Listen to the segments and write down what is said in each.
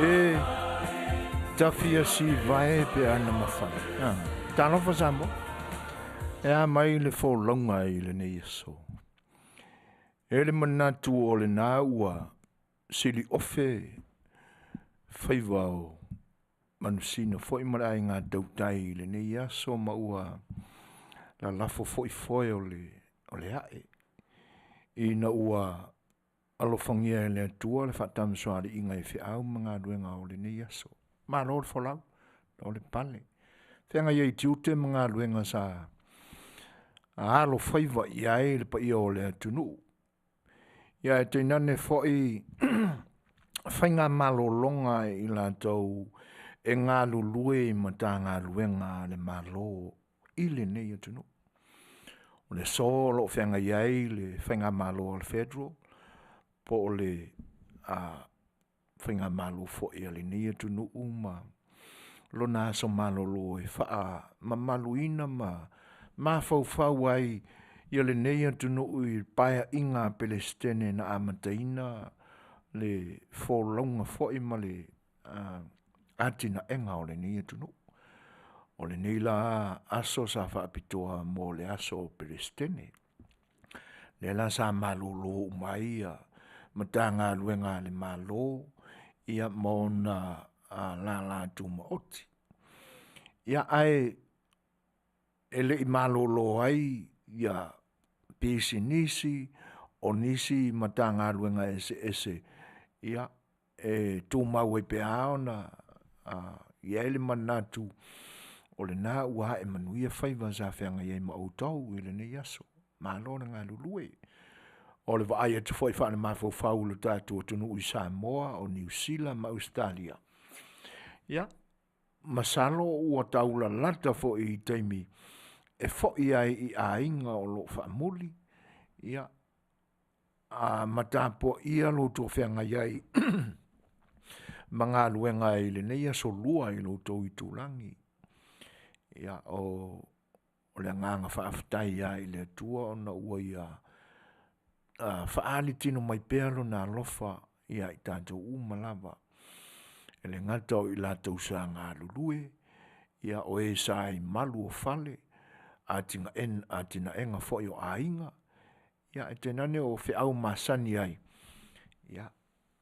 E tafia si vai pe ana mawhana. Talofa Samoa. E a mai le whaulonga i le nei so. E le manatu o le nā ua sili ofe whaiwao manusina foi mara i ngā tautai i le nei aso ma ua la lafo foi o le hae. I na ua alofangia le atua le whatamsoari i ngai whiau mga ruenga o le nei aso. Ma lor whalau, o le pale. Whenga iei tiute mga ruenga sa a alo whaiva i ai le pa i o le atunu. Ia e teinane foi whainga malo longa i la tau e ngā lulue i mata ngā ruenga le malo i le nei atunu. O le solo whenga iei le whainga malo al federal po o le whainga malo foi le nei atunu uma lona so malo lo e wha ma maluina ma fau ai i le nei atunu i paia inga Palestine na amataina le wholonga foi ma le atina enga o le nei atunu. O le nei la aso sa whaapitoa mo le aso o Palestine. Le la sa malolo mai mata ngā luenga le malo ia mo na la tuma oti. Ia ai ele i malolo ai ia pisi nisi o nisi mata ngā luenga ese ia e tūmau e pe aona ia ele manatu o le nā ua e Manuia whaiva sa whianga iei ma outau i le nei aso. Malona ngā lulue. O le vaai atu foi whaane mawhau le tātua tunu i Samoa o New Zealand ma Australia. Ia, masalo ua taula lata fo i teimi e fo i ai i a inga o lo whaamuli. Ia, a matapo ia lo tō whianga iai mga luenga i le neia so lua i lo tō i tūlangi. Ia, o le nganga whaaftai ai le tua o na ua ia whaali tino mai pēro nā lofa ia i tātou umalawa. E le ngata o i lātou sa ngā lulue, ia o e sa i malu o fale, atina enga foi o ainga, ia e tenane o whiau Masani ai. Ia,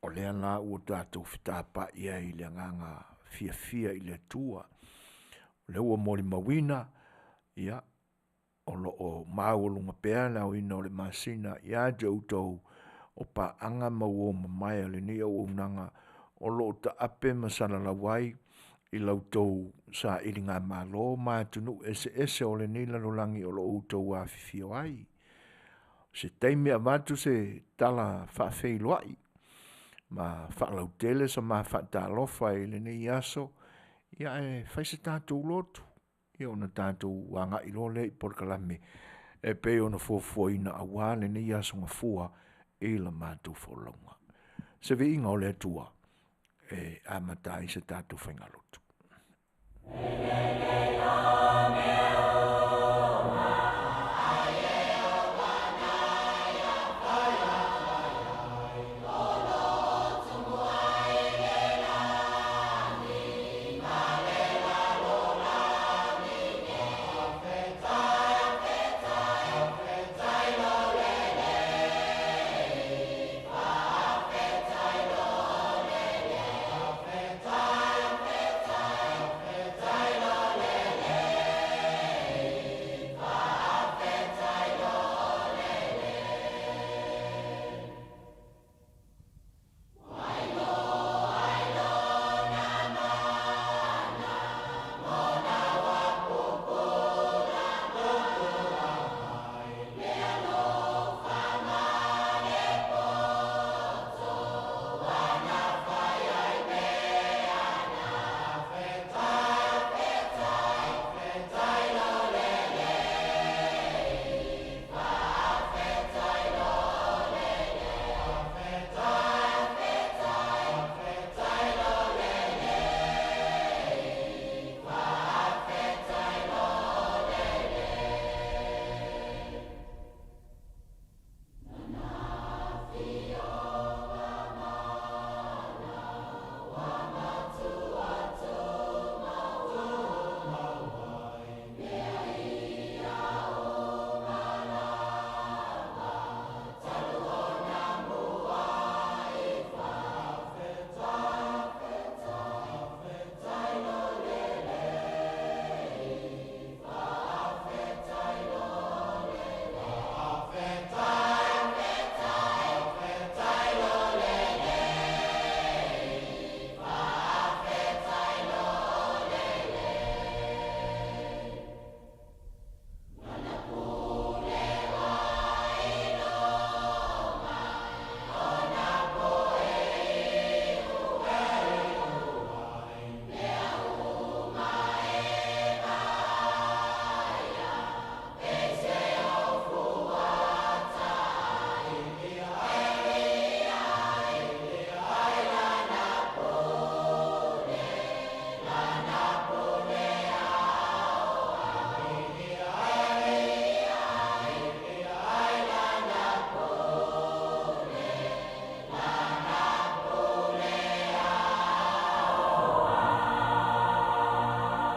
o lea ngā ua tātou whitāpa ia i le nganga fia i le tua. O le ua mori mawina, ia, o lo o maulunga peana o ina o le masina ia te utou o pa anga mau o mamaya le ni o unanga o lo ta ape masana la wai i lautou sa ilinga malo ma tunu ese o le ni la rolangi o lo utou a fifio ai. Se teimi avatu se tala whawhei loai ma whalau tele sa ma whatalofa i le ni aso ia e whaise tātou lotu. Ia ona tātou wanga i lole i porkalame e pe ona fofoina a wale ne ia songa fua e la mātou wholonga. Se vi inga o le atua e amatai se tātou whaingalotu.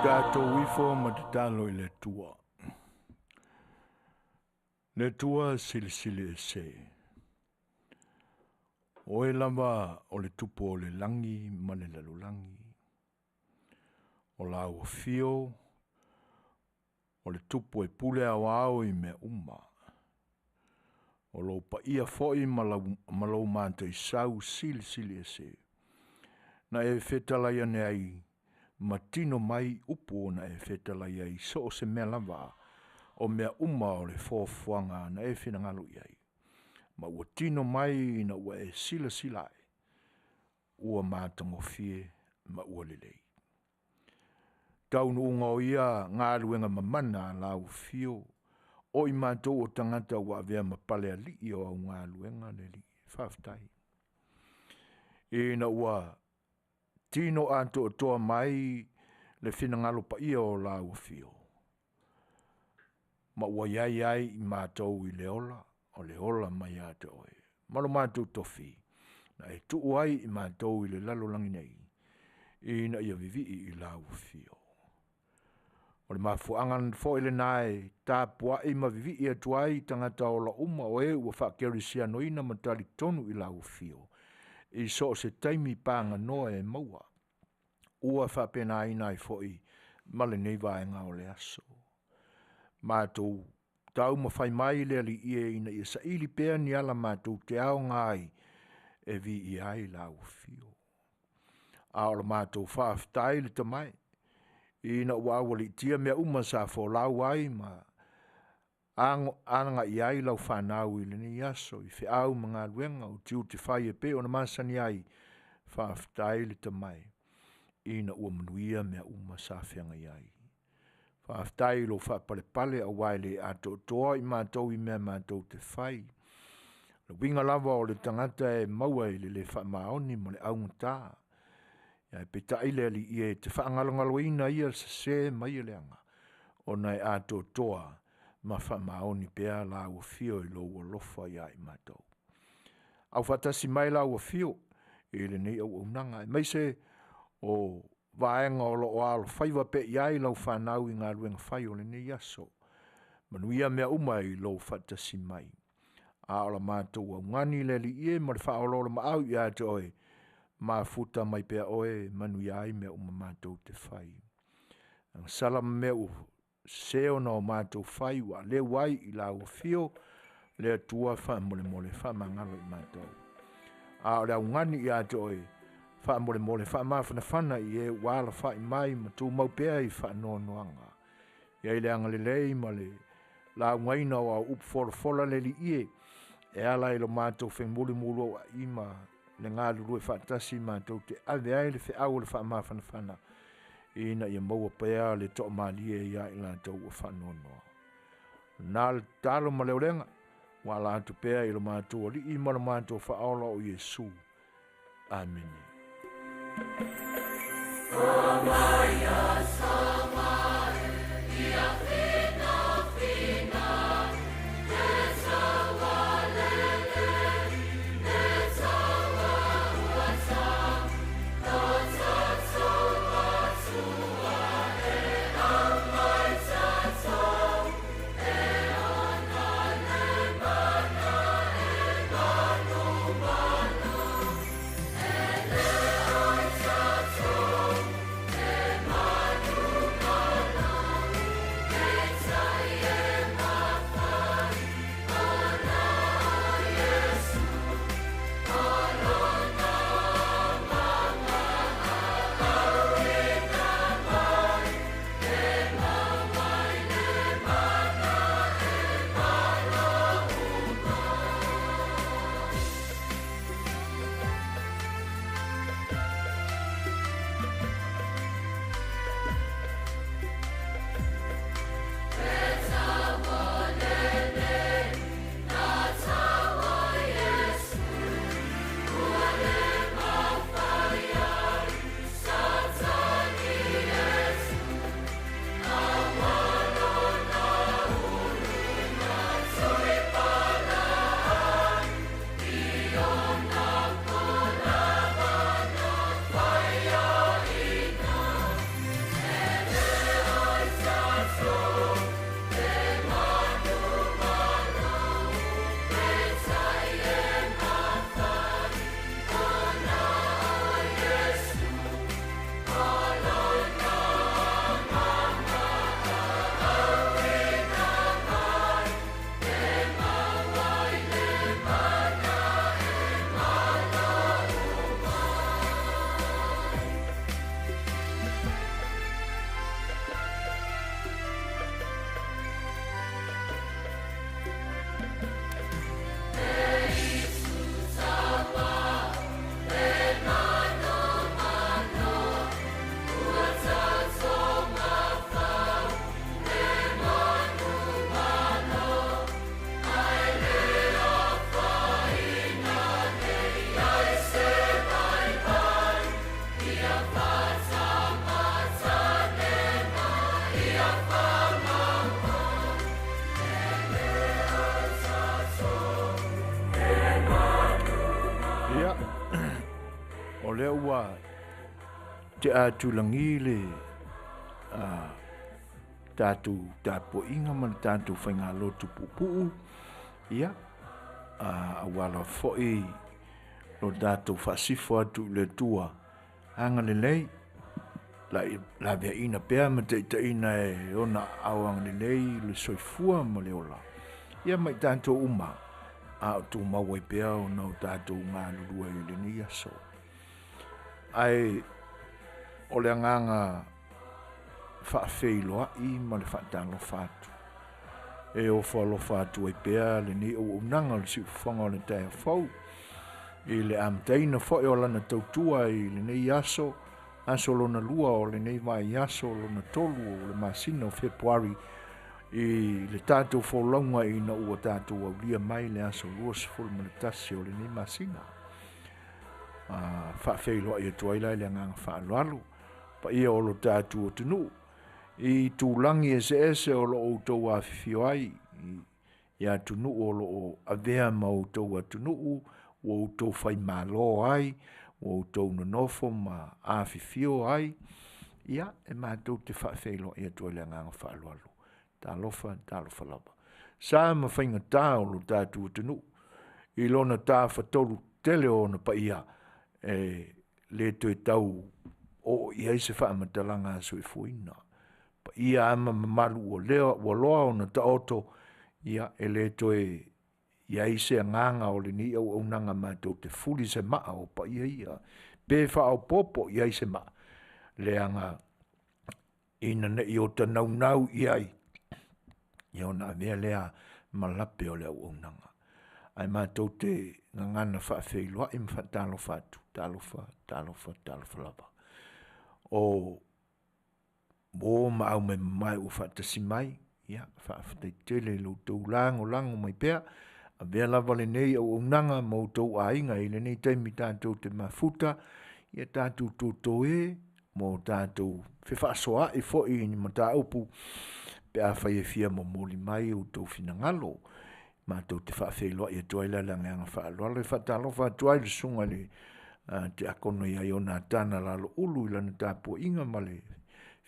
tātou wifo ma te talo I le tua. Le tua sili e se. O e lava o le tupo o le langi ma le lalulangi. O la ua fio, o le tupo e pule au au I mea uma. O lo pa ia foi ma lau manta I sau sili e se. Na e Fetalaiga ne ai, matino mai upu na e Fetalaiga I so o se mea lava, o mea uma o le fofuanga na e whinangalu iai. Ma ua tino mai na ua e sila ai, ua mātango fie ma ua lelei. Taunu unga o ia ngā luenga mamana lau fio, o I mātou o tangata ua avea ma palea li o au ngā luenga le li, whaftai. E na ua tino anto o toa mai le whinangalo pa ia o lau fio. Ma ua iai I mātou I le ola, o le ola mai ate oe. Malo mātou tofi, na e tuu ai I mātou I le lalo langi nei, I na ia vivi I lau fio. O le mafuangan fo ele nae, tā pua I ma vivi I atuai tangata o la uma o e ua whakeri sianoina matali tonu I lau fio. I so se taimi pānga noa e maua. Ua whapena ina I foi male nei vaenga o le aso. Mātou tau mawhai mai le ali ie ina ia sa ili pēr ni ala mātou te ao ngai e vi I ai lau fio. A o la mātou whaaftai le tamai. Ina ua awali tia mea uma sa fo lau ai ma ananga I ai lau whanau I le ni aso I whi au mga luenga o tiu te whai e pe o na Masani ai whaaftai le tamai. Ina ua Manuia mea uma sa whianga I ai. Whaaftai lo whapale a waile ato toa I mātou I mea mātou te whai. Le winga lava o le tangata e maua I le whamaoni mo le aungata. Ia e peta ile ali I te whaangalangalo ina ia se mai leanga. O nei ato toa ma whamaoni pea la ua fio I lo ua lofa ia I mātou. Au whatasi mai la ua fio I le nei au unanga. Mai se o vaenga o lo o alo whaiwa pe iai lau whanau I ngā ruenga whai o le nei aso. Manuia mea uma I lo whatasi mai. A ola mātou au ngani le li ie ma le whaolo ma au I ato oe. Ma futa mai pea oe manuia ai mea uma mātou te whai. Ang salam mea u seo na o mātou whai wa le wai I la ua fio le atua wha mole wha mangalo I mātou. A ola au ngani I ato oe. Wha mole wha mawhana I e wala wha I mai ma tū mau pea I wha noanga. Ia I le anga le lei ma le la ngaina o au upfola le li ie. E ala I lo mātou whengmuli mulu a ima le ngā lulu e whaatasi mātou te ave ai le whi au le wha mawhana. Ina I maua pea le to malie ia I lātou o wha noa. Nā le talo ma leo renga. Wa lātou pea I lo mātou o li I ma lo mātou wha aola o Yesu. Amen. le ua te atulangi le tātou tāpo inga man tātou whainga lotu pupu ia a wala foi no tātou whasifo atu le tua hanga le lei la vea ina pēr ma te ina e ona awang le lei le soifua ma le ola ia mai tātou uma a tu maua i pēr o nau tātou ngā lulua i le ni aso ai o le anganga whaafeiloa i ma le whaatalo whātu. E o whaalo whātu ai pēr le ni o unanga le si whanga o le tae whau. I le amteina whae o lana tautua i le nei aso lona lua o le nei vai aso lona tolu o le masina o Februari i le tātou whaulaunga i na ua tātou au lia mai le aso lua sifol ma le tasi o le nei masina. Whaafeiloa i atuaila i le anganga whaaloalo. Pa ia o lo tātou o tunu. I tūlangi ese o lo o tau a whiwhiwai. I a tunu o lo o avea ma o tau a tunu o tau whai malo ai. O tau nanofo ma a whiwhio ai. Ia e mātou te whaafeilo i atua le nganga whaaloalo. Talofa lava. Sā ma whainga tā o lo tātou o tunu. I lona tā whatolu tele o na pa ia. Le toi tau o ia se whaamatalanga sui fuina. Pa ia ama mamalu o leo, o loa o na taoto, ia e le toe, ia se nganga o le ni au nanga mātou te fuli se maa o pa ia. Pe wha popo ia se maa. Le anga ina ne i o ta nau iai. Ia ona mea lea malape o le au nanga. Ai mātou te ngangana whaafeiloa i mwhatalo whatu. Talofa lava. O mo ma au me mai u whatasi mai. Ia, whaafetai tele lo tau lango mai pēr. A vea lava le nei au unanga mo tau a inga i le nei taimi tātou te mafuta. Ia tātou tō mo tātou whewhaasoa i fo i ni mata upu. Pēr whai e fia mo moli mai o tau whina ngalo. Mātou te whaafeiloa i atuaila langeanga whaaloa. Le whaatalofa atuaila sunga le te akono ia i ona tāna lalo ulu i lana tāpua inga male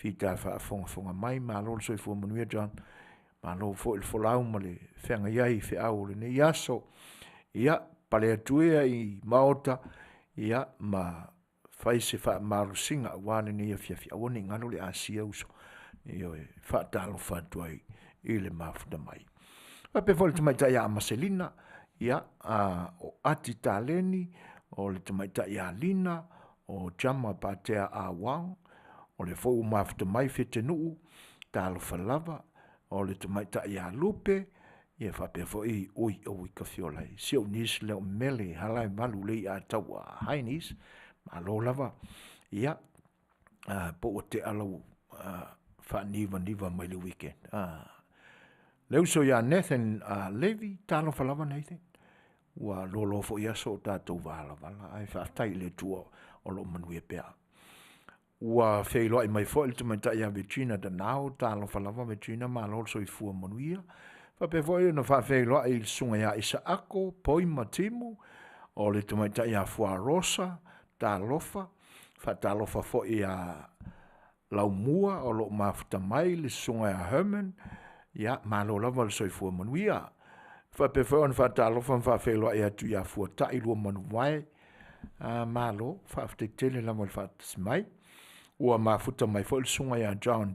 whita whaafonga mai malo soi fua Manuia John malo fo il folau male whenga iai whiau le ne iaso ia pale atuea i maota ia ma whaise wha maru singa wane ne ia whiawhi awane ngano le asia uso ia e whaatalo whatuai i le mafuta mai pe fo le tamaitai a Marcelina ia o ati taleni o le tamaita i alina, o jama patea a wang, o le fau mafuta mai whetenuu, Talonoaga, o le tamaita i a lupe, ia whapea fo i oi ka whiolai. Sio nis leo mele halai malu lei a tau a hainis, malo lava, ia, po o te alau niva mai le weekend. Leu so ia Nathan Levy, Talonoaga Nathan. Ua lolo fo ia so tātou wala ai whaatai le tua o lo Manuia pēr. Ua wheiloa i mai fo il tumaita ia Virginia da nao, Talonoaga Virginia ma lolo so i fua Manuia. Whape fo i na whailoa i sunga ia isa ako, poi matimu, o le tumaita ia fua rosa, Talofa, whaatalofa fo ia laumua o lo mafuta mai le sunga ia Herman, ia ma lolo lava so i fua Manuia. Whapewhau an whaatalofa whawheloa e atu ia fua tai lua manu vai. Malo, whaafte tele lama le whaatasi mai. Ua mafuta mai fo il sunga ia John,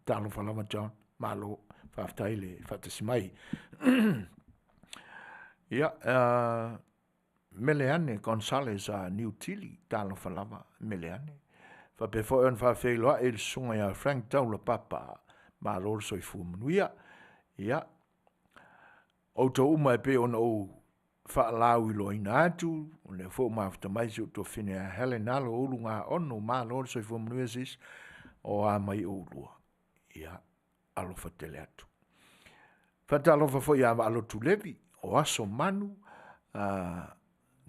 Talonoaga John, malo, whaaftai le whaatasi mai. Ia, Meleane Gonzalez a New Tili, Talonoaga, Meleane. Whapewhau an whawheloa e il sunga ia Frank Taula Papa, malo so i fua Manuia. Ia, o tau uma e pe ona o whaalau i loa ina atu, o le fo mafuta mai si o tō whine a Helen alo ulu ngā ono mā lor so i fo Manuia sis o a mai o lua. Ia, alofa tele atu. Whatalofa fo ia alo tu levi, o aso manu,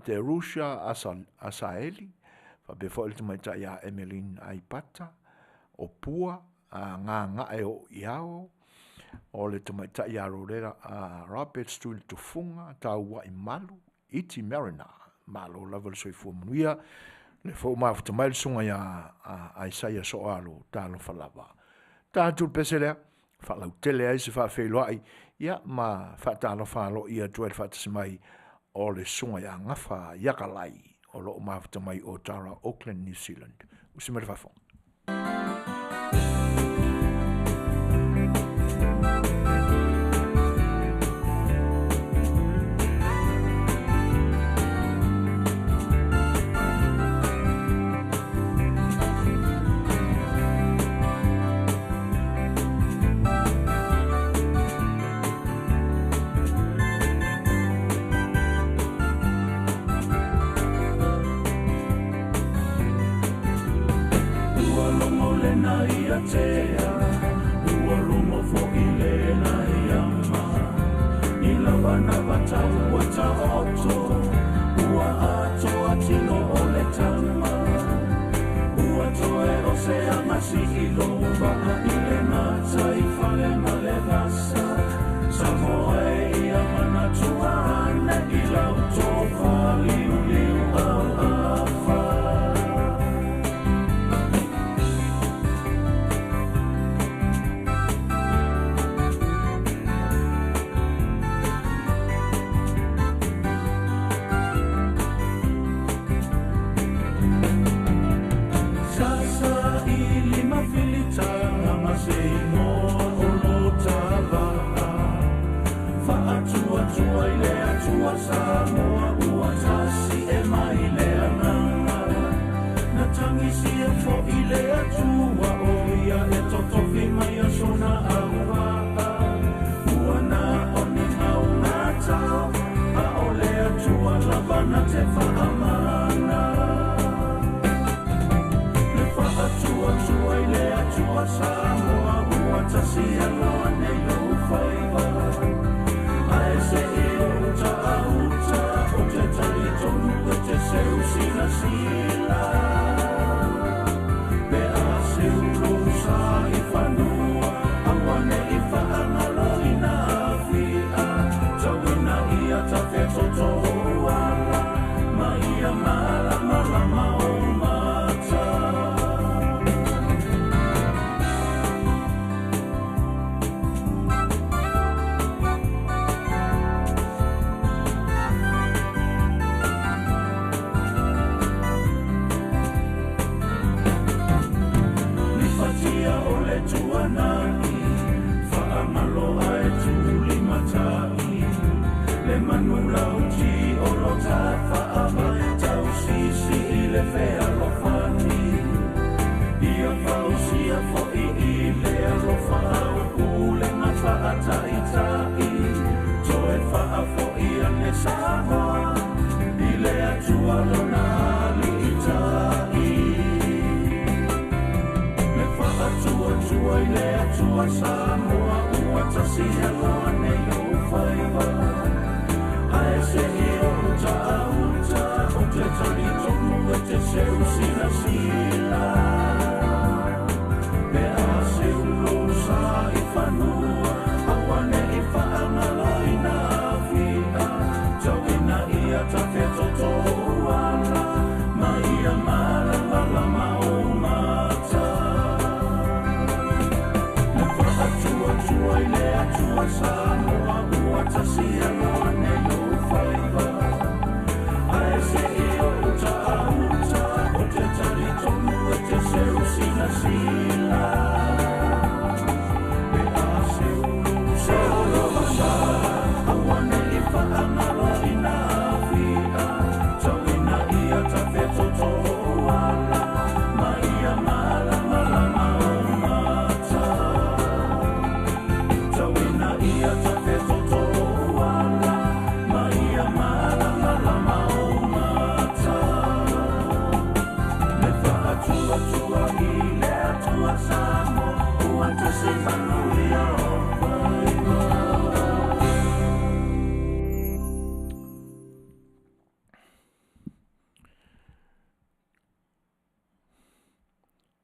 te Rusha Asaeli, whape fo il tumaita ia Emeline Aipata, o pua, ngā e o iao, o le tamaita i arorera a Robert Stuhl Tufunga, tau wa i malu, iti marina, malo level soi fua Manuia, Le fo mafuta mai sunga ya a Isaia soalo Talonoaga. Tātou peselea, whalau tele ai se whawhelo ai, ia ma whatalofa ia tuel whatasimai o le sunga ya ngafa yakalai o lo mafuta mai o Tara, Auckland, New Zealand. Usimere whawhonga.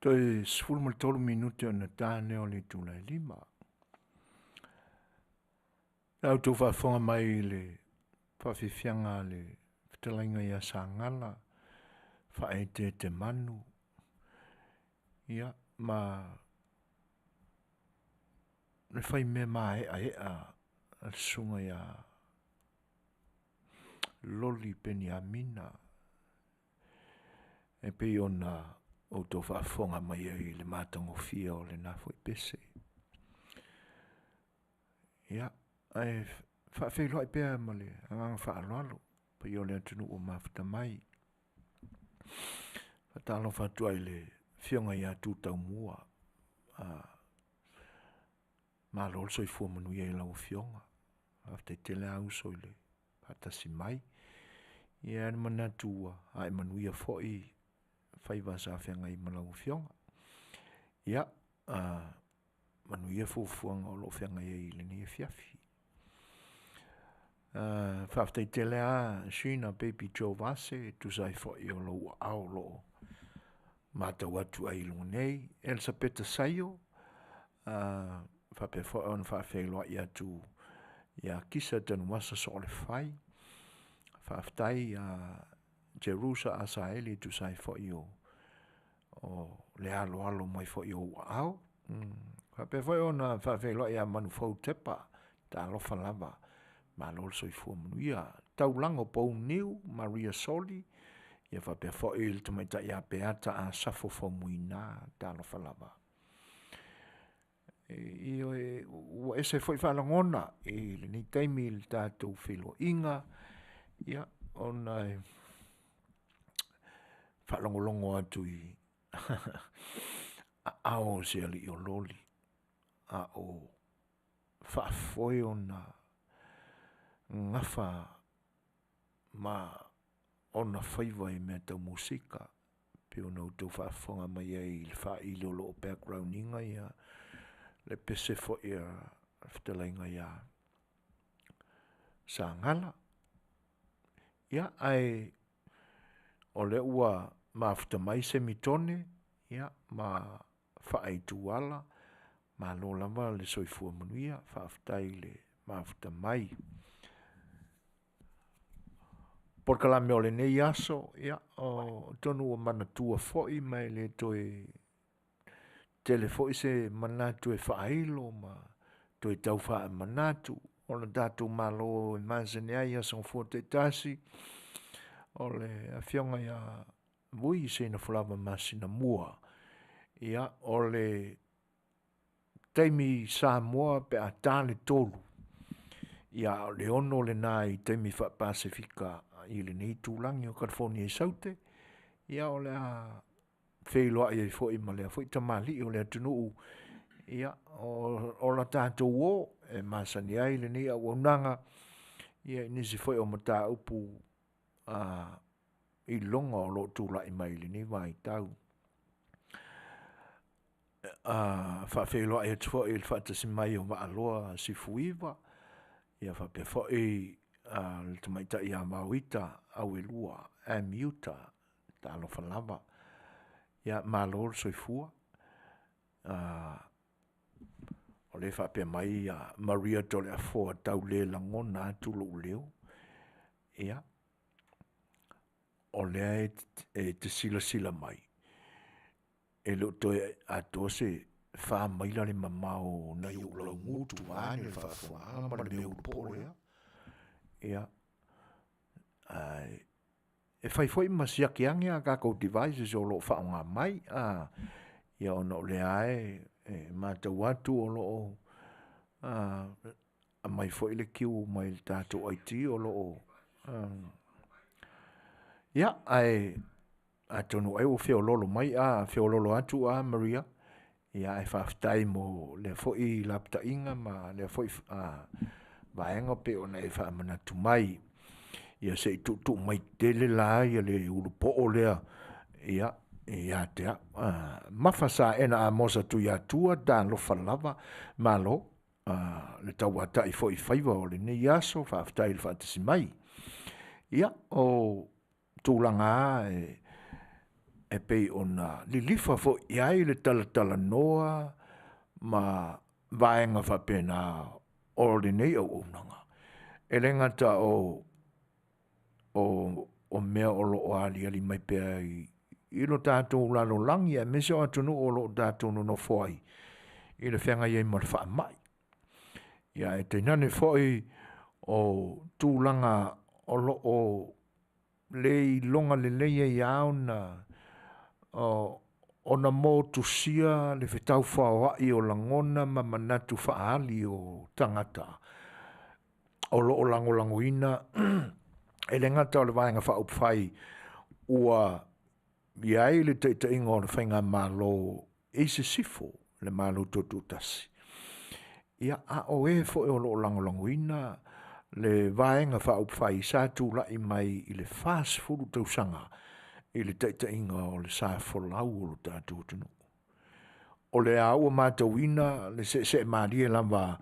Toi sfulma tolu minuti ona tāne o le tūlai lima. Au tō whaafonga mai le whawhiwhianga le Fetalaiga ia sangala. whae te manu. Ia, ma le whai me mai a sunga ia loli peni a mina. E pe ona o tō whaafonga mai i le mātango fia o le nāfo i pese. Ia, ai whaafeilo ai pēr ma le anganga whaalalo, pa i o le atunu o mafuta mai. Whatalo whatua i le fionga i a tūtau mua. Ma lol so i fua Manuia i lau fionga. Afte Tele au so i le patasi mai. Ia ni manatua ai Manuia fo i whaiva sa whianga i malau fionga. Ia, Manuia fuanga o lo whianga i le ni e fiafi. Whaaftei Tele a Shina Baby Joe Vase tu sai fo i o lo au lo mata watu ai lunga nei. Elsa Peta Sayo whape fo on whaafeilua i atu ia kisa tanu masa so le whai. Whaaftai Jerusa Asaeli tu sai fo i o le alo mai fo i o au. Whape fo i o na whaafeilua i a manu fau tepa ta alofa lava. Ma lol so i fua Manuia. Taulango pou niu, Maria Soli. Ia whape fo i le tumaita i a peata a safo fo muina ta alofa lava. Io e se foi whalangona e le ni taimi le tātou whilo inga. Ia, ona e whalongolongo atu i a ao se ali i o loli. A o whaafoi ona ngafa ma ona whaiva i mea tau musika. Pe ona utou whaafonga mai ai le wha i lo background inga ia. Le pese fo ia Fetalaiga ia sa ngala. Ia ai o le ua mafuta mai se mitone, ia ma whaaitu ala, ma lo lava le soifua Manuia, whaaftai le mafuta mai. Porkala me o le nei aso, ia o tonu o manatua foi mai le toi Tele foi se manatu e whaailo ma toi tau wha manatu o le datu malo e Masani ai a son te tasi o le awhionga ia vui Seigafolava Masinamua ia o le teimi Samoa pe a tāle tolu ia o le ono le nai teimi wha Pasifika i le nei tūlangi o California i saute ia o le a whailoa i fo i malea fo i tamali o le atunuu ia o la tātou o e Masani ai le nei a waunanga ia nisi fo i o mata upu i longa o lo tūla i mai le nei vai tau whawhailoa i atu fo i le whaatasi mai o maaloa si fuiva ia whape fo i le tamaita i a mauita au e lua a miuta ta alofa lava ia malol soifua o le whape mai Maria tole a foa tau le langona atu lo leo ia o le e te sila mai e lo toe ato se wha maila le mamao na i ula ngutu ane le whaafua ma le meu po ia e fai foi masiaki ange a kako devices o lo whaonga mai ia ono le ae mātau atu o lo a mai foi le kiu mai le tātou IT o lo ia ai a tonu ai o feo lolo mai feo lolo atu Maria ia e whaftai mo le foi lapta inga ma le foi vaenga pe ona e whaamanatu mai ia se tu mai tele la ia le ulupo o lea ia te mafasa ena a mosa tu ia tua da lofa lava malo le tauata i fo i whaiva o le nei aso whaaftai le whaatasi mai ia o tūlanga e pei ona li lifa fo iai le tala noa ma vaenga whapena o le nei au unanga e le ngata o o mea o lo o ali ali mai pea i lo tātou lalo langi, me se o atunu o lo tātou no foi, i le whenga iei mar wha mai. Ia e te nane foi o tūlanga o lo o lei longa le leia i au na o na mō tusia le whetau whaoai o langona ma manatu whaali o tangata. O lo o lango ina, e le ngata o le vaenga whaupwhai ua iai le te ingo o le whainga malo e se sifo le malo totutasi. Ia a o e fo e o lo o lango ina le vaenga whaupwhai sa tu lai mai i le fast food tausanga i le te ingo o le sa folau o lo tātou tunu. O le au mātou ina le se maarie lamba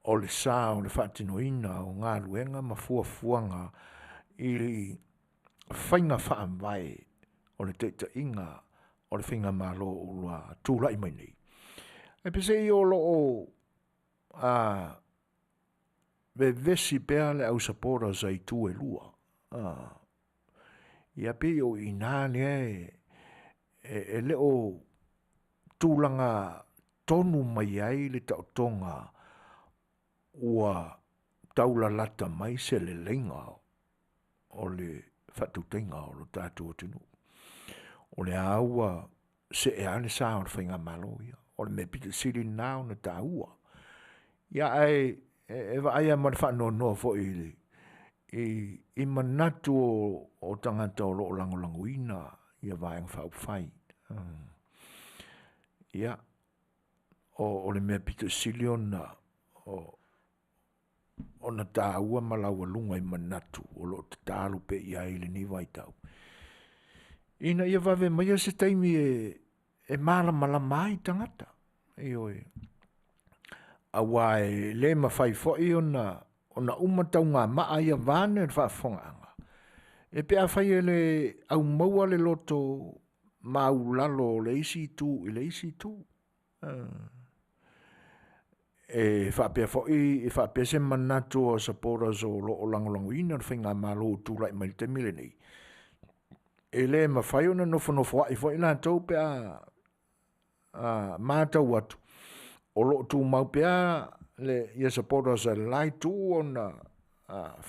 o le sa o le whaatinoina o ngā ruenga ma fuafuanga i whainga whaamvai o le te inga o le whainga malo o lua tūlai mai nei. E pese i o lo o ve vesi pea le au sapora zai tu e lua. Ia pe o ina lea e le o tūlanga tonu mai ai le tautonga ua taula lata mai se le lenga o le whatutenga o lo tātua tunu. O le aua se e ane sa o le whainga malo ia. O le me pita siri nao na tāua. Ia e wa aia ma le whanoa fo i manatu o tangata o lo lango ina ia vaeng whauwhai. Ia o le mea pita siri o na tāua malaua lunga i manatu o lo te tālu pe ia ili ni waitau. Ina ia vave mai se taimi e mala mai tangata. Ioi. Awa e le mawhai fwoi o na umatau ngā maa ia vane e whaafonga. E pe a whai e le au maua le loto mau lalo le isi tu i le isi tu. E whapea fwoi, e whapea se manatu o saporas o lo o langolango ina o whainga malo tu lai mai te mile nei. E le mawhai o na nofo ai fwoi nā tau pe a mātau atu. O lo tu mau pea le ia saporas a lai tu o na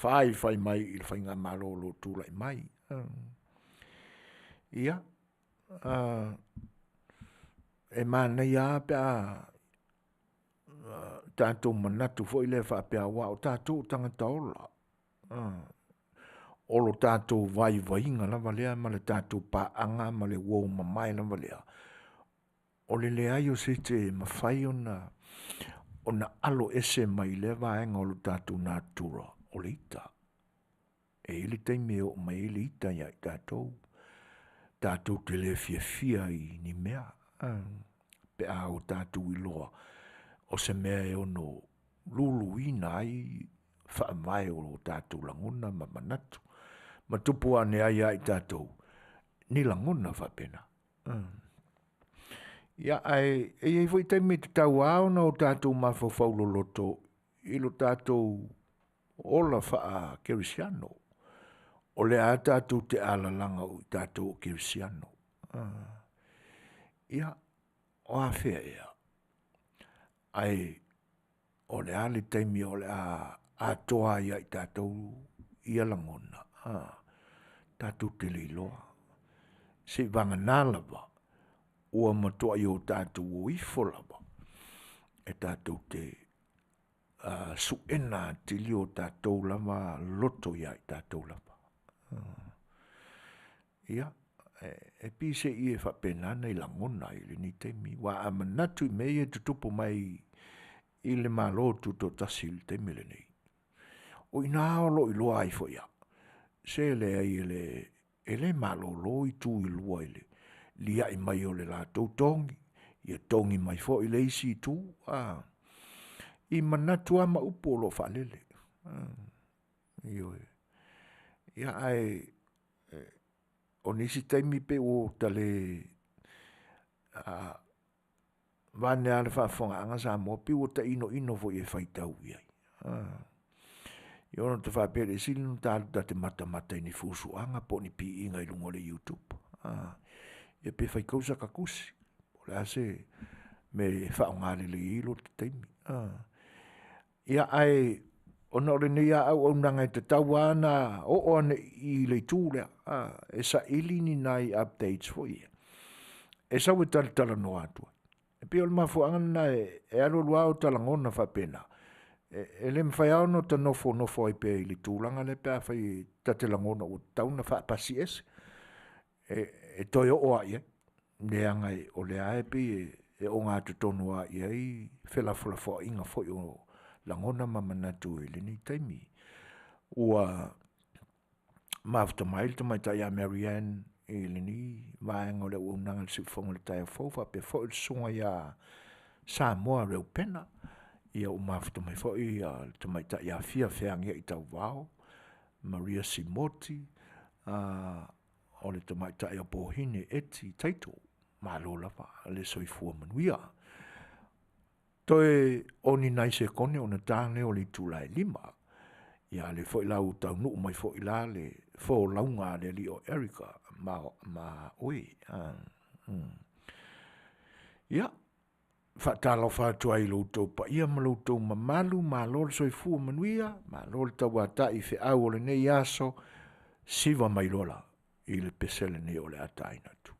whai mai i le whainga malo lo tu lai mai. Ia. E mana ia pea tātou manatu fo i le whapea wā o tātou tangata ola. O lo tātou vai lava lea ma le tātou paanga ma le wou mamai lava lea. O le lea i o se te mawhai o na alo ese mai le vaenga o lo tātou nātura o le ita. E ili teime o mai ili ita ia i tātou. Tātou te le fia i ni mea. Pe a o tātou i loa. O se mea e ono lulu ina ai whaamai o lo tātou langona ma manatu. Ma tupu ane ai ai tātou ni langona whapena. Ia e voi teime te tau aona o tātou mawhawhau lo loto i lo tātou ola wha kerisiano. O le a tātou te alalanga o tātou kerisiano. Ia o a whea ea. Ai, o le ale teimi o le a toa ia i tātou ia langona. Tātou te leiloa. Se vanga nālava, ua matoa i o tātou o ifo lava. E tātou te suena te li o tātou lava loto ia i tātou lava. Ia, e pise i e whapenana i langona i le ni teimi. Wa a manatu i mei e tutupu mai i le malo tuto tasi i le teimi le nei. O ina alo i loa i fo ia. Se le ai e le malo lo i tu i lua i le. Lia i mai o le la tau tongi. Ia tongi mai fo i le isi tu. I manatu ama upo lo whalele. Ia ai o nisi taimi pe o tale vane ale whaafonga anga Samoa pe o ta ino fo i e whaitau iai. I ono te whapere sili no tālu ta te mata ni fusuanga po ni pi inga I lungo le YouTube. Ia pe whai kausa ka kusi. O le ase me whaongare le ilo te teimi. Ia ai ona ore nei au nanga te tawana o ane I le tūlea. E sa ili ni nai updates fo ia. E sa we Talonoaga atua. E pe o le mafuanga na e alo lua o talangona whapena. E le mwhai au no ta nofo ai pe I le tūlanga le pēr whai ta te langona o tauna whapasi ese. E toi o a ia. Le angai o le ae pe e o ngā tutonu a ia I whelafulafo inga fo o langona mamanatu e le ni taimi. Ua mafta mail to mai ta ia Marianne e le ni vaenga o le unanga le sifonga le taia fofa pe fo il sunga ia Samoa reu pena. Ia o mafta mai fo I to mai ta ia fia feangia I tau vao. Maria Simoti o le to mai ta ia pohine eti taito. Malola pa le soifua Manuia. Toe oni nai se kone o na tāne o le tūlai lima. Ia le fo ilau tau nuu mai fo ila le fo launga le li o Erika ma oi. Ia. Whaatalo whātua I loutou pa ia ma loutou mamalu ma lol soifua Manuia ma lol tau ata I fe au o le nei aso siva mai lola I le pesele nei o le ataina tu.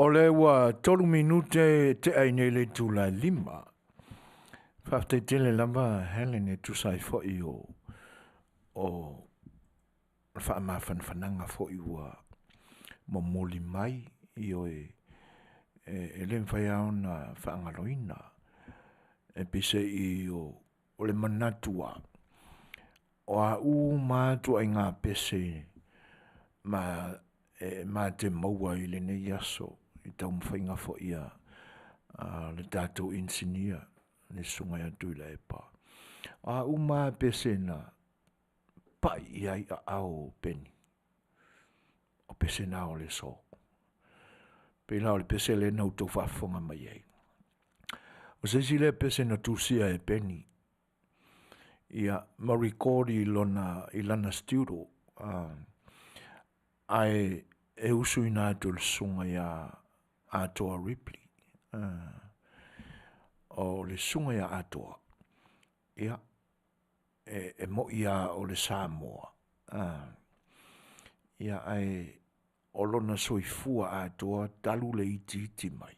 le wa tolu minute te aine le tula lima. Whafte tele lama Helen e tu sai fo i o wha whananga fo i ua momoli mai i o e len whai au na whaangaloina e pise i o le manatua o a mātua i ngā pese ma te maua i le nei aso i tau mwhainga fo ia le tātou insinia le sunga ia tui la e pa. A mā pese na pai iai a au peni. O pese na o le so. Pela o le pese le nau tau whafonga mai ei. O se si le pese na tūsia e peni. Ia marikori i lana studio. Ai e usu i nātu le sunga ia atoa Ripley. O le sunga ia atoa. Ia e mo ia o le Samoa. Ia ai o lona soifua atoa talu le iti mai.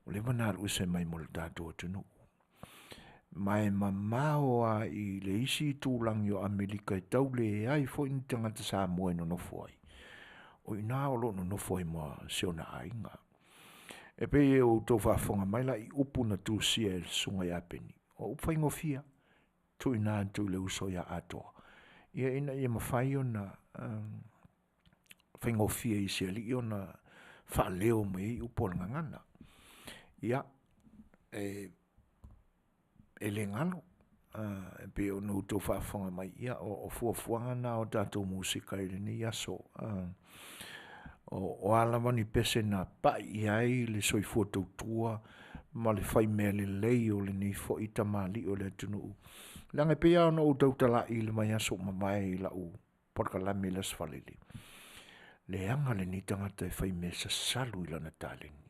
O le manaru use mai mo le tātua tunu. Mai mamao a i le isi tūlangi o Amerika i tau le ai fo in tangata Samoa no no foi. O ina o lono no foi mo siona ainga. E pe e o tau whafonga mai la i upu na tūsia e sunga ia peni. O upwai ngofia. Tu ina tu le uso ia atoa. Ia ina ia mawhai o na whaingofia i sia li o na whaleo me i upo ngangana. Ia e le ngalo. E pe o no tau whafonga mai ia o fuafuanga na o tātou musika i le ni aso. O alamani pese na pa iai le soifua tautua ma le whai mea le lei o le ni fo i tamali o le tunu. Langa pe ia no tau tala i le mai aso mamai la u porka la me las falili. Le anga le ni tangata e whai mea sa salu i lana taleni.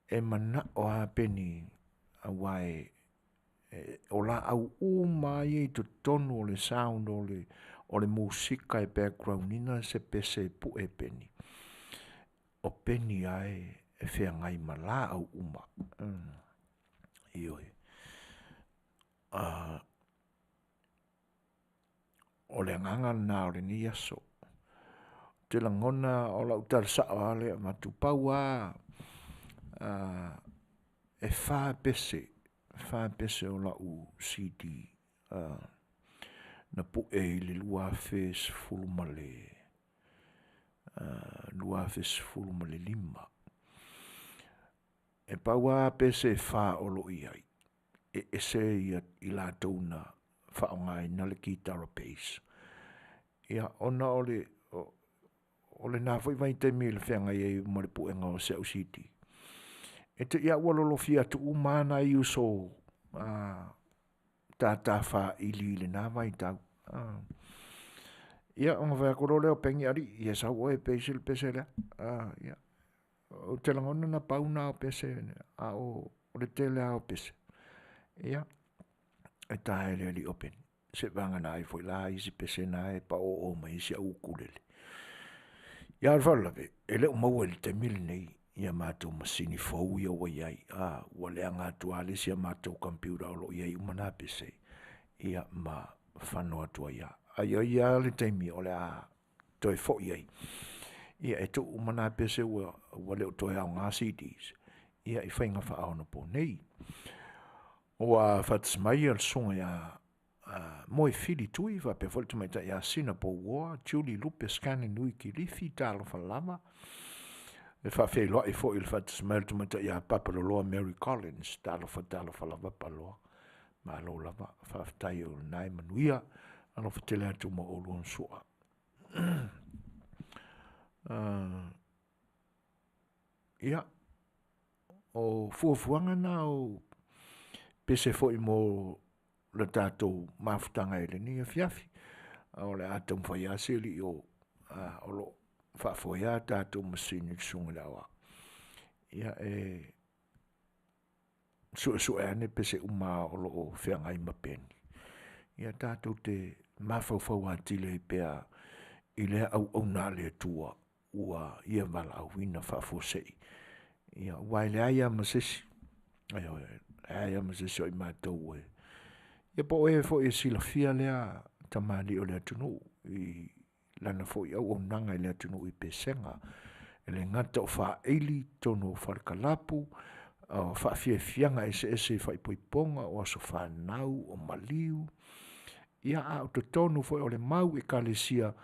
E mana o a peni a wae o la au mai e to tonu o le sound o le musika e background ina se pese pu e peni. O peni ai e whea ngai mala au uma. Ioi. O le nganga na o le ni aso. Te langona o la utar saa le matupau a e wha pese o la u CD na pu e le lua fes fulumale lima e paua pese wha o lo iai e se i la tauna wha o ngai na le kitara pace ia ona o le na foi vai te mil whenga i mare pu e ngau se au CD e te ia walolo fia tu umana i uso tata fa ili le na vai tau. Ia onga vai ko leo pengi ari ia sa o e pese le. Ia o te langona na pauna o pese o le tele o pese. Ia e tae le li open. Se vanga na i foi la isi pese na e pa o mai isi au kulele. Ia alfalave e leo mau e te mil nei ia mātou masini fau ia wa iai. Wale anga tuale si a mātou computer o lo iai umana pese. Ia ma whanau atua ia. Ia le teimi o le a toi fo iai. Ia e tu umana pese wale o toi au ngā CDs. Ia i whainga wha au na po nei. Wa whats mai al songa ia moe fili tui wa pe volta mai ta ia sina po wa Julie Lupe skani nui ki lifi Talonoaga. E fa fe lo e fo il whats mai tu mai ta ia papa lo Mary Collins Talonoaga paloa. Ma lo lava fa tai o nai Manuia ano Tele atu mo o luon sua. Ia o fuafuanga na o pese fo i mo le tātou mafutanga ele ni a fiafi. O le atam whai asili o lo whaafoia tātou masini sunga lawa. Ia Suasua ane pese uma o lo whiangai mapeni. Ia tātou te mawhauwhau atile i pea i lea au nā lea tua ua ia wala awina whaafosei. Ia waile aia masesi. Aia masesi o i mātou e. Ia po e fo e sila fia lea tamali o lea tunu i lana fo i au nanga i lea tunu i pesenga. Le ngata o wha eili tono wharkalapu, o wha fianga ese whaipoiponga o aso whanau o maliu. Ia a o te tonu fo o le mau e kalesia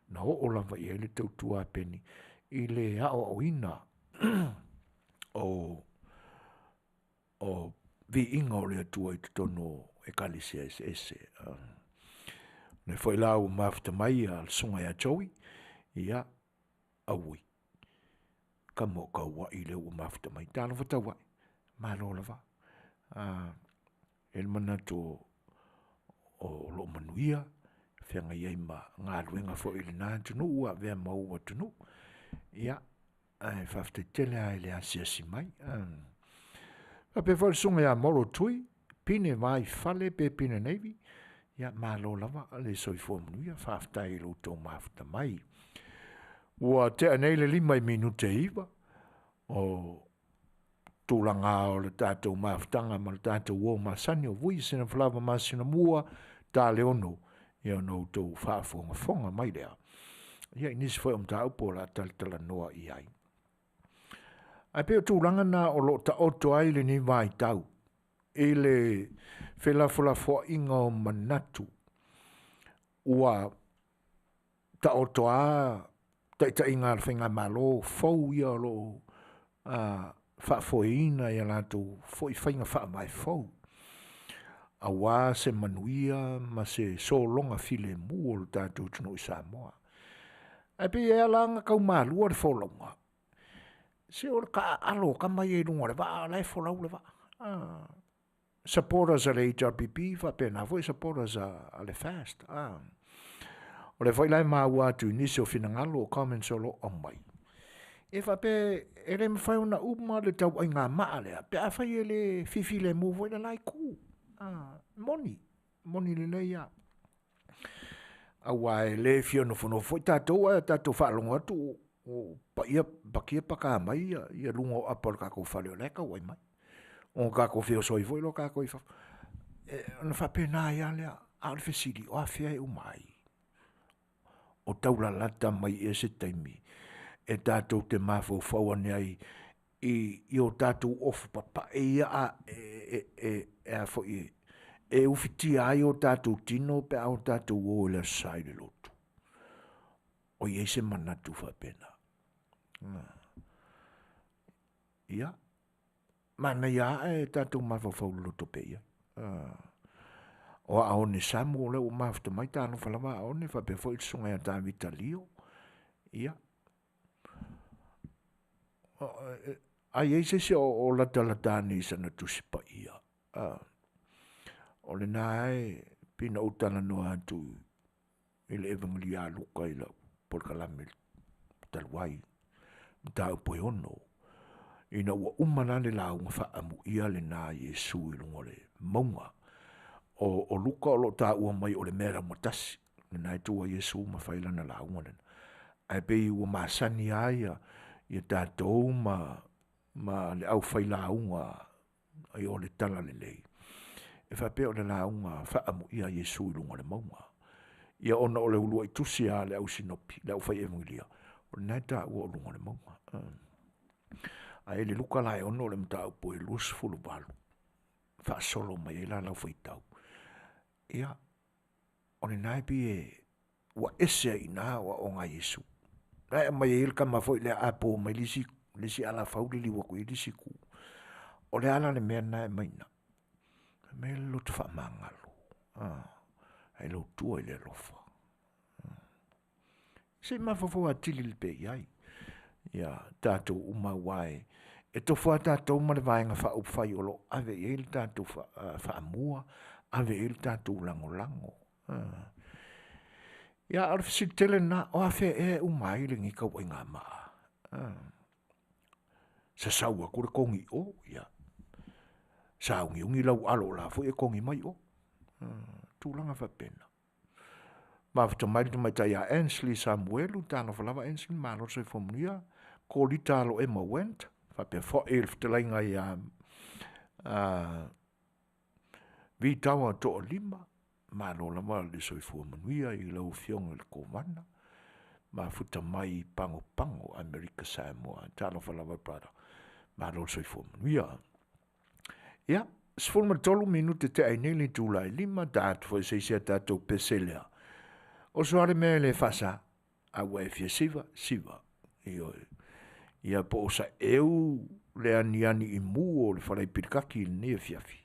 na ho o lava i ele tautua peni i le a o ina o vi inga o le atua i te tono e kalesia ese. Ne foi la o mafta mai al sunga ya chowi, ia aui. Ka mo ka wa i le o mafta mai talo fata wa ma lo lava el manato o lo manuia fenga ia ma nga luenga fo ile na tunu ua vea mau wa tunu ia ai fafte tele ai le asia si mai a pe fo sunga ya moro tui pine vai fale pe pine nevi ia ma lo lava le soi fo manuia fafta i lo to mafta mai ua te anele 5 minute iwa o tūlanga o le tātou maftanga ma le tātou o Masani o vui Seigafolava Masinamua Tale ono ia no tō whaafonga mai lea. Ia inisi foi ta upo la Talonoaga i ai. Ai peo tūlanga na o lo ta oto ai le ni vai tau. E le Fetalaiga inga o manatu. Ua ta oto a ta inga whinga malo fau ia lo Fofogaina ia latou foi whainga wha mai fau. A wā se Manuia ma se solonga file mu o le tātou tunu i Samoa. A pe e alanga kau mālua le wholonga. Se o ka alo ka mai e runga le wā lai wholau le wā. Supporters a le HRPP wha pēnā foi supporters a le fast. O le whai lai māua tu nisi o whinangalo o comments o lo o mai. E wha pe e re mwhai ona uma le tau ai ngā maa lea. Pe a whai e le fifi le mō voi le lai kū. Moni le leia. A wai le fio no whono foi tātou a tātou whaalonga tu o pakia paka mai ia lunga o apal kako whale o leka wai mai. O kako fio soi voi lo kako i wha. Ona wha pe nā ia lea. A le fesiri o a fia e umai. O taula lata mai e se taimi. E tātou te mafo whawane ai i o tātou ofu papa e ia a fo e ufiti ai o tātou tino pe a o tātou o le sai le lotu. O i se manatu whapena. Ia. Mana ia e tātou mafo whau loto pe ia. O a one samu o le o mafta mai tāno whalawa a one whape fo i sunga ia tā vita lio. Ia. Ai eise se o lata-latani sana tusipa ia. O le nae pina o Talonoaga atu i le evangelia luka i la Parliamentary taluai. Mta upo ono. Ina ua umana le launga whaamu ia le nā Yesu i lunga le maunga. O luka o lo tā ua mai o le mera matasi. Le nai tua Yesu ma whaila na launga lena. Ai pei ua Masani aia ia tātou ma le au whaila unga ai o le tala le lei. E whapea o le launga whaamu ia Yesu i lunga le maunga. Ia ona o le ulua i tusi a le au sinopi, le au whai evangelia. O le nai tā ua o lunga le maunga. Ai le luka lai ono le mta upo e lus fulu balu. Wha solo mai e la lau whaitau. Ia, o le nai pi e ua ese i nā wa o ngā Yesu. Nai mai e ilka ma foi le apo mai lisi ala fauli li waku i lisi ku. O le ala le mea nai maina. Me lo te wha mangalo. Ai lo tua i le lofa. Se ma fofo a tili le pe iai. Ia, tātou uma wai. E tofua tātou ma le vaenga wha upwhai olo. Ave e il tātou wha amua. Ave e il tātou lango. Ia, arfisi tele na o awhe e umai le ngika wai ngā maa. Sa saua kore kongi o, ia. Sa ungi lau alo la fo e kongi mai o. Tūlanga wha pena. Mafta mai tu mai tai a Ensley Samuelu Talonoaga Ensley malo se Manuia ko li talo e went fa pe fo e Fetalaiga ia vi tawa to lima malo lava le soifua Manuia I lau fionga le kovana ma futa mai pango America Samoa Talonoaga brother malo soifua Manuia ia sfulma tolu minute te ai neli tulai lima dat foi se sia tatou peselea o soare me le fasa a ue fia siva ia po sa eu le ani I mu o le farai pirikaki ne fiafi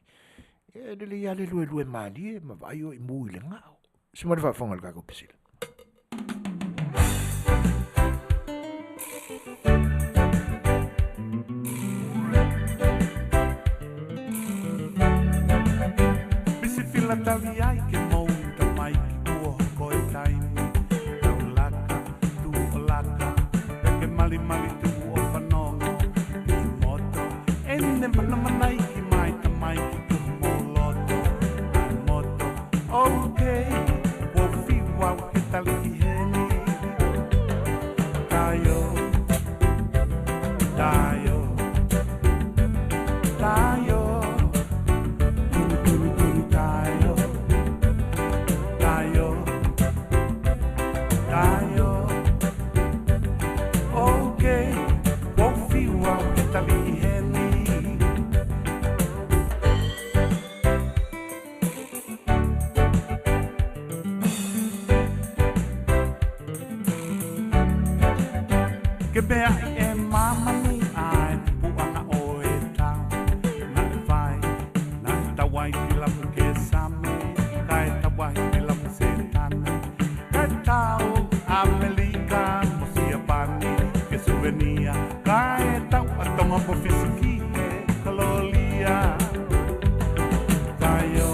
e le ia le lue mali ma vai o I mu I le ngao se mo le fafonga le kako pesila bisi fila tavi ai ke mo mai o ko e taimi tu laka ke mali tu o fanongo moto enne manai ki mai ki mo loto moto okay wo fi wa ke tali heni tayo ke bea e mama ni ai puanga o e tau na vai na tawai la ke same kai tawai la setana kai tau America sia pani ke souvenir kai tau atonga po fisiki kalolia tayo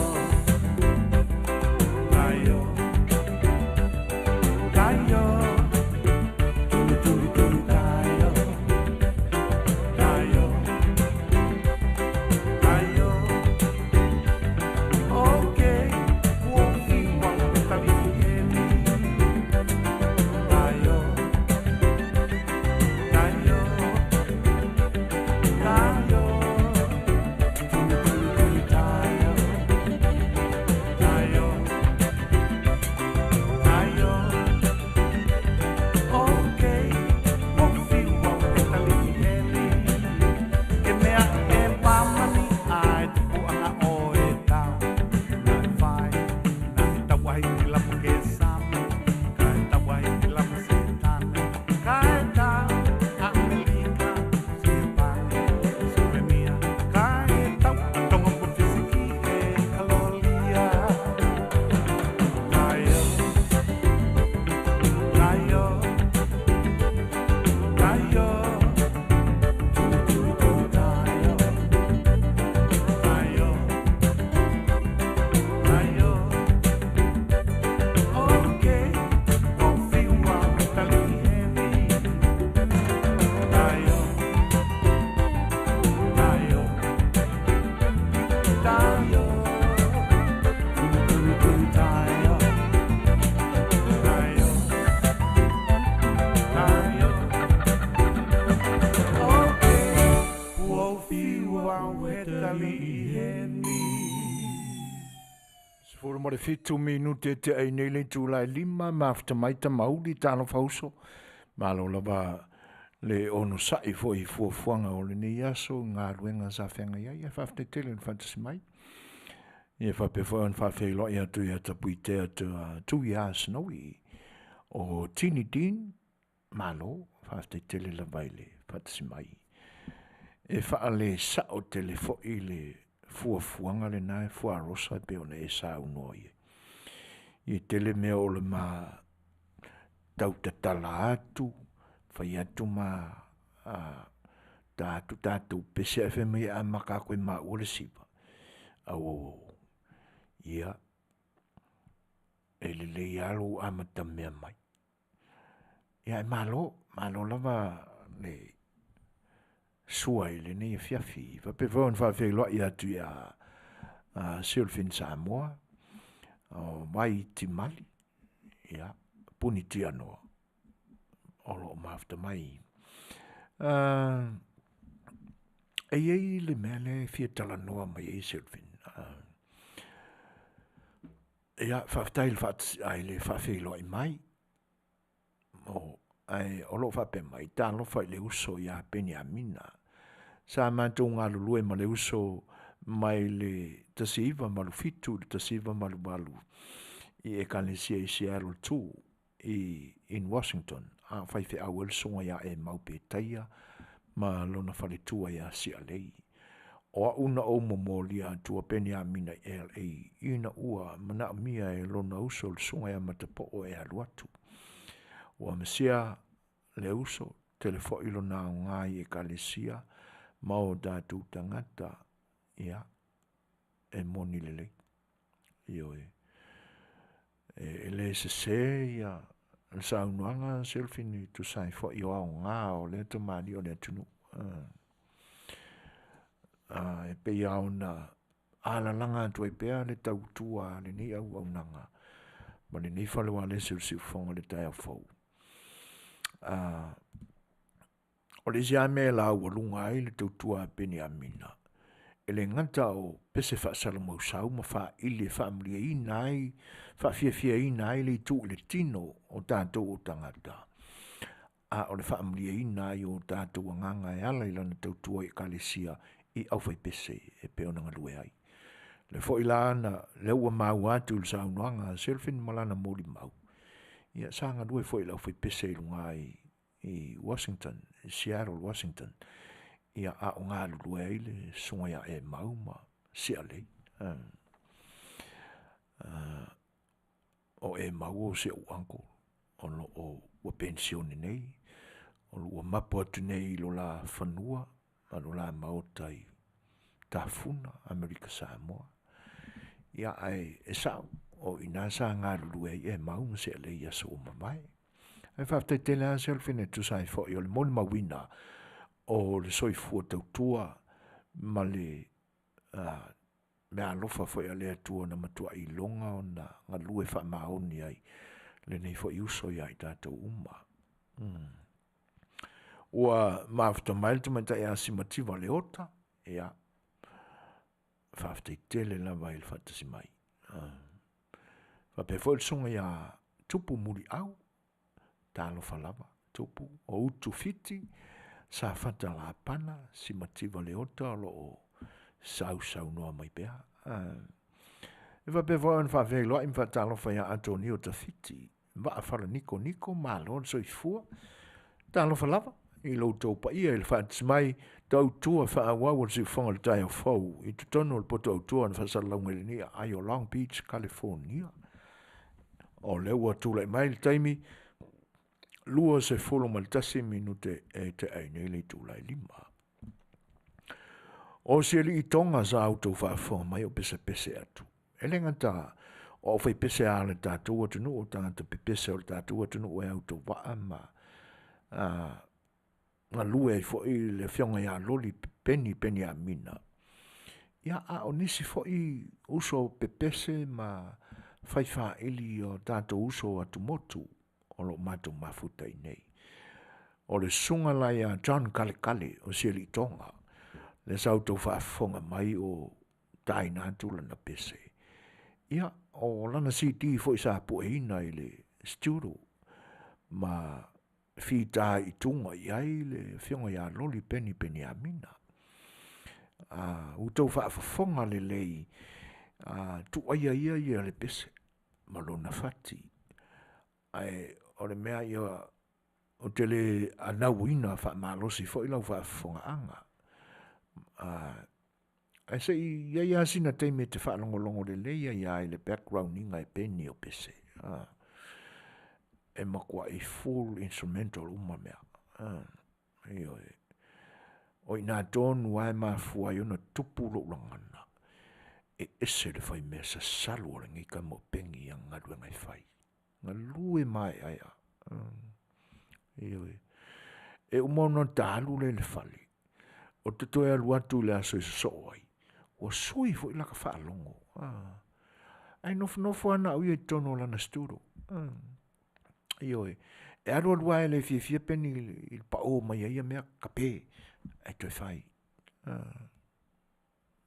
mo le fitu minute te ai nei le tūlai lima mafta maita mauli tālo fauso malo lava le ono sai foi fuafuanga o le nei aso ngā ruenga sa whenga ia ia whafte tele en fantasi mai ia whapewha an whawhelo ia tu ia tapui te atu tu ia snowi o tini din malo whafte tele la baile fantasi mai e whaale sa o tele fo i le fuafuanga le nai fuarosa pe o ne e sa unoi i tele mea o le ma tau tatala atu fai atu ma tātu pese e wheme a maka koe ma ule sipa au ia e le le alo amata mea mai ia e malo lava le sua i le ne fiafi fa pe von fa fe lo ia tu ia Silfin Samoa o mai ti mali Ia, punitia noa. Olo mafta mai. E iei le mele fia talanoa mai e Sylvin. Ia, whaftail ai le whawhelo ai mai. O ai olo whape mai, talo whai le uso ia peni amina. Sa mātou ngā lulue ma le uso mai le tasiva malu fitu, le tasiva malu malu. I e kalesia i Seattle 2 in Washington. A whai whi awel songa ia e maupe taia ma lona whale tua ia si alei. O a una o momolia tua peni a mina LA ina ua mana mia e lona uso le songa ia matapo o e aluatu. Ua mesia le uso telefo ilo na ngai e kalesia mao datu tangata ia e moni lele. Io e le se ia sa unuanga selfini tu sai fo io au ngā o le to mali o le tunu. E pe iau na ala langa tu e pea le tau tua le ni au au nanga. Ma le ni whalewa le siu fonga le tai au fau. O le zia me la ua lunga ai le tau tua peni amina. E le nganta o pese wha salamau sau ma wha ili wha amlia i nai, wha fia i nai le tu le tino o tātou o tangata. O le wha amlia i nai o tātou a nganga e ala i lana tau tua i kalesia i au whai pese e peona ngalue ai. Le fo ila na le ua mau atu le sau noanga selfin malana moli mau. Ia sa ngalue fo ila au whai pese i lunga i Washington, Seattle, Washington. Ia a o ngā lulue ai le songa ia e mau ma si alei. O e mau o se uanko. O lo o ua pensioni nei. O lo ua mapo atu nei lo la whanua. Ma lo la mautai tafuna Amerika Samoa. Ia ai e sao. O ina sa ngā lulue ai e mau ma si alei ia so o mamai. Ai whaftai tele a selfine tu sai fo i o le moli mawina. O le soifua tautua ma le mea alofa fo ia le atua na matua i longa o na ngalue wha maoni ai le nei fo i uso ia i tātou uma. Ua maafta mailta mata e asimativa le ota ea whafta i tele la vai le whatasi mai. Whape fo il songa ia tupu muri au Talonoaga tupu o utu fiti sa fata la pana si mativa le ota lo o sau noa mai pea. E va pe voa fa velo im fa Talonoaga ia Antonio ta fiti va fala niko malo so i fua Talonoaga i lo to pa ia il fat mai tau tua fa wa wo si fonga le tai fo i tono le poto tua na fa sa longa ni ai o Long Beach California. O le wa tu le mai taimi lua se folo maltasi minute e te aine le tūlai lima. O se li i tonga sa auto whaafonga mai o pese atu. E le ngata o whai pese a le tātua tunu o tangata pese o le tātua tunu o e auto waa ma ngā lue fo i le whionga ia loli peni a mina. Ia a o nisi fo i uso pese ma whai wha ili o tātou uso atu motu. O lo mato mafuta i nei. O le sunga lai a John Kale o Sili Tonga. Le sauto whaafonga mai o taina tula na pese. Ia, o lana CD fo isa po e ina i le studio. Ma whita i tunga i ai le whionga ia loli peni a mina. Utau whaafonga le lei. Tu aia ia le pese. Malona fati. Ai o le mea ia o tele anauina wha malosi fo ilau wha fonga anga. Ai se ia sina teime te wha longo le leia ia i le background inga e peni o pese. E makua i full instrumental uma mea. O ina tonu ai mafua i ona tupu lo langana. E ese le whai mea sa salu o le ngika mo pengi ang ngadua ngai whai. Nga lue mai aia. E umono talu le fali. O te toe alu atu le aso i soai. O sui fo i laka whaalongo. Ai nofo ana ui e tono lana sturo. Ioi. E aro lua le fia peni il pa o mai ia mea kape. Ai toi fai.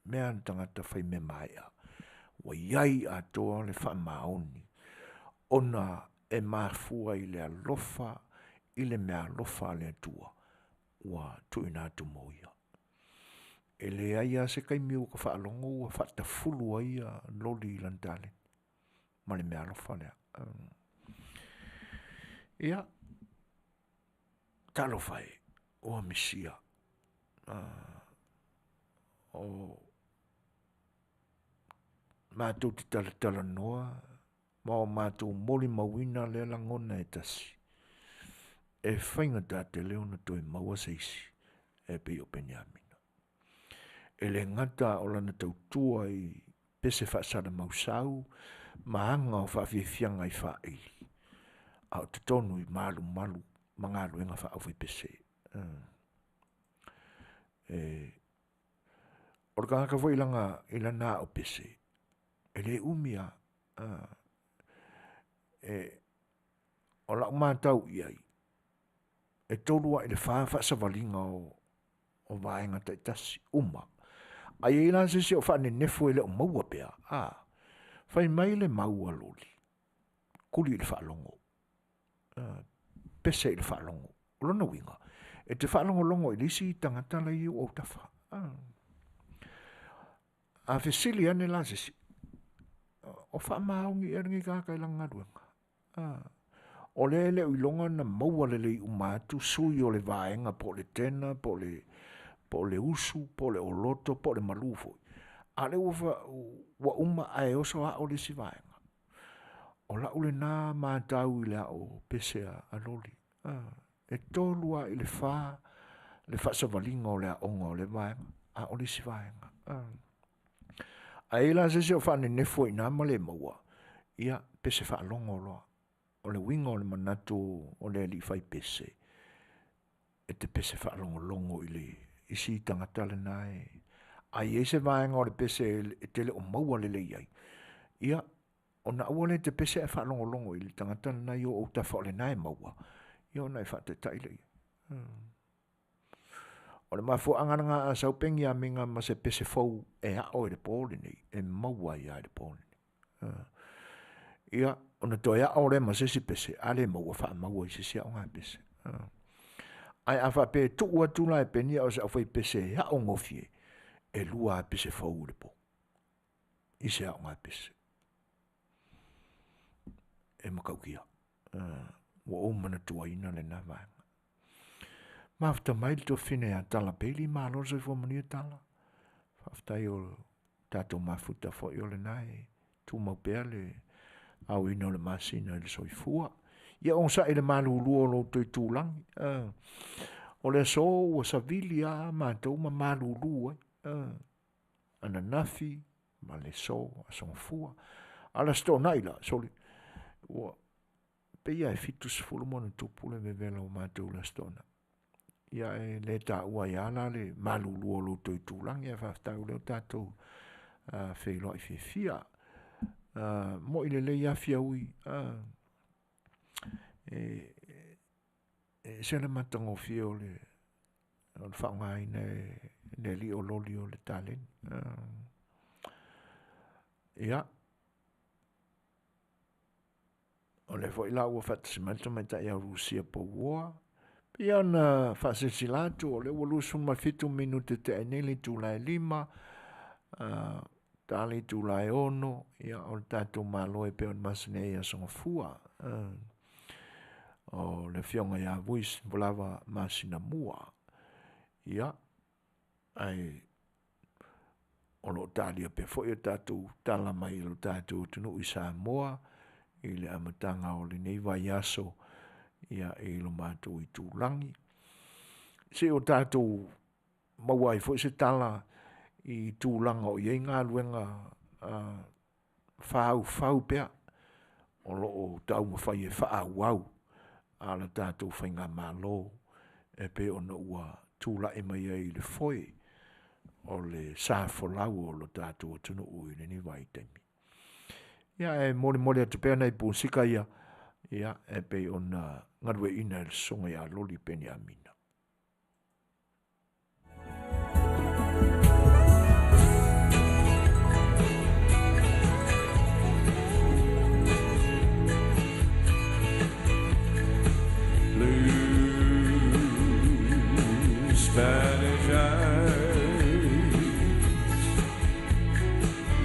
Mea tangata fai me mai a. Wa iai a toa le wha maoni. Ona e mafua i le alofa, i le mea alofa le atua. Wa tuina tu moia. E le aia se kai miu ka whaalongo ua whata fulu aia loli i lantale. Ma le mea alofa lea. Ia, talo fai, o misia. O mātou te tala noa, ma o mātou moli mawina le langona e tasi. E whainga tā te leo na toi maua seisi, e pe o penyamina. E le ngata o lana tau tua i pese whaasara mausau, maanga o whawhiawhianga i whaeili. A o te tonu i malu mangalu enga wha awhi pese. O le kanga kawai langa ilana o pese. E le umia. O la umatau iai. E tolua i le wha savalinga o vaenga taitasi uma. Ai e ilan sisi o wha ne nefo ele o maua pea. Whai mai le maua loli. Kuli i le wha longo. Pese i le wha longo. Lona winga. E te wha longo i lisi tangata la i o tafa. A fesili ane la sisi. O wha maungi e ringi kaka i langa ruenga. O le ele uilonga na maua le lei umatu sui o le vaenga po le tena, po le usu, po le oloto, po le malufo. A le wa uma ae oso a o le si vaenga. O la ule nā mātau i le o pese a loli. E tolua i le wha savalinga o le a onga o le vaenga. A o le si vaenga. A e la sese o wha ne nefo i nā male maua. Ia pese wha longo loa. O le winga o le manatu o le li fai pese. E te pese wha longo i le isi tangata le nae. Ai e se vaenga o le pese e tele o maua le iai. Ia, o na ua le te pese e wha longo i le tangata le nae o tafa o le nae maua. Ia o na e wha te taile. O le mafu angaranga a saupengi a minga ma se pese fau e hao e le pōle nei. E maua ia e le pōle nei. Ia, ona toi a ore ma sesi pese, ale maua wha maua i sisi a o ngā pese. Ai a wha pe tua tula e penia o se a whai pese a o ngofie, e lua a pese fau le po. I se a o ngā pese. E makaukia. Wa o mana tua ina le nā vāenga. Mafta mai le to fine a tala peli ma lo se fo mani tala. Fafta i o tato mafuta fo i o le nai, tu mau pea le au ino le masina le soifua. Ia on sa ele malu luo lo to tulang. O le so o savili a matou ma malu luo. Ana nafi ma le so a son fua. Ala sto naila soli. O pe ia e fitus fulmon tupu le vevela o matou la stona. Ia e le ta ua ia la le malu luo lo to tulang ia fafta o le tatou feiloa i fia. Mo i le le ia fia ui. Se le matango fia o le whaungai ne li o loli o le talen. Ia. O le fo ila ua whatasimata mai ta ia Rusia po ua. Ia na whasesilatu o le walusun ma 5 minute te eneli tūlai 5. Tali tūlai 6. Ia o tātou māloe pe on Masani ia songa fua. O le fionga ia vois volava Masinamua. Ia. Ai o lo tālia pe fo ia tātou tala mai lo tātou tunu i Samoa. I le amatanga o le nei vai aso. Ia e lo mātou i tūlangi. Se o tātou mawai fo se tala i tūlanga o iei ngā luenga whau pea. O lo o tau mawhai e whaau au. Ala tātou whai ngā mālo. E pe o na ua tūla e mai ai le foi. O le Seigafolava o lo tātou o tunu ui le ni vai taimi. Ia e mole atu pea nei pūsika ia. Ia, e pe ona ngarwe ina le songa ia loli peni amina. Blue Spanish eyes,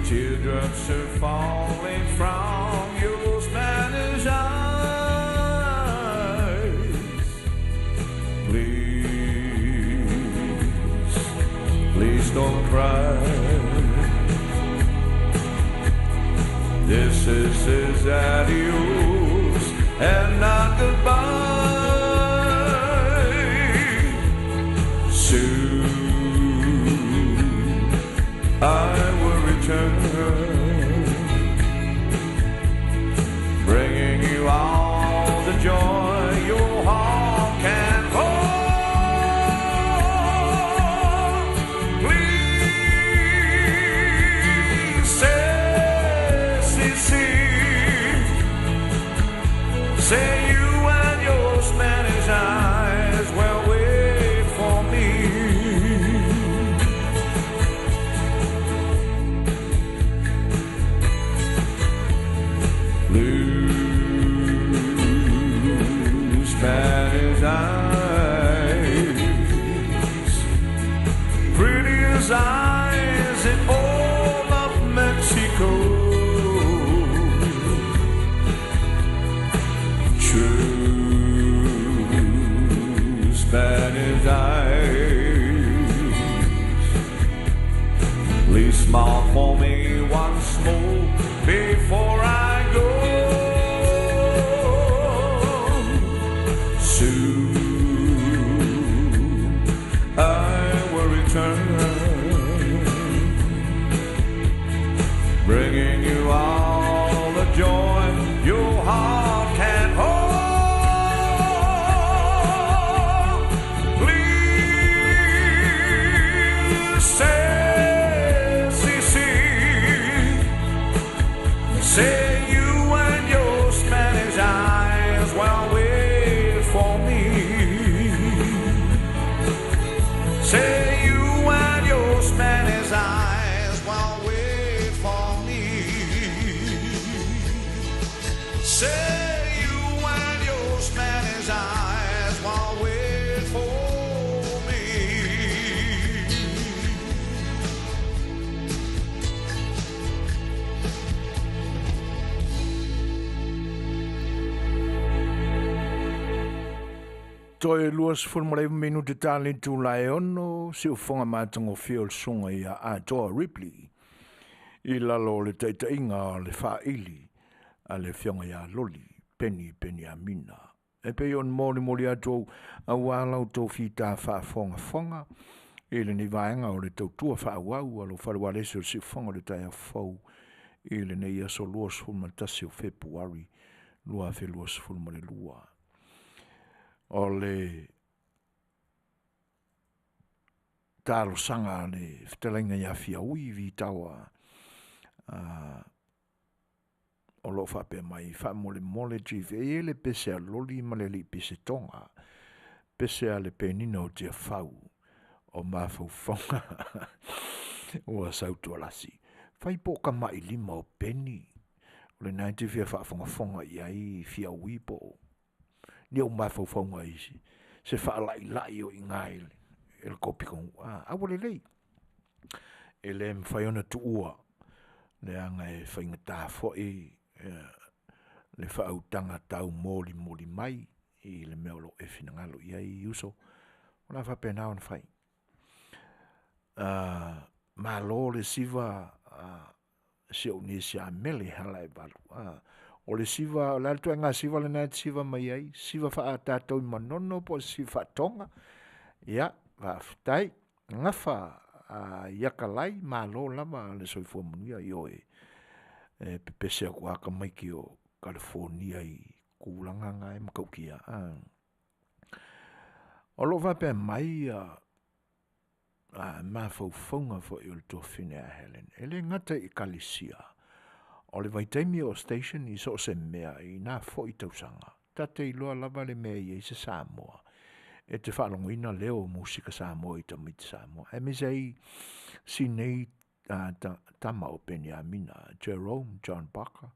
teardrops are falling from your Spanish eyes. Please don't cry. This is adios and not goodbye. Soon I will return, bringing you all the joy your heart can hold. Please say, say you and your Spanish eyes will wait for me. Blue Spanish eyes, prettiest eyes in all of Mexico. True Spanish eyes, please smile for me once more before I go. Soon I will return, bringing you all the joy your heart can hold. Please say, say you and your Spanish eyes will wait for me. Say you and your Spanish eyes will wait for me. Say you and your Spanish eyes will wait for me. Toi luas fulmare menu de tali tu lai ono, si ufonga matango fio songa ia a toa Ripley. I lalo le taitainga le whaili, a le fionga ia loli, peni amina. E pe on moli atou a walau tau fita fonga, e le ni vaenga o le tau tua whaawau, alo whalewalese o si ufonga le tai a fau, e le nei aso luas fulmatasi o Februari, lua fe luas fulmare lua. O le talo sanga le Fetalaiga ia Fiaui vi taua o lo whape mai wha mole chief e le pese a loli ma le li pese tonga pese a le penina o tia whau o mawhau whonga o a sautu alasi whai po ka mai lima o peni o le 90 fia whafonga ia i Fiaui po ni o mawhau whaunga isi se whaalai o ingai el kopi kong awale lei e le mwhai ona tu ua le anga e whaingata fo le whautanga tau moli mai i le meolo e whinangalo ia i uso ona whapena on whai ma lo le siva se uni se a mele hala e balu o le siva, la tu nga siva le na siva mai ai, siva fa tatou i manono po siva tonga. Ia, va ftai, nga fa yakalai malo lama le soifua Manuia io e pepese aku aka mai ki o California i kulanga nga e makaukia. O lo va pe mai ma faufunga fo il to fine a Helen. Ele ngata i kalisia. o le vaitaimi o station I so se mea I nā fo I tausanga. Tate I loa lava le mea I se Samoa. E te whaalongoina leo musika Samoa I tamiti Samoa. E me sei si nei tama o Peniamina, Jerome, John Barker,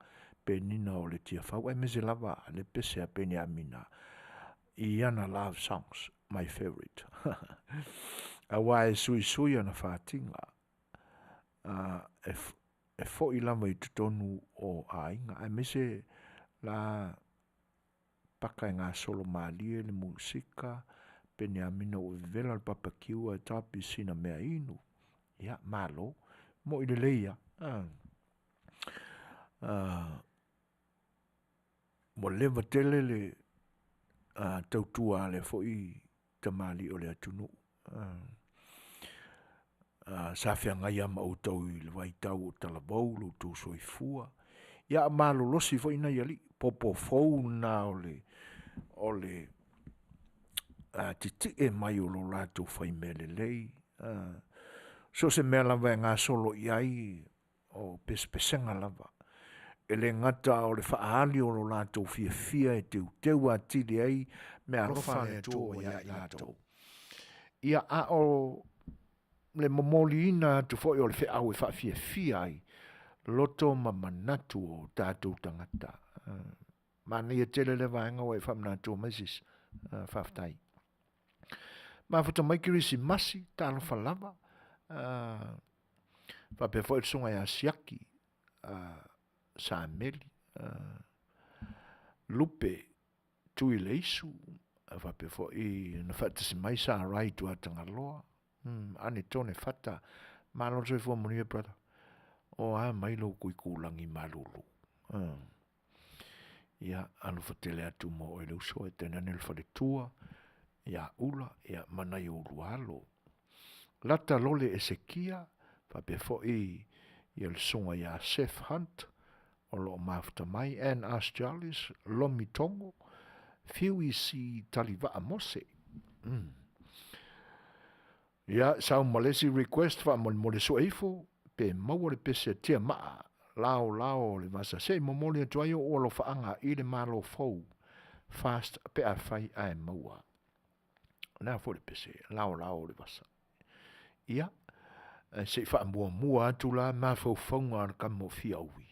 Penina o le tia whau. E me se lava le pese a Peniamina. I ana love songs, my favorite. A wae sui sui ana whātinga. E fo I lama I tutonu o ainga. E me se la paka ngā solo mālie le musika, Peniamina o vela le papakiua e tapi sina mea inu. Ia, malo, mo I le leia. Mo lewa tele le tautua le fo I tamali o le atunu. Sa whianga ia ma utau I le waitau o talabou, lo tu soifua. Ia malo losi fo ina iali, popo fou na o le titi e mai o lo lato fai mele lei. So se mea lava ngā solo iai o pespesenga lava. E le ngata o le whaali o lo lato fia e teu atili ai mea rofa le tō ia I lato. Ia a o le momoli ina tu foi o le whiau e fia ai. Loto ma manatu o tātou tangata. Mana ia tele le vaenga o e whamnatu o Mrs. Whaftai. Ma futa mai kirisi masi, tālo whalava. Whape foi sunga ia siaki. Sāmeli. Lupe tui le isu. Whape foi na whatasi mai sa rai tu atanga loa. Ane tone whata. Malo soi fua Manuia brother. O a mailo kui kulangi malulu. Ia anu fatele atu mo o leu so e tenane le fale tua. Ia ula, ia manai o lualo. Lata lole e sekia, pape fo ia le songa ia Seth Hunt, o lo mafta mai, Anne Asjalis, Lomi Tongo, fiu I si taliva a mose. Ia, sao malesi request fa mole so eifo, pe maua le pese tia maa, lao le vasa se momoli atu aio o lo faanga I le malo fou, fast pe a fai a maua. Na fo le pese, lao le vasa. Ia, se fa mua atu la ma fou fonga ar kamo fiaui.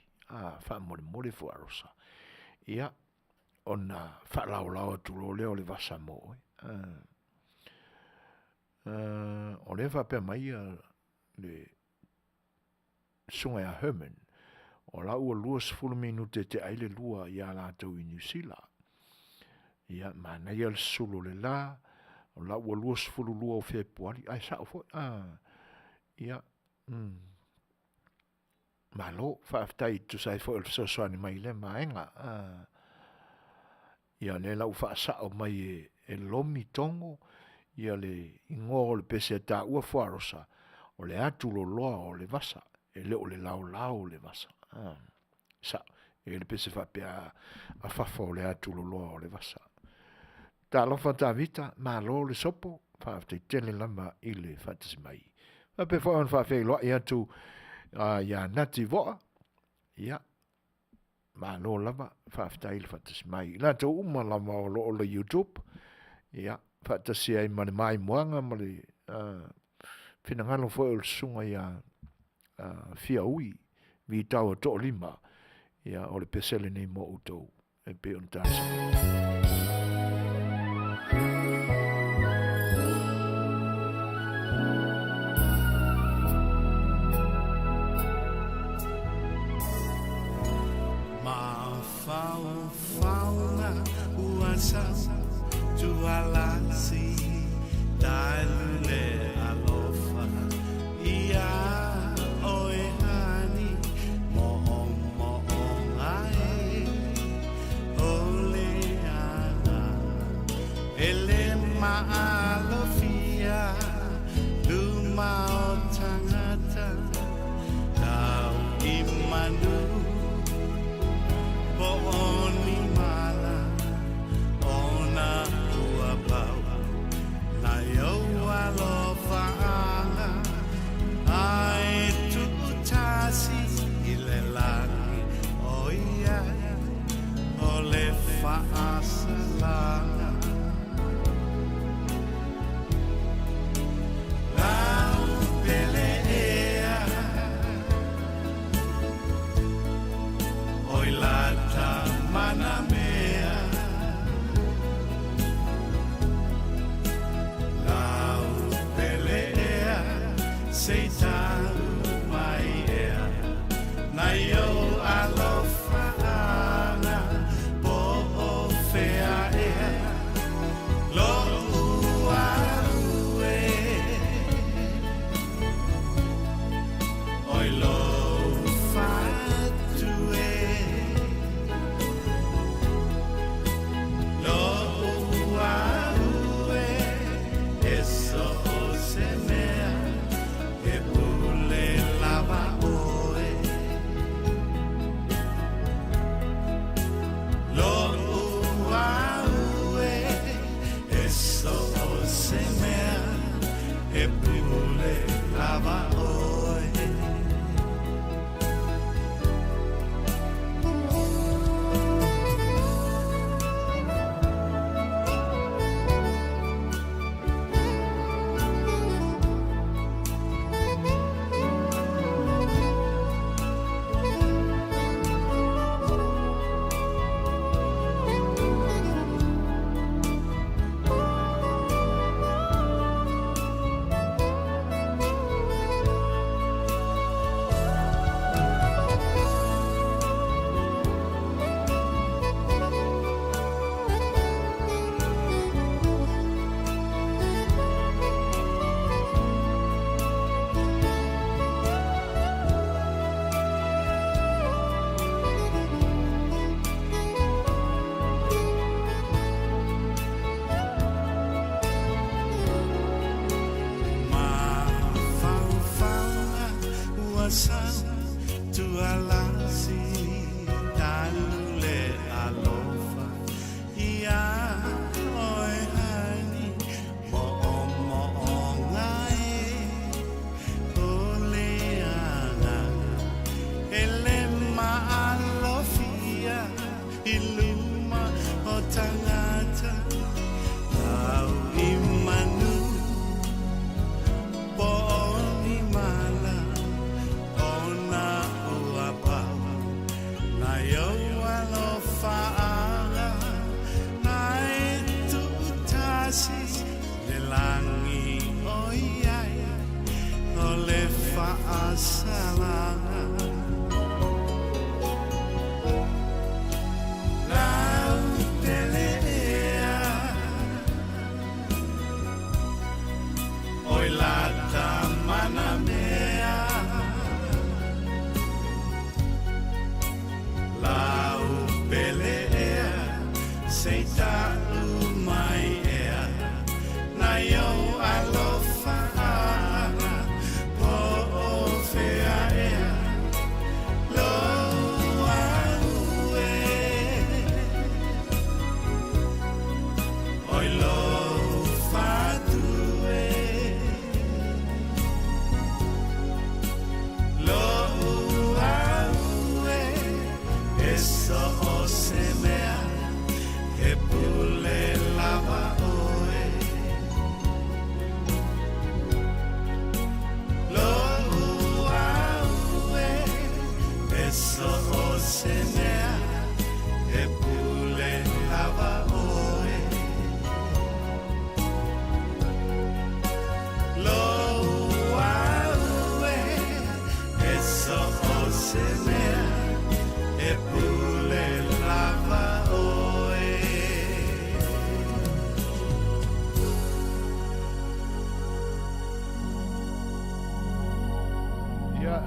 Fa mole fo arosa. Ia, ona fa lao atu lo leo le vasa mo. O le fa pe mai le sunga ya Herman. O la ua luas fulu minute te aile lua ia la tau I New Zealand. Ia, mana ia le sulu le la. O la ua luas fulu lua o Februari. Ai sa o fo. Ia. Malo, whaaftai tu sai fo el soani mai le maenga. Ia le lau whaasao mai e Lomi Tongo. Ia le ingo le pese ta ua fuarosa. O le atu lo loa o le vasa. E le o le lao le vasa. Sa, e le pese whapea a whafa o le atu lo loa o le vasa. Ta lofa ta vita, ma lo le sopo, whaaftai tele lama I le whatasi mai. Whape whaon whawhai loa I atu ia nati voa. Ia, ma lo lava, whaaftai le whatasi mai. Nata uma lama o lo le YouTube. Ia, whatasi ai mani mai moanga, mani whinangalo fo el sunga ia fiaui, vi tau a to lima. Ia, o le pesele nei mo utou. E pe on tasa. Fauna uasa tualasi talule alofa ia oehani mo ai ole ana ele maalofia luma otangata tau imanu Oni mala, ona ua pau, na yo alo fa'asalanga lau pele'ea oi lata manamea lau pele'ea seitau mai ea nai o alofa'ana po o fea ea lo uarue oi lo fatue lo uarue e so se mea e pule lava oe lo uarue e so se mea e pule lava oe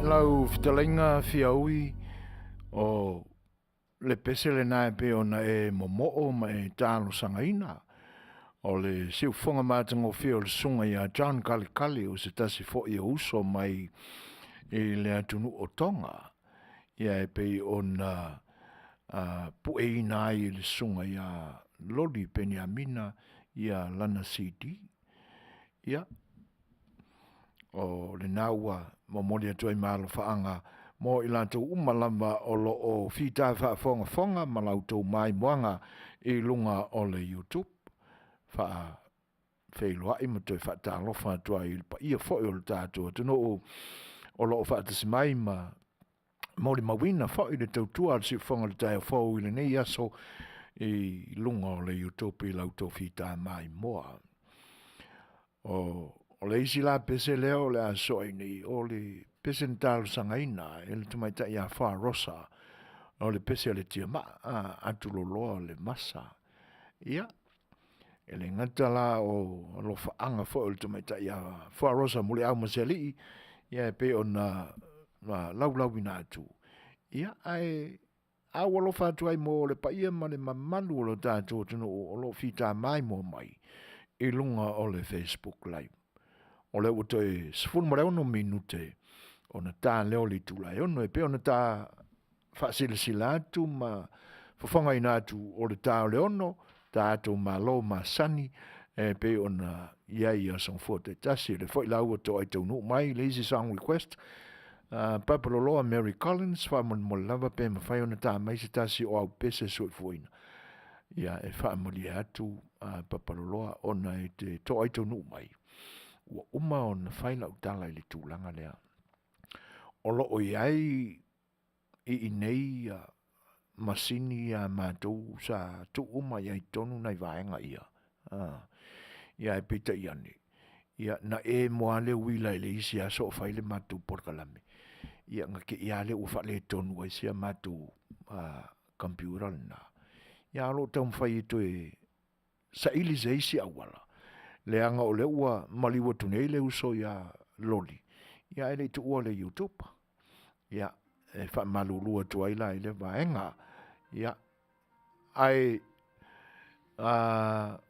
lau Fetalaiga fiaui o le pese le nae pe ona e momo'o ma e talo sangaina o le siufonga mātango fio le sunga ia John Kalikali o se tasi fo i uso mai i le atunu o tonga ia e pe ona pueina ai le sunga ia loli Peniamina ia lana CD ia o le naua momoli atu ai malo faanga mo i lātou umalama o lo o whita whaafonga ma lautou mai moanga i lunga o le YouTube. Whailoa i mo toi whaatalofa tua i pa ia fo i o le tātou. Tuno o lo o whaatasi mai ma Mauri mawina fo i le tautua al si whonga le tai o fo i le nei aso i lunga o le YouTube i lautou whita mai moa. O le isi la pese leo le aso i nei o le pese ntalo sangaina e le tumaita i a wha rosa o le pese le tia ma atu lo loa le masa. Ia, e le ngata la o lo whaanga fo i le tumaita i a wha rosa mule au maseli ia e pe o na lau ina atu. Ia, ai awalo fatu ai mo le pa ia ma le mamalu o lo tātou tino o lo whita mai mo mai i lunga o le Facebook live. O le uto e sifun mo reo no minute o na tā leo li tula e ono e pe o na tā whasilisila atu ma Fofogaina atu o le tā o le ono tātou ma lo Masani e pe o na iai a song fote tasi le foi lau o to ai tau nu mai le easy song request. Papaloloa Mary Collins whaamon mo lava pe ma whai ona tā mai se tasi o au pese sui fuina. Ia e whaamoli atu papaloloa ona e te to ai tau nu mai. Ua uma o na whai lau tala i le tūlanga lea. O lo o iai i nei masini a mātou sa tu uma iai tonu nai vaenga ia. Ia e pita iane. Ia na e moa le wila i le isi a so whai le mātou porkalame. Ia nga ke ia le ufa le tonu ai sia mātou computer na. Ia alo tau mwhai to e sa ili ze isi awala. Le anga o le ua maliwa tunei le uso ia loli. Ia ele tu ua le YouTube. Ia e wha malulua tua ila i le vaenga. Ia ai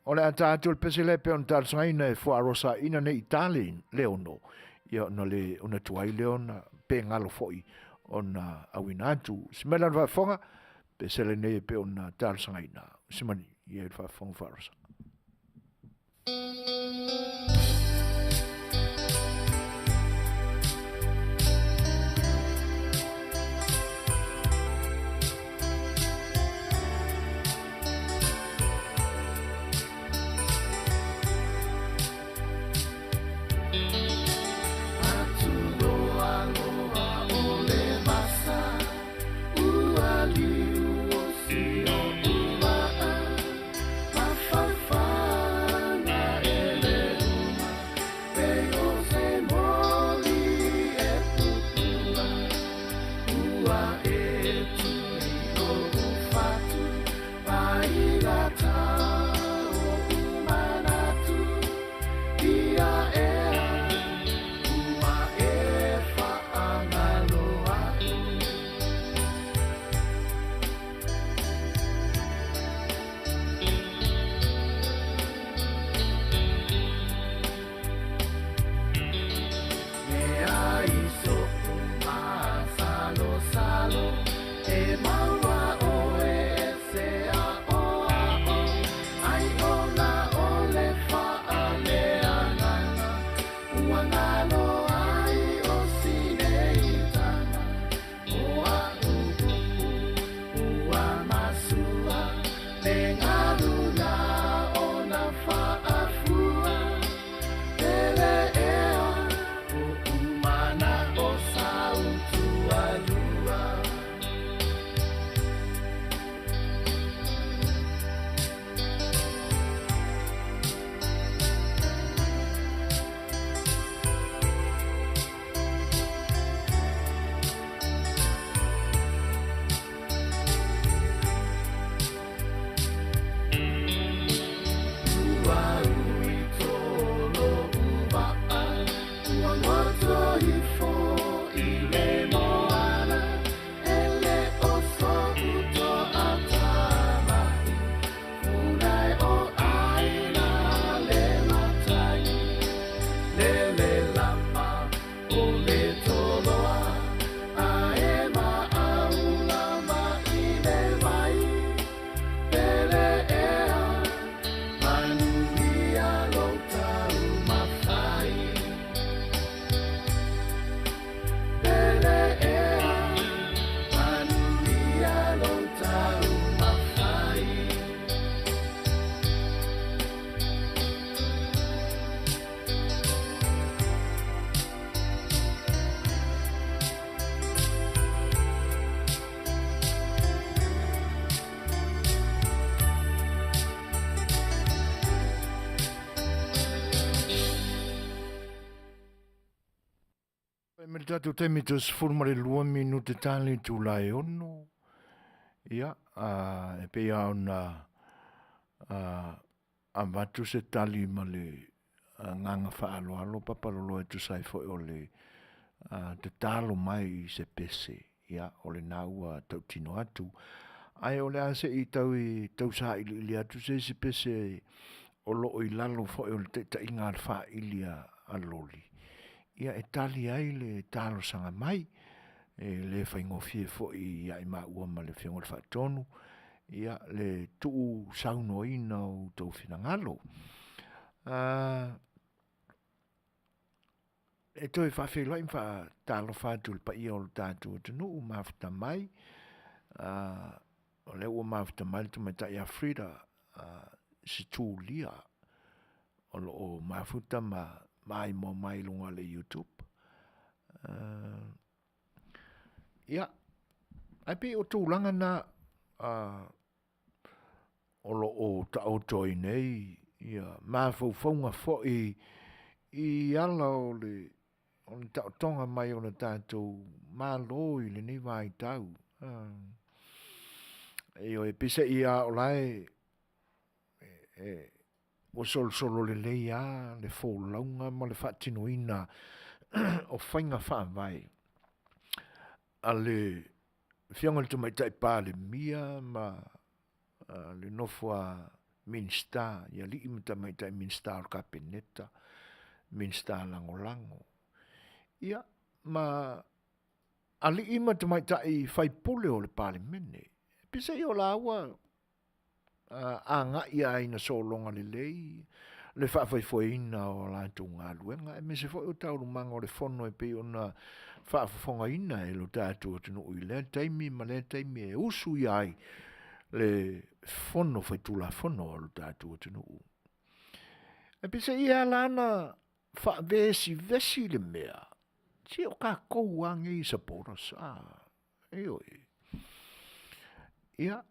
o le atatu le pese le pe on talsaina e fua rosa ina ne Italien leono. Ia no le ona tuai leona pe ngalo foi ona awinatu. Simela va fonga pese le ne pe ona talsaina. Simani ia va fonga farsa. me tatu temi tus formare 2 minute tali tu lai ono. Ia, e pe au na a watu se tali ma le nganga whaaloalo papalolo e tu sai fo o le te talo mai se pese. Ia, o le naua tau tino atu. Ai o le ase i tau sa ili atu se pese o lo i lalo fo o le te inga al wha ilia aloli. Ia e tali ai le talo sanga mai, e le whaingofie fo i ai maa ua ma le whiongol whaatonu, ia le tuu sauno ina o tau whinangalo. E toi whawhelo i mwha talo whaatu le pa ia o le tātu o tunu u mawhita mai, o le ua mawhita mai le tumai tai a Frida, Setu lia, o lo o mawhita mai mo mai lunga le YouTube. Ia, ai pe o tūlanga na o lo o ta o toi nei, ia, mawhauwhaunga fo i ala o le ta o tonga mai o le tātou malo i le ni vai tau. E o e pisa i a o lai, o solo le leia, le fōlaunga, ma le whaatinoina, o whainga whaavai. A le whionga le tumai tai pā le mia, ma le nofua minsta, ia li imata mai tai minsta o kapeneta, minsta lango lango. Ia, ma a li imata mai tai whaipule o le Parliamentary. Pisa i o la ua, a nga ia ina so longa le lei, le whaafaifoina o la tu ngā luenga, e me se fo o tau lumanga o le fono e pe o na whaafafonga ina e lo tātu o tunu ui lea taimi, ma lea taimi e usu i ai le fono whaitula fono o lo tātu o tunu u. E pisa ia lana whaavesi vesi le mea, si o ka kou ange i saporas, e oi. Ia,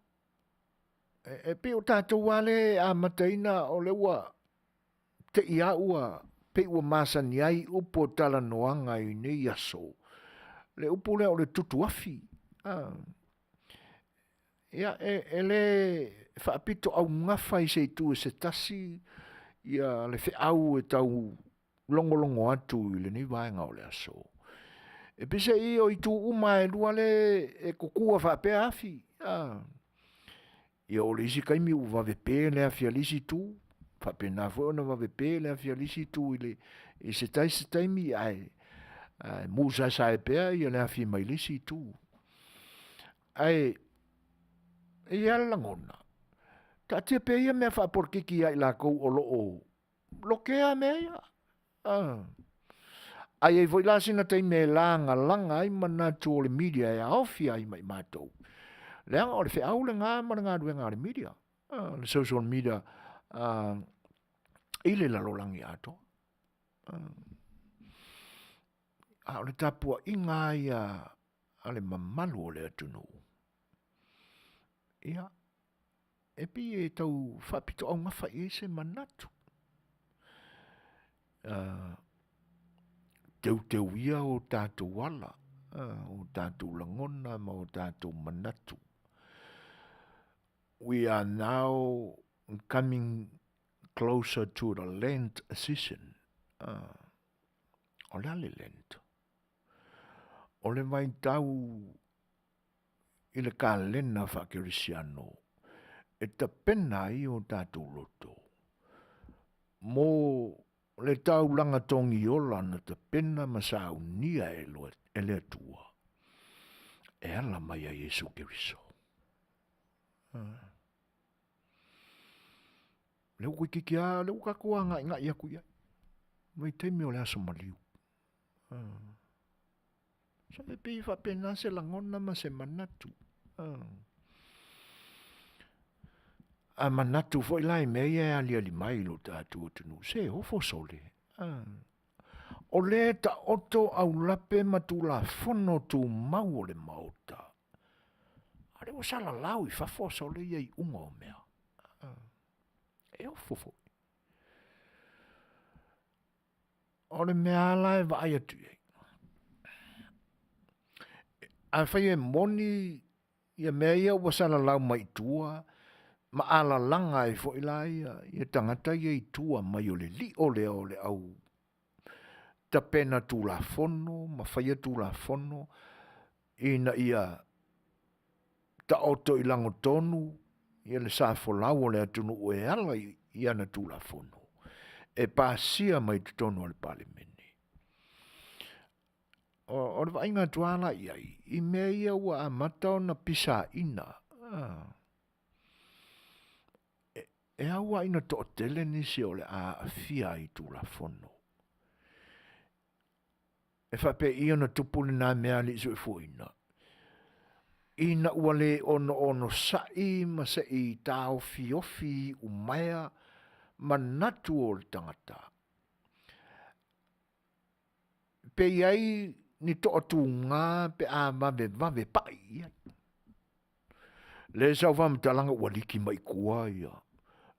e pe o tātou wale a mataina o le ua te ia ua pe ua Masani ai upo Talonoaga i nei aso. Le upo le o le tutu afi. Ia e le whaapito au ngawha i Setu e se tasi ia le whiau e tau longolongo atu i le ni vaenga o le aso. E pisa i o i tu uma e lua le e kukua whaapea afi. Ia o le isi kaimi u wawepe le afia lisi tu, whapena fo ona wawepe le afia lisi tu i se taimi ai, musa sa e pea i le afia mai lisi tu. Ai, e ala langona. Ta te pe ia mea whaporkiki ai la kou o lo kea mea. Ai voi la sina taime langa ai manatu o le media e aofi ai mai matou. Leanga o le whiau le ngā mana ngā rue ngā le media. Le social media i le lalolangi ato. O le tapua inga ia a le mamalu o le atunu. Ia. E pi e tau whapito au ngawha i se manatu. Teu ia o tātou wala. O tātou langona ma o tātou manatu. We are now coming closer to the Lent season. O le ale Lent. O le vai tau i le kalena whakerisiano. E ta pena i o tātou loto. Mo le tau langa tongi ola na ta pena masau nia e le atua. E ala mai a Yesu Keriso. Leu koe kikia, leu kakua ngai aku ia. Mai teimi o le aso maliu. Sa me pei whapena se langona ma se manatu. A manatu foi lai mei e ali mai lo tātu o tunu. Se hofo sole. O le ta oto au lape matu la fono tu mau o le mauta. Ale o sala lau i fafo sole iei unga o mea. E o fofo. O le mea ala e vai atu ei. a whai e moni ia mea ia ua sala lau mai tua, ma ala langa e fo ila ia tangata ia i tua mai o le li o le au ta pena tu la fono, ma whaia tu la fono, ina ia ta oto i lango tonu, ia le sa folau o le atunu o e ala ia na tu la fono. E pasia mai tu tonu o le Parliamentary. O le vainga tuala iai, i mea ia ua amata o na pisa ina. E aua ina to tele nisi o le a fia i tu la fono. E whape ia na tupuli na mea li so e fuina. Ina ua le ono sai ma se i tau fiofi umaya ma natu o le tangata. Pe iai ni to atu ngā pe a vave pai iai. Le sau whamtalanga ua liki mai kua ia.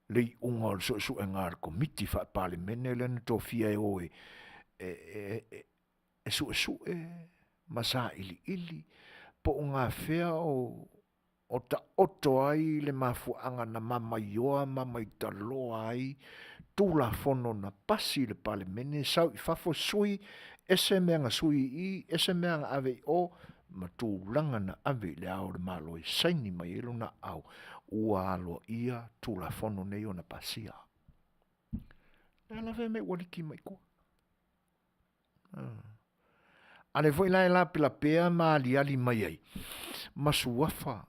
Le unga o so e ngā komiti wha Parliamentary le na to fia e oe. E masa ili. Po ngā whea o ta oto ai le mafuanga na mamaioa, mamai taloa ai, tūla fono na pasi le Parliamentary, sau i fafo sui, ese mea ngā sui i, ese mea ngā ave o, ma tūlanga na ave le au le malo i saini mai elo na au, ua alo ia tūla fono nei o na pasia. Nā la me waliki mai kua. Ale foi la pela pea ma ali mai ai. Masuafa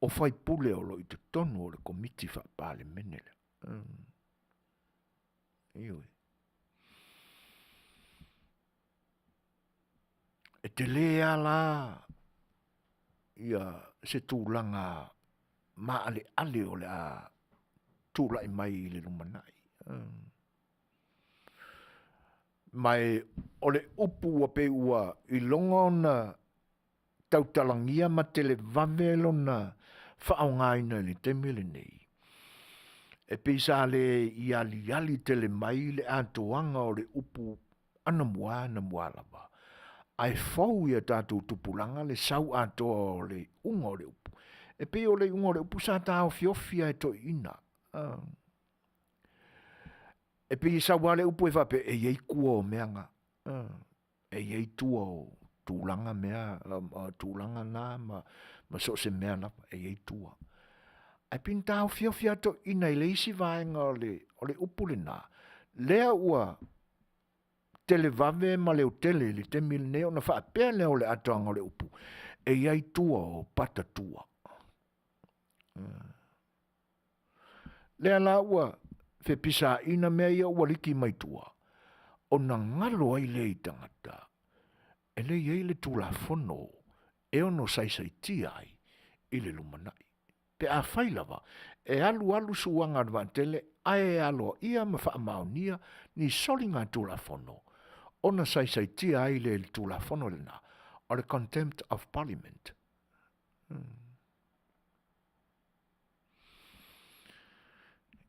o fai pule o lo i te tonu o le komiti fa Parliamentary. Ioi. E te lea la ia se tūlanga ma ale o le a tūla i mai le lumanai. Mai o le upu a pe ua i longa ona tautalangia ma tele vavelo na whaongaina le temele nei. E pisa le i ali tele mai le atoanga o le upu anamua lava. Ai fau ia tātou tupulanga le sau atoa o le unga o le upu. E pe o le unga o le upu sa tāo fiofia e to ina. E pe sa wale upu e whape e iei kua o meanga. E iei tua o tūlanga mea, tūlanga nā, ma so se mea napa, e iei tua. E pin tāo fiofia to ina i leisi vaenga o le upu le nā. Lea ua tele vave ma leo tele li te mil neo na whaapea leo le atoanga o le upu. E iei tua o pata tua. Lea la ua fe pisa ina mea ia ua liki mai tua. O na ngalo ai le i tangata. E le iei le tūla fono e ono sai ti ai i le lumanai. Pe a whailava e alu suanga advantele ai alo ia ma wha maonia ni soli ngā tūla fono. Ona sai ti ai le tūla fono le na. O le contempt of parliament.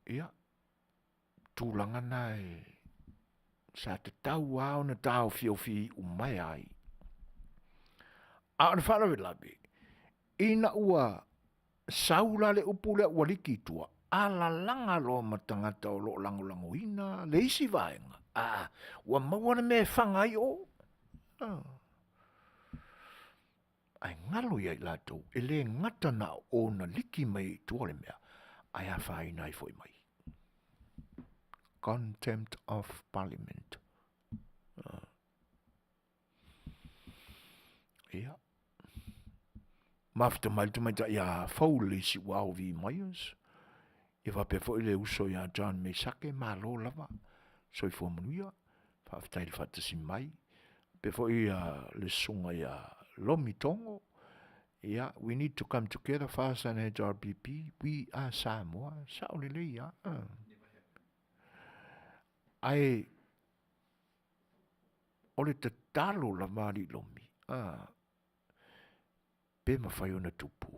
Ia. Tūlanga nai. Sa te tau au na tau fiofi umai ai. A le wharawe labi. Ina ua saula le upu le ua liki tua. Ala langa lo matangata o lo lango ina. Le isi vaenga. Ua mawana me whangai o. Ai ngalo iai lato. E le ngata na o na liki mai tua le mea. Ai a whai nai foi mai. Contempt of Parliament. Ia. Mafta mai ta ia fauli si wau vi maias. E va pe foi le uso ia John Mesake malo lava. So i fo Manuia. Mafta il fatta si mai. Pe foi le sunga ia lomitongo. Yeah, we need to come together fast and HRBP. We are Samoa. Saouli ia. Ai ole te talo la mari lomi. Pe ma fai ona tupu.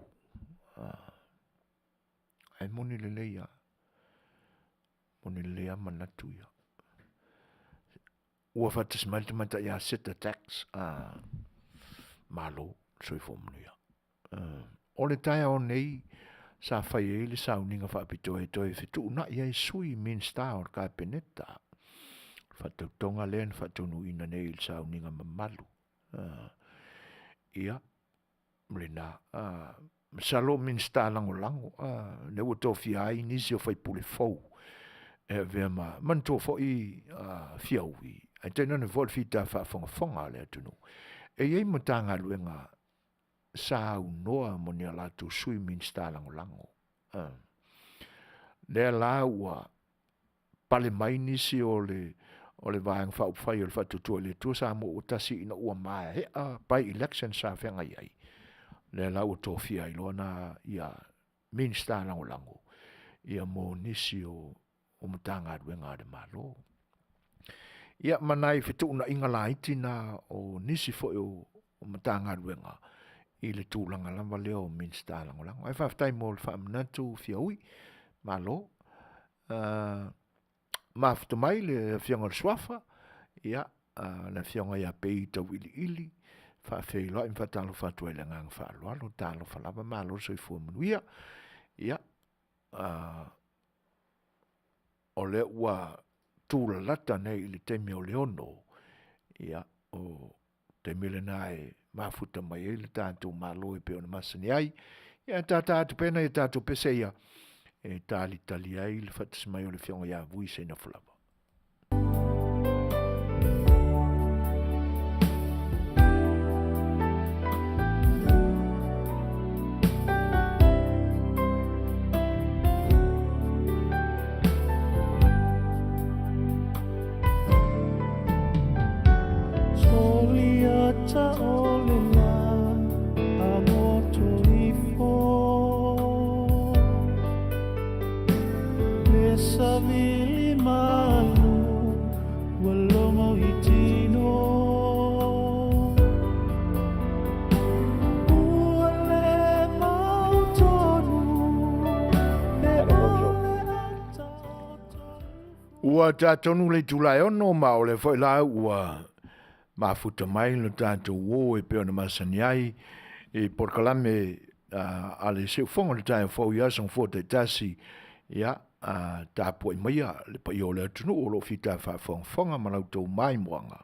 Ai moni le leia. Moni le leia manatu ia. Ua fatas malta ia set the tax. malo soi fo Manuia. O le tai o nei sa fai e le sauninga whaapitoe toe fitu na iai sui min sta o ka peneta. Whatautonga len whatunu ina nei le sauninga mamalu. Ia, mrena, salo min sta lango lango, ne ua tofi ai nisi o whai pule fau. Vea man tō fo i fiaui. Ai tēnā ne vol fita whaafonga le atunu. E iei mo tanga luenga sa noa mo ni ala tu sui min sta lango lango. Lea la ua pale mai nisi o le vaang whaupwhai o le whatutua le tua sa mo utasi ina ua mai hea pai election sa whenga iai. Lea la ua tōwhia i loana ia min sta lango lango. Ia mo nisi o mutanga ruenga de malo. Ia manai fitu na inga laitina o nisi fo o mutanga ruenga. I le tūlanga lama leo min sta lango lango. Ai whaftai mo le whaamanatu fiaui malo. Mafta mai le fionga le swafa. Ia le fionga ia pei tau ili ili. Whaafeilo im whatalo whatua le ngang whaaloalo. Talo whalava malo soi fua Manuia. Ia o le ua tūla lata nei i le temi o leono. Ia o temi le nae mafuta mai e le tātou malo e peo na Masani ai. Ia tātou pena e tātou peseia e tāli tali ai le whatas mai o le fionga ia vui Seigafolava. Ua tātonu le tulai ono ma o le foi la ua mafuta mai le tātou o e peo na Masani ai e porkalame a le seu fonga le tāia fau ia son fōta tasi ia tāpua i maia le pa i o le atunu o lo fita whafonga ma lautou mai moanga.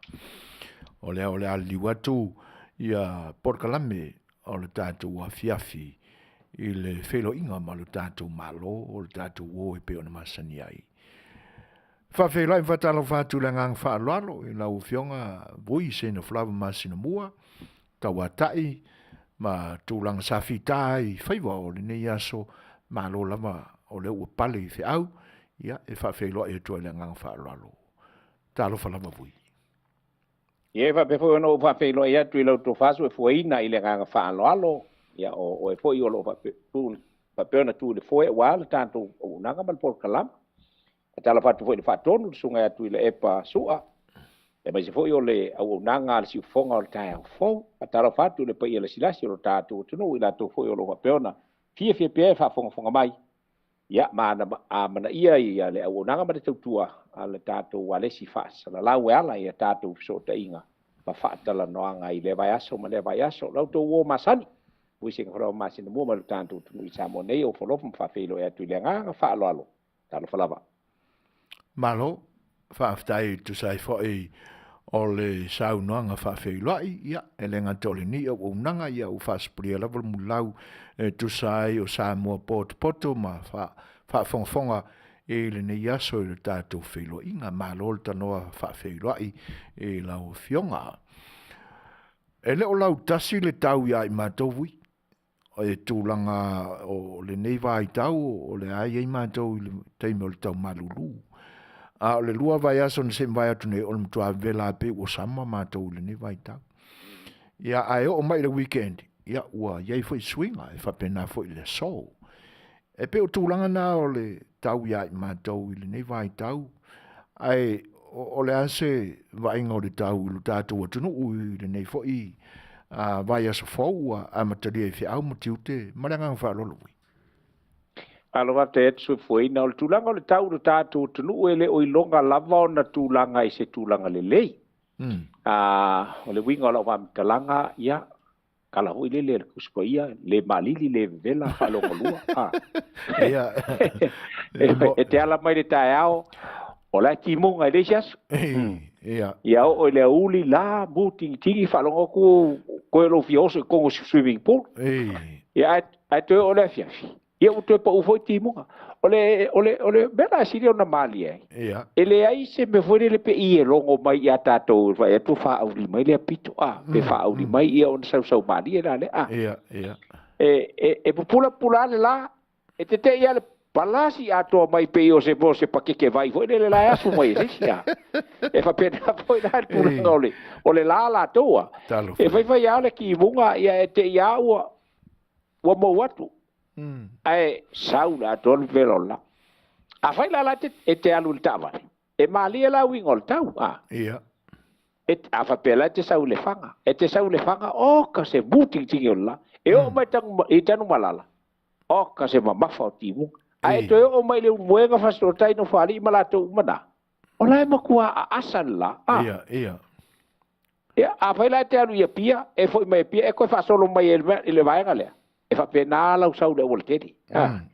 O le ali watu ia porkalame o le tātou a fiafi i le whelo inga ma le tātou malo o le tātou o e peo na Masani ai. Whawhela i whatalo whātu le ngang whaaloalo i lau fionga vui Seigafolava Masinamua, taua tai, ma tūlanga sawhita i whaiwa o le nei aso, ma lo lama o le ua pale i whiau, ia e whawhela i atua le ngang whaaloalo. Talo whalama vui. Ie whapefo ono whawhela i atu i lau tō whasu e fuaina i le ngang whaaloalo, ia o e fo i o lo whapeona tū le foe wā le tātou o nanga malpor kalama. Tala fatu foi le fatonu sunga atu ile epa sua. E mai se foi o le au nanga le siufonga o le tae au fou. Tala fatu le pa ia le silasi o le tātou tunu ila tō foi o lo wapeona. Fia pia fa fonga mai. Ia mana ia ia le au nanga ma te tautua a le tātou wale si fas. La lau e ala ia tātou so te inga. Ma whaatala noanga i le vai aso ma le vai aso. Lau tō o Masani. Ui Seigafolava Masinamua ma le tātou tunu i Samoa nei o wholofa ma whawhelo e atu i le nganga whaaloalo. Talonoaga. Malo, whaaftai tu sai fwoi o le saunoanga whawheiloai, ia, e lenga tole ni o unanga ia u whaspria lawa mulau tu sai o Samoa poto ma whafonga e le nei aso i le tātou whilo inga, malo le tanoa whawheiloai e lau fionga. E le o lau tasi le tau ia i mātowi, o e tūlanga o le nei vai tau, o le ai i mātou i le teime o le tau malulu. A le lua vai aso na se vai atu nei o le mtua vela pe o sama mātou le nei vai tau. Ia ai o mai le weekend, ia ua iei foi swinga e whapena foi le so. E pe o tūlanga nā o le tau ia i mātou i le nei vai tau. Ai o le ase vainga o le tau i le tātou atunu ui le nei foi vai aso fau a mataria i whiau matiute marangang whaalolui. Alo te etsu foi na o tūlanga o le tau le tātou tunu ele o ilonga lava o na tūlanga i se tūlanga le lei. O le winga o la wamitalanga ia kala hui le kuspoia le malili le vela falongolua Ia. e te ala mai le taeao o la timunga le jas Ia. ia o le uli la mutingi falongo ko lo fioso ko swimming pool ia ai te o le fiafi ia o te pa u foi timunga ole bela siri ona mali ai ele ai se me foi le pe i longo mai ia tato vai tu fa au li mai le pito pe fa au li mai ia on sau mali era le ia e pula le la e te ia le palasi ato mai pe o se se pa ke vai foi le la asu mai sia e fa pena foi la tu ole la toa e vai ia le ki bunga ia e te ia o mo watu ai saula don velola a fai la te alu tava e mali la wingol tau ia e a fa pela te saule fanga o ka se buti tingola e o mai tang i tanu malala o ka se mama fa timu ai to o mai le moenga fa sto tai no fali malato mana o lai makua asala ia a fai la te alu ia pia e foi mai pia e ko fa solo mai ele vai ngale e fa pena la usau le volteri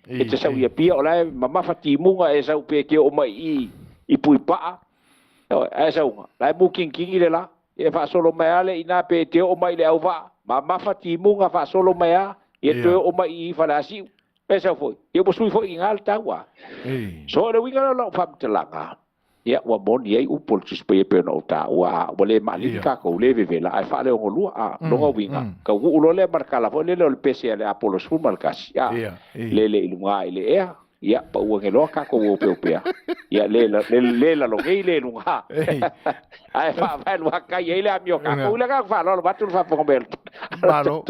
e te sau ia pia o lai mama fa timunga e sau pe ke o mai i pui pa e sau lai muking kingi le la e fa solo mai ale ina pe te o mai le au va mama fa timunga fa solo mai a e te o mai i fa la si e sau foi e bo sui foi ngal tawa so le winga la fa telanga ia wa boni ai upol suspe pe no ta wa bole mali ka ko le vela ai fa le ngolua no winga ka u le marca la le pese le apolo sul malkas le ilunga ile ia pa u ngelo ka ko o pe ia le la lo ngai le lunga ai fa lu ka ia le amio ka ko le ka fa lo batu fa po bel malo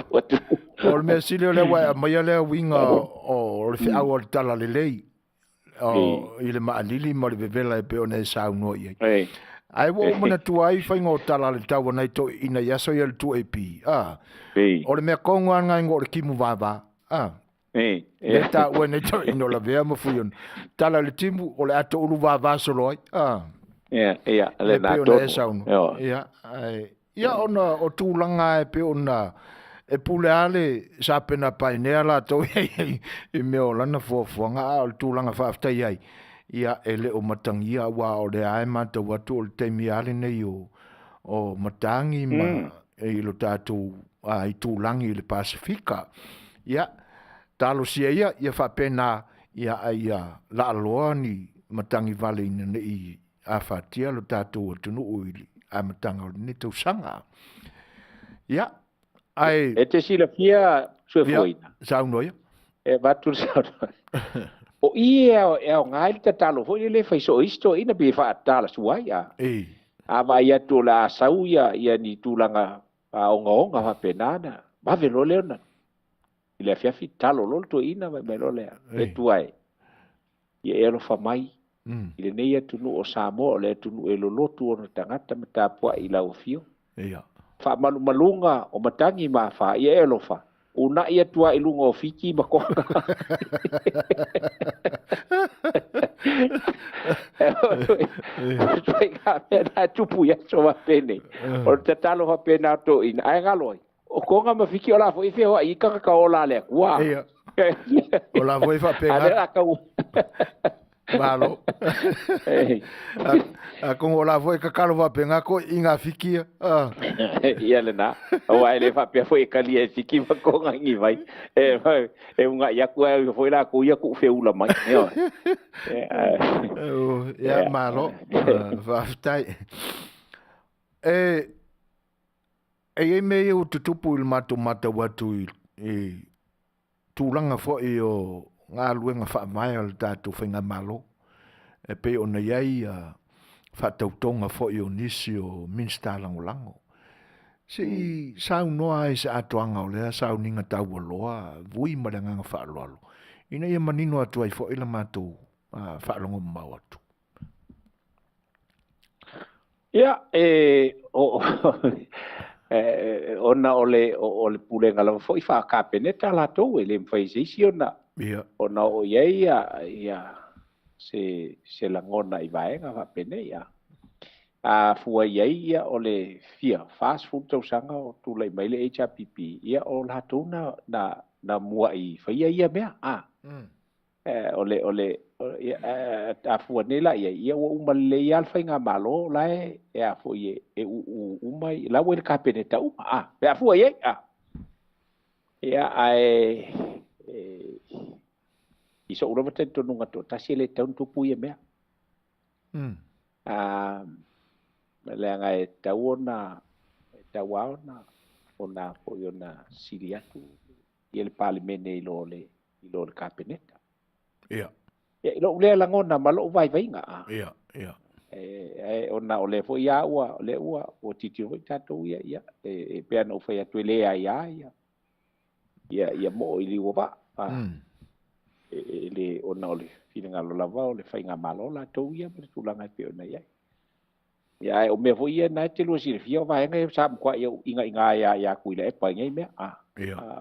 o me sile le wa mai le winga o le Fai'oa tala le ile maalili mo le vevela e pe ona sa no ye ai wo mana tu ai fa ngo tala le tau na to ina yaso ye tu ep o le me kongo nga ngo le kimu vava e ta when to ino la vea mo fuyon tala le timu o le ato ulu vava solo ia le na to ia ona o tu langa e pe ona e pule ale sa pena painea la to e me o lana fofoanga o tūlanga whaftai ai ia ele o matangia wa o le ai mata watu o le teimi ale nei o matangi ma e ilo tātou i tūlangi le Pasifika ia talo sia ia whapena ia la aloa ni matangi vale ina nei a whatia lo tātou o tunu uili a matanga o le neto sanga ia ai e te sila pia Suasua sa noia e batu sa o ia e o ngai te talo foi le fai so isto ina be fa tala suaia a vai atu la sauia ia ni tulanga a onga va penana va velo leona ile fia fi talo lo to ina va velo le e tuai ia e lo fa mai ile nei atu no o Samoa le atu no e lo lotu ona tangata mata po ila o fio ia fa malunga o matangi ma fa ia e lo fa una ia tua ilunga o fiki ma ko Toi ka pena tupu ya so va pene o te talo va pena to in ai galoi o konga ma fiki ola fo ife ho i ka ola le wa ola voi fa pena malo a con ola voi ka kalo va pena ko inga fiki ia le na o ai le fa pe foi kali e fiki ma konga ngi vai e unga ya ku foi la ku ya ku fe ula mai ya malo va stai e me o tutupu il mata watu tulanga fo o ngā luenga wha mai o tātou whainga malo e pe o nei ai wha tautonga fo o nisi o minsta lango si sau noa e se atoanga o lea sau ninga tau aloa vui maranganga wha aloalo ina ia manino atu ai fo ila mātou wha alongo mau atu ia ona ole pulenga la fo i wha kapeneta la tau e le mwhaisisi ona ona o ia se langona i vaenga va pene ia fua iai ia o le fia fast food tausaga o tulai mai le HRPP ia o latou na mua i faia ia mea afua nei la ia ua uma lelei a le faiga malo lae e a foʻi e uma i lau i le kapeneta uma pe afua iai ia ae i so ura vata tonuga toʻatasi e le taunitupu ia mea leanga e tau ona ona foʻi ona sili atu ia le palemene i lo le kapeneta ia i loʻu lea lagona ma loʻu vaivaiga ia ia ona o le foʻi ia ua o le ua o titino foʻi tatou ia e pea na ufai atu e lē aiā ia moʻo i liua va'a le ona o le finagalo lava o le faiga malo latou ia ma le tulaga e pe ona iai ia e o mea foʻi ia na te lua silifia o vaega e sa makuaʻi au igaʻiga ia kuila e paigai mea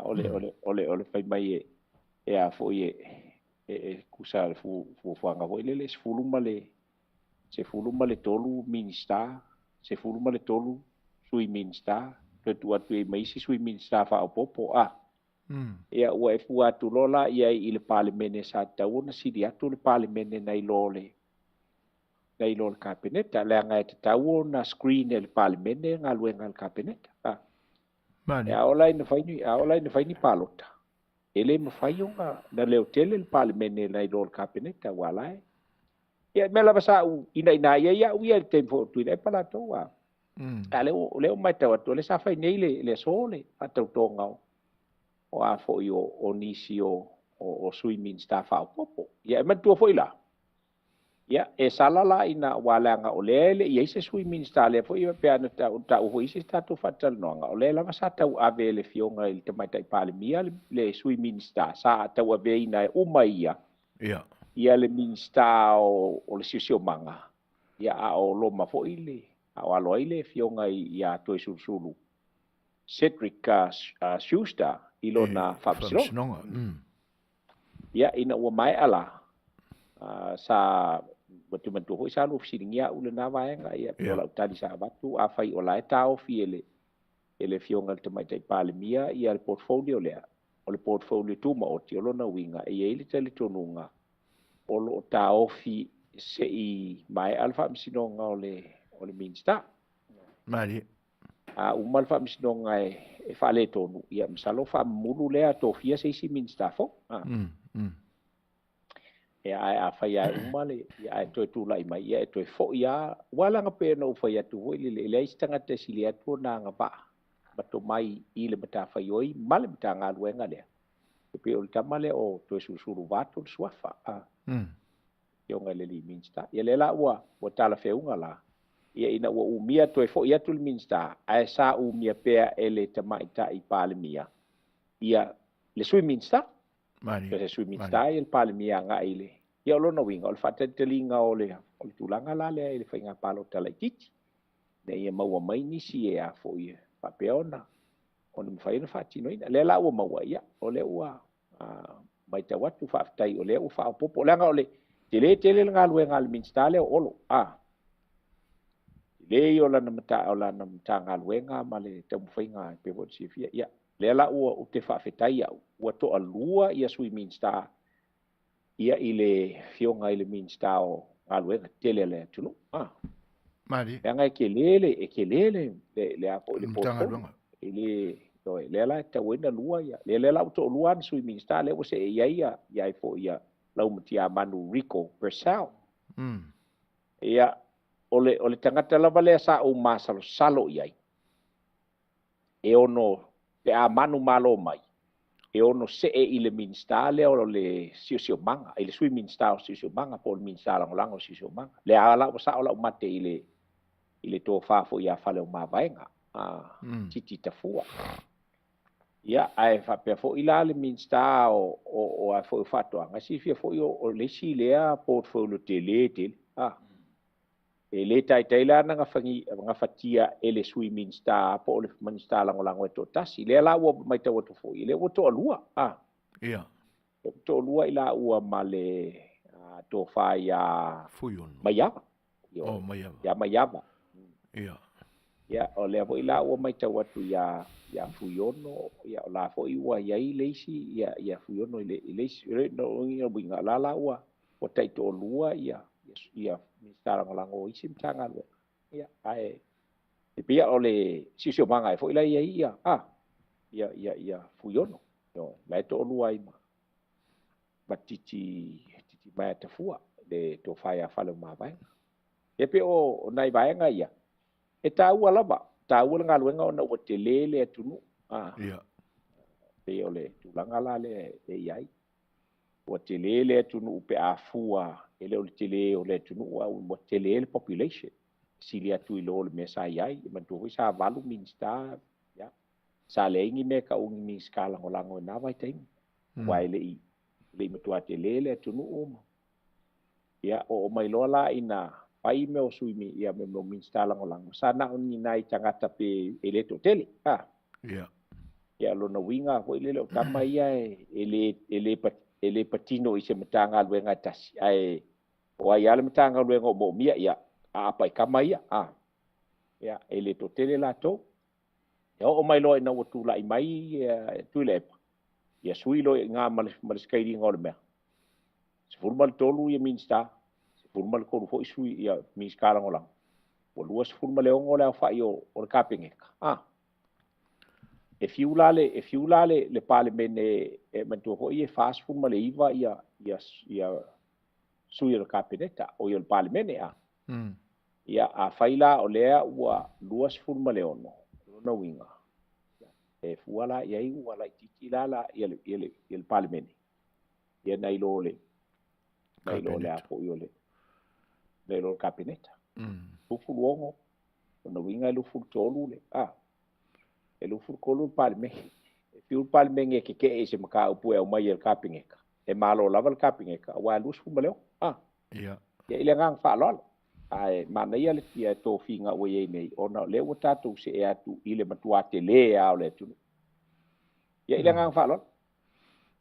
o le fai mai e a foʻi e kusa le fuafuaga foʻi lele se fuluma le tolu minista se fuluma le tolu sui minista le tu atu e mai si sui minista fa'aopopo ia ua e fua atu lola ia i le palemene sa tau ona sili atu le palemene nei lo le kapeneta leaga e tatau ona screen e le palemene galuega le kapeneta e aola ina faini palota e lē mafai oga na leo tele le palemene nei lo le kapeneta ua lae ia mea lava sa inaina ia ia'u ia le temi fo'otuina e palatou a leo mai tau atu le sa fai nei le aso le fa'atautoga o a foʻi o nisi o sui minista fa'aopopo ia e matua foʻi la ia e sala la ina ua leaga o lea leʻi ai se sui minista lea foʻi pea na ta'u foʻi se tatou fa'atalonoaga o lea lava sa tau ave le fioga i le tamaitaʻi palemia le sui minista sa tau aveina e uma ia le minista o le siosiomaga ia a o loma foʻi le a o alo ai le fioga i a toe sulusulu Cedric Schuster i lona fa'amasinoga ia ina ua mae ala sa matu ho'i sa lo fisilingia u lena vaenga ia o lau tali sa batu a fai o lae taofi e le fionga le tamaitaʻi palemia ia le portfolio lea o le portfolio tuma o ti o lona uiga e iai le talitonuga o loo taofi seʻi mae a le fa'amasinoga o le minista mali a uma le fa'amasinoga e fa'alē tonu ia masalo fa'amamulu lea tofia seisi minista fo e a fai a uma le ia e toe tulaʻi mai ia e toe foʻi a ua laga pe na ufai atu hoi le ai se tagata sili atu ona agava'a matomai i le matafaioi ma le matagaluega lea e pe o le tama lea o toe sulusulu vatu le suafa ioga le li minista ia le la ua talafeuga la ia ina ua umia toe foʻi atu le minista ae sa umia pea e le tamaʻitaʻi palemia ia le sui minista le sui minista ia le palemia agaʻi le ia o lona uiga o le fa'atalitaliga o le tulaga la lea i le faiga palota laitiiti na ia maua mai nisi e a foʻi fa'apea ona mafai ona fa'atinoina lea la ua maua ia o lea ua mai tau atu fa'afetai o lea ua fa'aopopo o leaga o le tele le galuega le minista lea o olo lei o lana matagaluega ma le taumafaiga pe foʻi sifia ia lea la ua te fa'afetai ua to'alua ia sui minista ia i le fioga i le minista o galuega tele le atunu leaga e kelele le a foʻi le portfolio i lea la tauina lua ia lea la ua toʻalua ana sui minista lea ua seʻei ai ia e foʻi ia laumatia manu rico persal ia o le tagata lava lea sa ou masalosalo i ai e ono pe a manu malo mai e ono seʻe i le minista lea o le siosiomaga i le sui minista o siosiomaga po o le minista lagolaga o siosiomaga le a la ua sa'o lau mate i le tofā foʻi a fale o mavaega titi tafua ia ae fa'apea foʻi la le minista o a foʻi fa'atoaga sifia foʻi o leisi lea portfolio tele e lē taitai la na gafatia e le sui minista po o le minista lagolago e toʻatasi lea la ua mai tau atu foʻi lea ua toʻalua ia toʻalua i la ua ma le tofā ia maiava ia maiava Ia. Ia o le foi la ua mai tau atu ia fuiono ia o la foi ua iai leisi ia fuiono i leisi no ia winga la ua o taito lua ia ministara ngalango isi mtanga lua ia ai e pia o le sisio manga foi la ia ia fuiono no la to lua i ma titi mai te fua de to fai fale ma vai e pe o nai vai nga ia e taua lava taua nga luenga ona o te lele atunu Ia. pe o le tulanga la le iai o te lele atunu pe afua ele o te lele o le atunu o te lele population sili atu i lo le mesa iai ma tu sa valu minsta ya sa le ingi me ka ungi mi skala ngolango na vai tai wai le matua te lele atunu o ya o mai lola ina pai me o sui mi ia me mo minsta langolango sana oni nai tangata pe ele to tele Ia. ia lo na winga ko ile lo tama ia ele patino i se matanga luenga tasi ai o ai ale matanga luenga mo mia ia a pai kama ia ia ele to tele la to ia o mai lo ina o tu lai mai tu le ia sui lo nga mal skaidi ngol me se formal tolu ia minsta formal ko fo isui ia mi skala ngolang o luas formal le ngola fa io o kapingeka e fiulale le parliament e mantu ho ia fast formal iva ia sui o kapineta o il parliament ia a faila o lea ua luas formal le ono no winga e fuala ia i wala tiki la il parliament ia nailo le apo iole le lo kapineta lufu luongo no winga lufu tolu le e lufu kolu palme e fiul palme nge ke e se maka upu e mai el kapingeka e malo laval kapingeka wa lufu maleo ia ile ngang fa lol ai mana ia le tia to finga o ye nei ona le o tatu se e atu ile matua te le a le tu ile ngang fa lol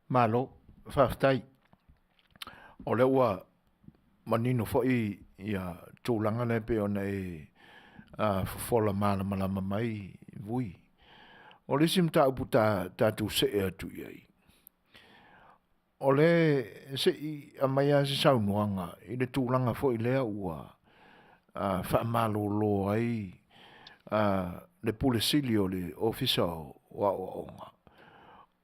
malo faftai o le ua manino foi ia tūlanga le pe ona fofola malama mai vui. O le sim ta upu tu se e atu iai. O le se i amaya se saunuanga i le tūlanga foi lea ua whaamalo ai le pulisili o le ofisa wa onga.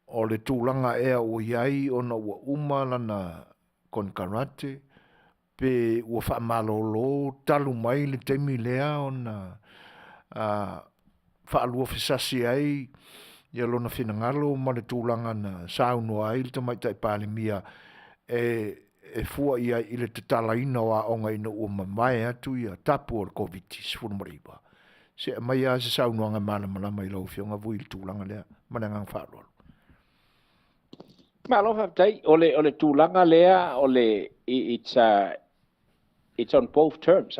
O le tūlanga ea o iai ona ua umalana kon karate pe ua whaamalolo talu mai le temi lea ona whaalua fisasi ai ia lona whinangalo ma le tūlanga na saunua ai le tamaitai palimia e fua ia i le tatalaina o a onga ina ua mamae atu ia tapu o le COVID-19 fulmariba. Se mai a se saunuanga malama i lau fionga vui le tūlanga lea manangang whaalolo. Malo faftai ole tūlanga lea ole it's on both terms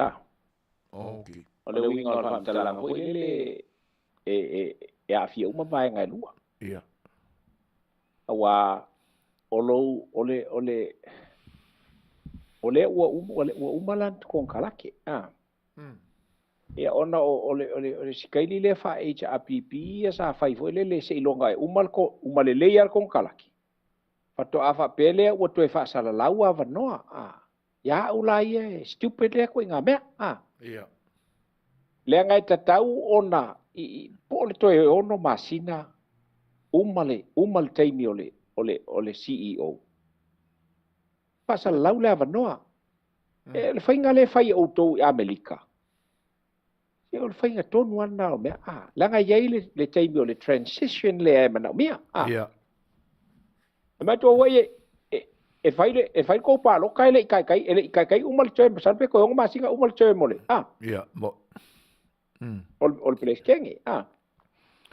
Okay. ole winga o faftalanga ho ile e afia uma vai ngai lua. Ia. Awa ole ua umalan kon kalake ia ona ole sikaili le fa HRPP ia sa fai foi le se ilonga e umale le ia kon kalake pato afa pele ua toe fa sala laua vanoa ya ulai e stupid le ko inga me Ia. le ngai tatau ona po le toe ono masina umale taimi ole CEO pasa lau le avanoa le fainga le fai auto Amerika e o le fainga tonu ana o mea langa iai le taimi o le transition le e mana o mea Ia. ma to wae e fai ko pa lo kai le kai umal choe pasal pe ko ngoma singa umal choe mole Ia. Mo. ol pleskenge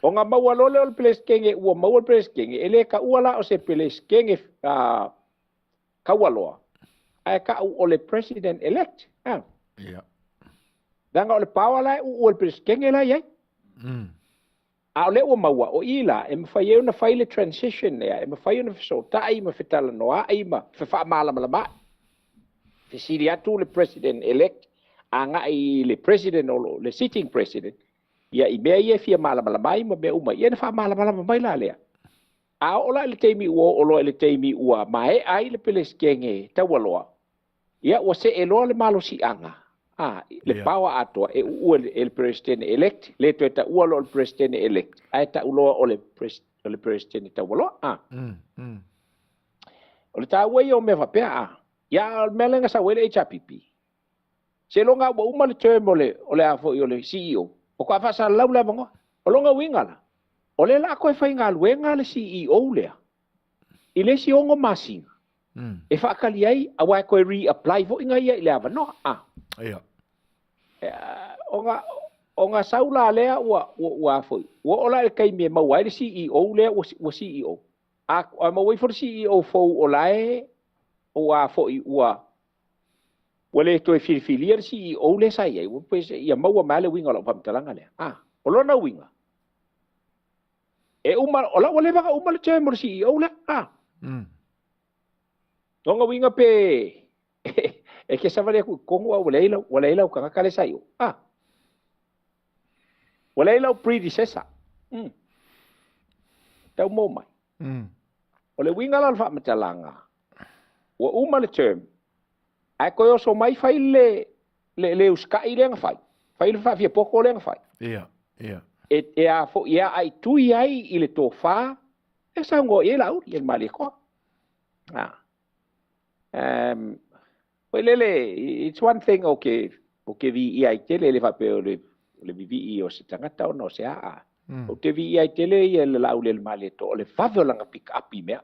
o nga maua lole ol pleskenge ua maua ol pleskenge ele ka uala o se pleskenge kawaloa ai ka ole president elect Ia. danga ole pawala ol pleskenge la yai a ole o maua o ila e mfai una faile transition ya e mfai una so tai ma Fetalanoaga ai ma fa mala fe siri atu le president elect anga I le president o le sitting president ia I mea ia fia malama mai ma mea uma ia na fa malama mai la lea a ola le teimi ua olo le teimi ua mai ai le pele skenge tawaloa ia o se elo le malo si anga le power ato e ua le president elect le to ta ua lo le president elect ai ta ulo o le president tawaloa o le ta ua ia o me va pea ia melenga sa wele HPP se longa wa uma le term o le afo I le CEO o ka fa sa laula bango o longa wingala o le la ko fa inga luenga le CEO le I le si ongo masinga e fa kali ai a wa ko reapply fo inga ia le ava no ia onga saula le wa fo o ola le kai me ma wa le CEO le o CEO a ma wai for CEO fo o lai o a fo I ua wale to filfilier CEO le sai ai pois ia maua male winga lo pamtalanga le o lona winga e uma ola wale va uma le chamber CEO le Tonga winga pe e ke savale ku kongo wale ila ka kale sai wale ila predecessor tau mo mai ole winga la fa mtalanga wa uma le term ai ko so mai fai le uska ile nga fai le fa fia poko le nga fai ia e a fo ia ai tu ai ile to fa e sa ngo ia lau ia mali ko well it's one thing okay vi ai tele le fa pe le vivi o se tangata o no se o te vi ai tele ia le lau le mali to le fa langa pick up me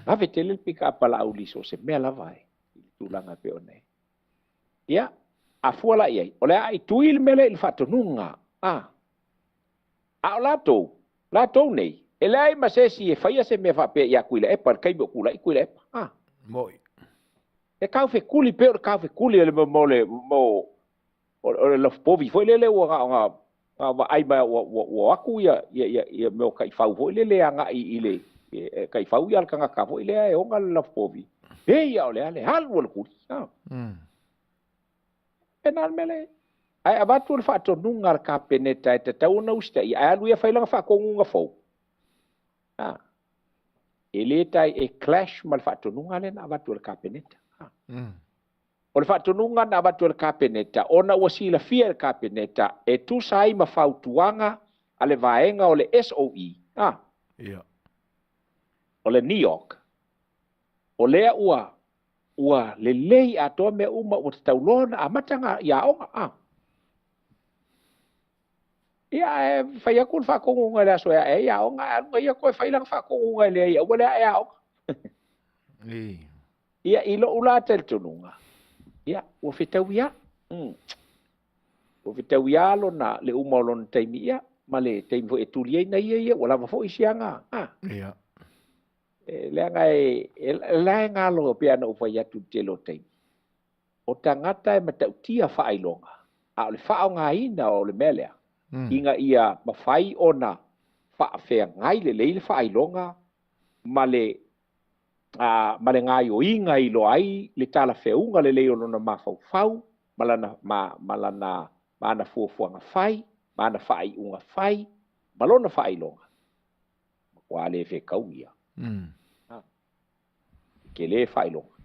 ave tele pick up la uli so se me la vai tulanga pe one ia a fuala ia o le ai tuil mele il fatto nunga a lato nei e lei ma se si e faia se me fa pe ia kuila e par kai bo kula I kuila moi e kau fe kuli pe o kau fe kuli le mo o le povi foi le o ai ba o aku ia me kai fau foi le anga I le kai fau ia kanga ka foi le e o ngal povi ia ole ale hal wol ku penal mele ai abatu le fato nunga ka peneta e tau na usta ia alu ia failanga fa ko ngunga fo ele tai e clash mal fato nunga le na abatu le ka peneta o le fato nunga na abatu le ka peneta ona wasila fia le ka peneta e tu sai ma fautuanga ale vaenga o le SOE ia o le New York o lea ua le lei atoa me uma o te taulona a matanga ia onga ia e fai akul fa kongunga le aso ia onga alunga ia koe fai lang fa kongunga le ia wale ia onga ia ilo ula tel tununga ia ua fitau ia ua fitau ia lona le uma lona taimi ia ma le taimi fo e tuli ai na ia wala ma fo isianga ia leanga e ngalo pe ana ufa ya tu telo tai o tangata e matautia failonga a le faonga ina o le melea inga ia mafai ona fa fe ngai le le failonga male ngai o inga I lo ai le tala feunga le le ona mafau malana mana fuafuanga fai mana fai unga fai malona failonga wa le fe kauia ke le failonga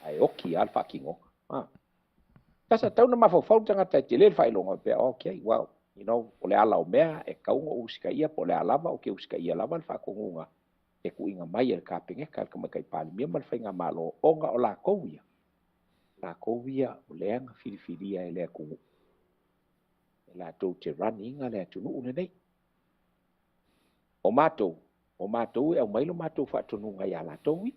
ai oki alfa kingo tasa tau na mafau tanga tai te le failonga pe okay wow you know ole ala o mea e kaunga usika ia po le alava o ke usika ia lava fa kongunga e kuinga mai e ka pinga ka kama kai pali mia mal fainga malo onga o la kovia o le anga filifilia e le ku la to te running ale tu nu nei o mato e o mailo mato fa to nu ya la to wi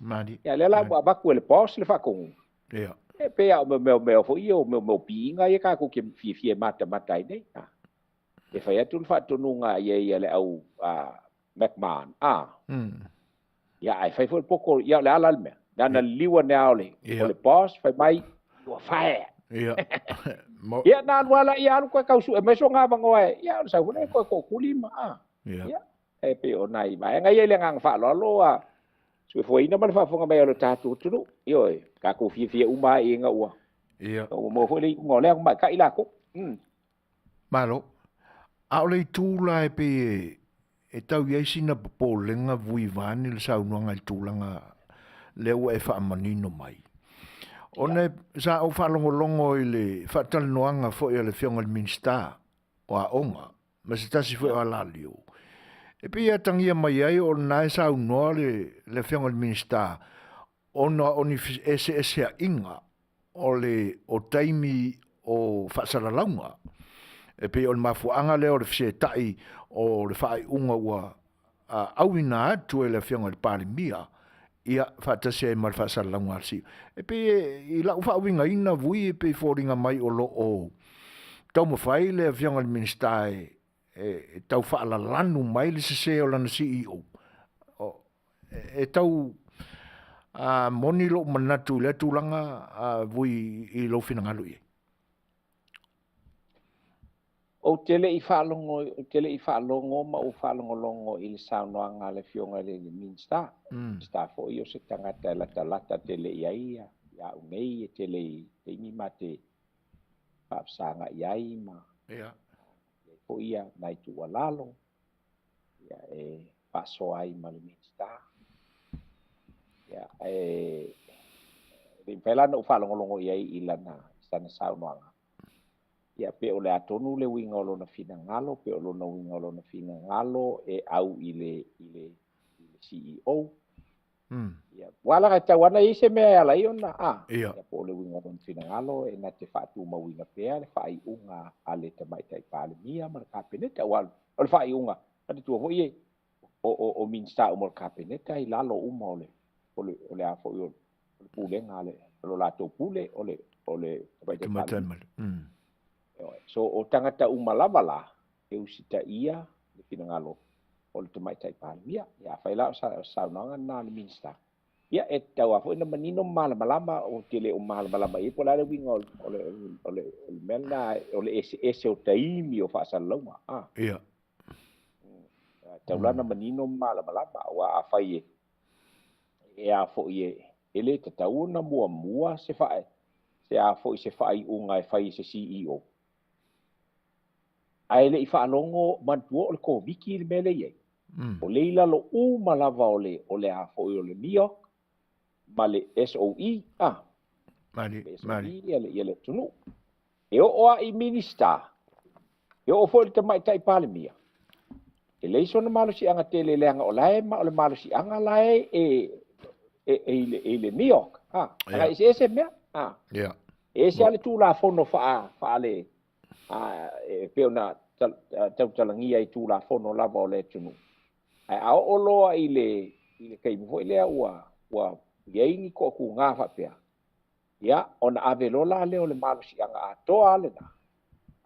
madi ya le la ba ku le pos le fa kongunga ia e pe a me fo io me pinga e ka ko ke fie mata ai nei e fa ya tu fa to nu ia le au McMahon ya ai fai fo poco ya le ala me dana liwa ne ole o le boss fai mai o fae ia ya na wala ya ko ka su e me so nga bango ya sa fu ne ko kulima ya e pe o nai ba nga ye le ngang fa lo Suasua ma le whaafonga mai alo tātou tunu. Ioi, ka ko fia uma e nga ua. Ia. O mo foi ngolea mai ka ilako. Malo. Aouli tūla e pe e tau iei sina polenga vui vani le saunuanga i tūlanga leo e whaamanino mai. One sa o whalongolongo i le whatalonoanga fo i le whionga le minsta o a onga. Ma se tasi fo a lalio. E pe tangia mai ai o nai saunoa le whionga le minsta ona oni ese a inga o le o taimi o whasaralaunga. E pe o le mafuanga leo le fsetai o le whaai unga ua auina atu e le whionga le Parliamentary ia whaatase e mar whasaralaunga arsi. E pe i lau whaawinga ina vui e pe fōringa mai o lo o tau mawhai le whionga le minsta e tau whaalalanu mai le se o lana CEO. E tau moni lo manatu le tūlanga vui i lo whinangalu i. O tele i whaalongo ma o whaalongolongo i le saunoanga le whionga le minsta. Sta fo i o se tangata lata tele i aia. Ia unei e tele i te imi ma te whaapsanga i ai ma. Ia. Fo ia nai tu walalo. Ia e paso ai ma le minsta. Ia e rinpelana o whaalongolongo i ai i lana sana saunoanga. Ia pe o le atonu le winga o lona fina ngalo, pe o lona winga o lona fina ngalo e au i le CEO. Ia wala ka tawana i se mea ala i ona Ia po le winga o lona fina ngalo e na te whaatu mawina pea le whai unga a le tamaitai Parliamentary ma le kapeneta wala. O le whai unga, ati tua ho ie o minsta o mo le kapeneta i lalo uma o le afo i o le pulenga le lo lato pule o le tamaitai Parliamentary. So o tangata umalava la e usita ia le pinangalo o le tamaitai Parliamentary ia faila saunanga na le minsta ia e tau afo ina manino malamalama o tele o malamalama i pola le winga o le mena o le ese o taimi o whaasalama ia taulana manino malamalama wa afai e afo i ele te tauna mua se fae se afo i se fai unga e fai se CEO ai le i whaalongo mantua o le kōwiki le mele iei. O leila lo malava o le afo o le New York, ma le SOE, Mari. Ia le tunu. E o a i minista, e o fo le tamaitai Parliamentary. E leiso na malo si anga tele leanga o lae, ma o le malo si anga lae e le New York. Anga ese mea. Ese ale tu la fono fa le pe ona tautalangia i tū la fono lava o le tunu. Ai ao oloa i le keimu lea ua iei ko ku ngā whapea. Ia, ona avelola leo le malo si anga atoa le na.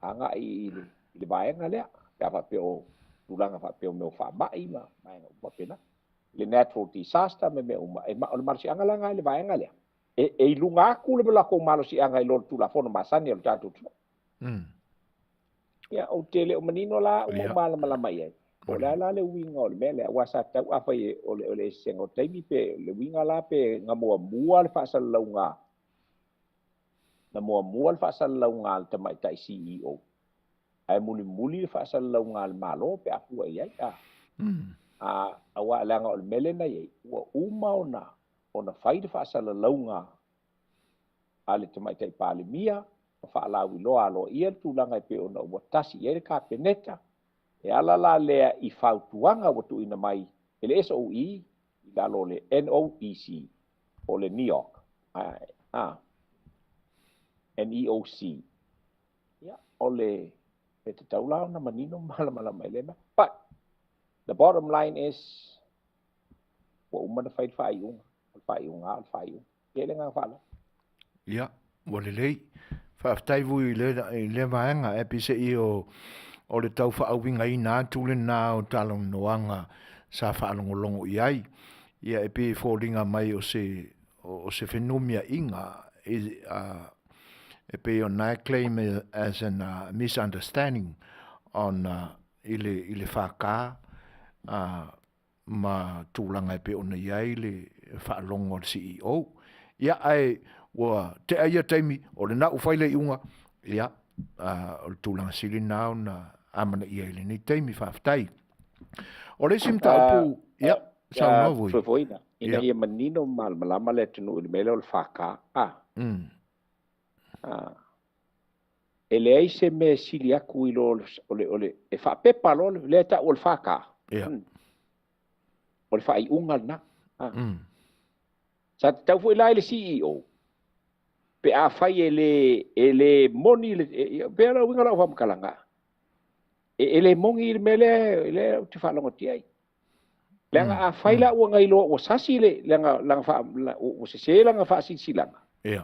Anga i le vaenga lea. Pea whapea o tūlanga whapea o meo whamai ma maenga upapena. Le natural disaster me mea uma. E o le malo si anga langa i le vaenga lea. E lunga aku le belako malo si anga i lor tū la fono Masani o le tātou tū. Ia o tele o manino la o malama ia. O la le winga o le mele wasa tau afai o le sengo taimi pe le winga la pe ngamoa le whaasalaunga. Na moa le whaasalaunga le tamaitai CEO. Ai muli le whaasalaunga le malo pe apua ia. A wa langa o le mele na ia. Ua uma ona whai le whaasalaunga a le tamaitai Parliamentary. Whaalawi loa alo ia tūlanga pe ona ua tasi e le kapeneta e ala la lea i whautuanga watu ina mai e le SOE i lalo le NOEC o le New York NEOC ia o le te taulao na manino malama elema but the bottom line is wa umana whaiunga e le ngā whala ia wale lei whaaftai vui le vaenga e pise i o le tau whaawinga i nā tūle nā o Talonoaga sa whaalongolongo i ai. Ia e pe fōringa mai o se whenumia inga e pe o nai claim as a misunderstanding on i le whaka ma tūlanga pe ona iai le whaalongo le CEO. Ia ai wa te aia taimi o le nau whaile iunga. Ia o le tūlanga sili nao na amana iai le ni taimi whaftai. O le simta upu, ia, sao no vui. Fofogaina, ina ia manino malama le tunu le mele o le whaka. E le ai se me sili aku i lo ole e whapepa lo le ta o le whaka. O le whai unga na. Sa tau fu ilai le CEO. Pe a whai e le moni, pe ara winga lau whamkalanga. E le mongi le mele, le te whalonga tiai. Lenga a whai la ua ngai loa o sasi le, lenga o se langa wha silanga.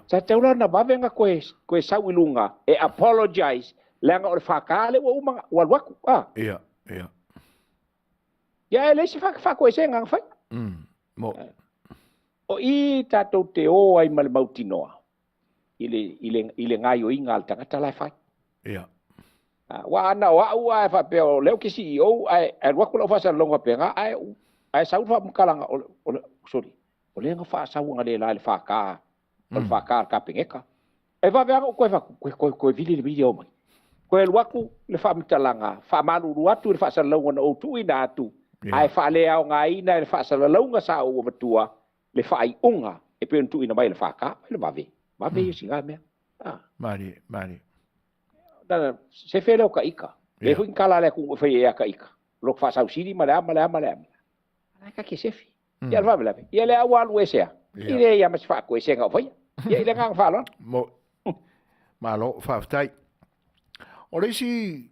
Sa taula na wawenga koe sau ilunga, e apologize, lenga o le whakale ua umanga, ua luaku. Ia. Ia e leisi whaka koe se ngang whai. Mo. O I tātou te o ai ma le mautinoa. I le ngai o inga al tangata lai whai. Ia. Wa ana wa ua e whapea o leo ki CEO, ai luaku lau whasa longa penga, ai sau wha mkalanga, sorry, o le nga wha sau nga le la le whaka, o le whaka ka pengeka. E whapeanga o koe vili le vili o mai. Koe luaku le wha mitalanga, wha manuru atu le whasa longa na o tui na atu, ai wha lea o ngā ina le whasa longa sa o matua, le wha ai unga, e pe tui na mai le whaka, le mave. Mave i singa mea. Mari. Dana, se whele o ka ika. Le hui nkala le kung whai ea ka ika. Lok wha sau siri, malea. Ana ka ke sefi. Ia le whamelawe. Ia le au alu esea. I le ia mas wha koe senga o whai. Ia i le ngang whalon. Mo. Malo, whaftai. O reisi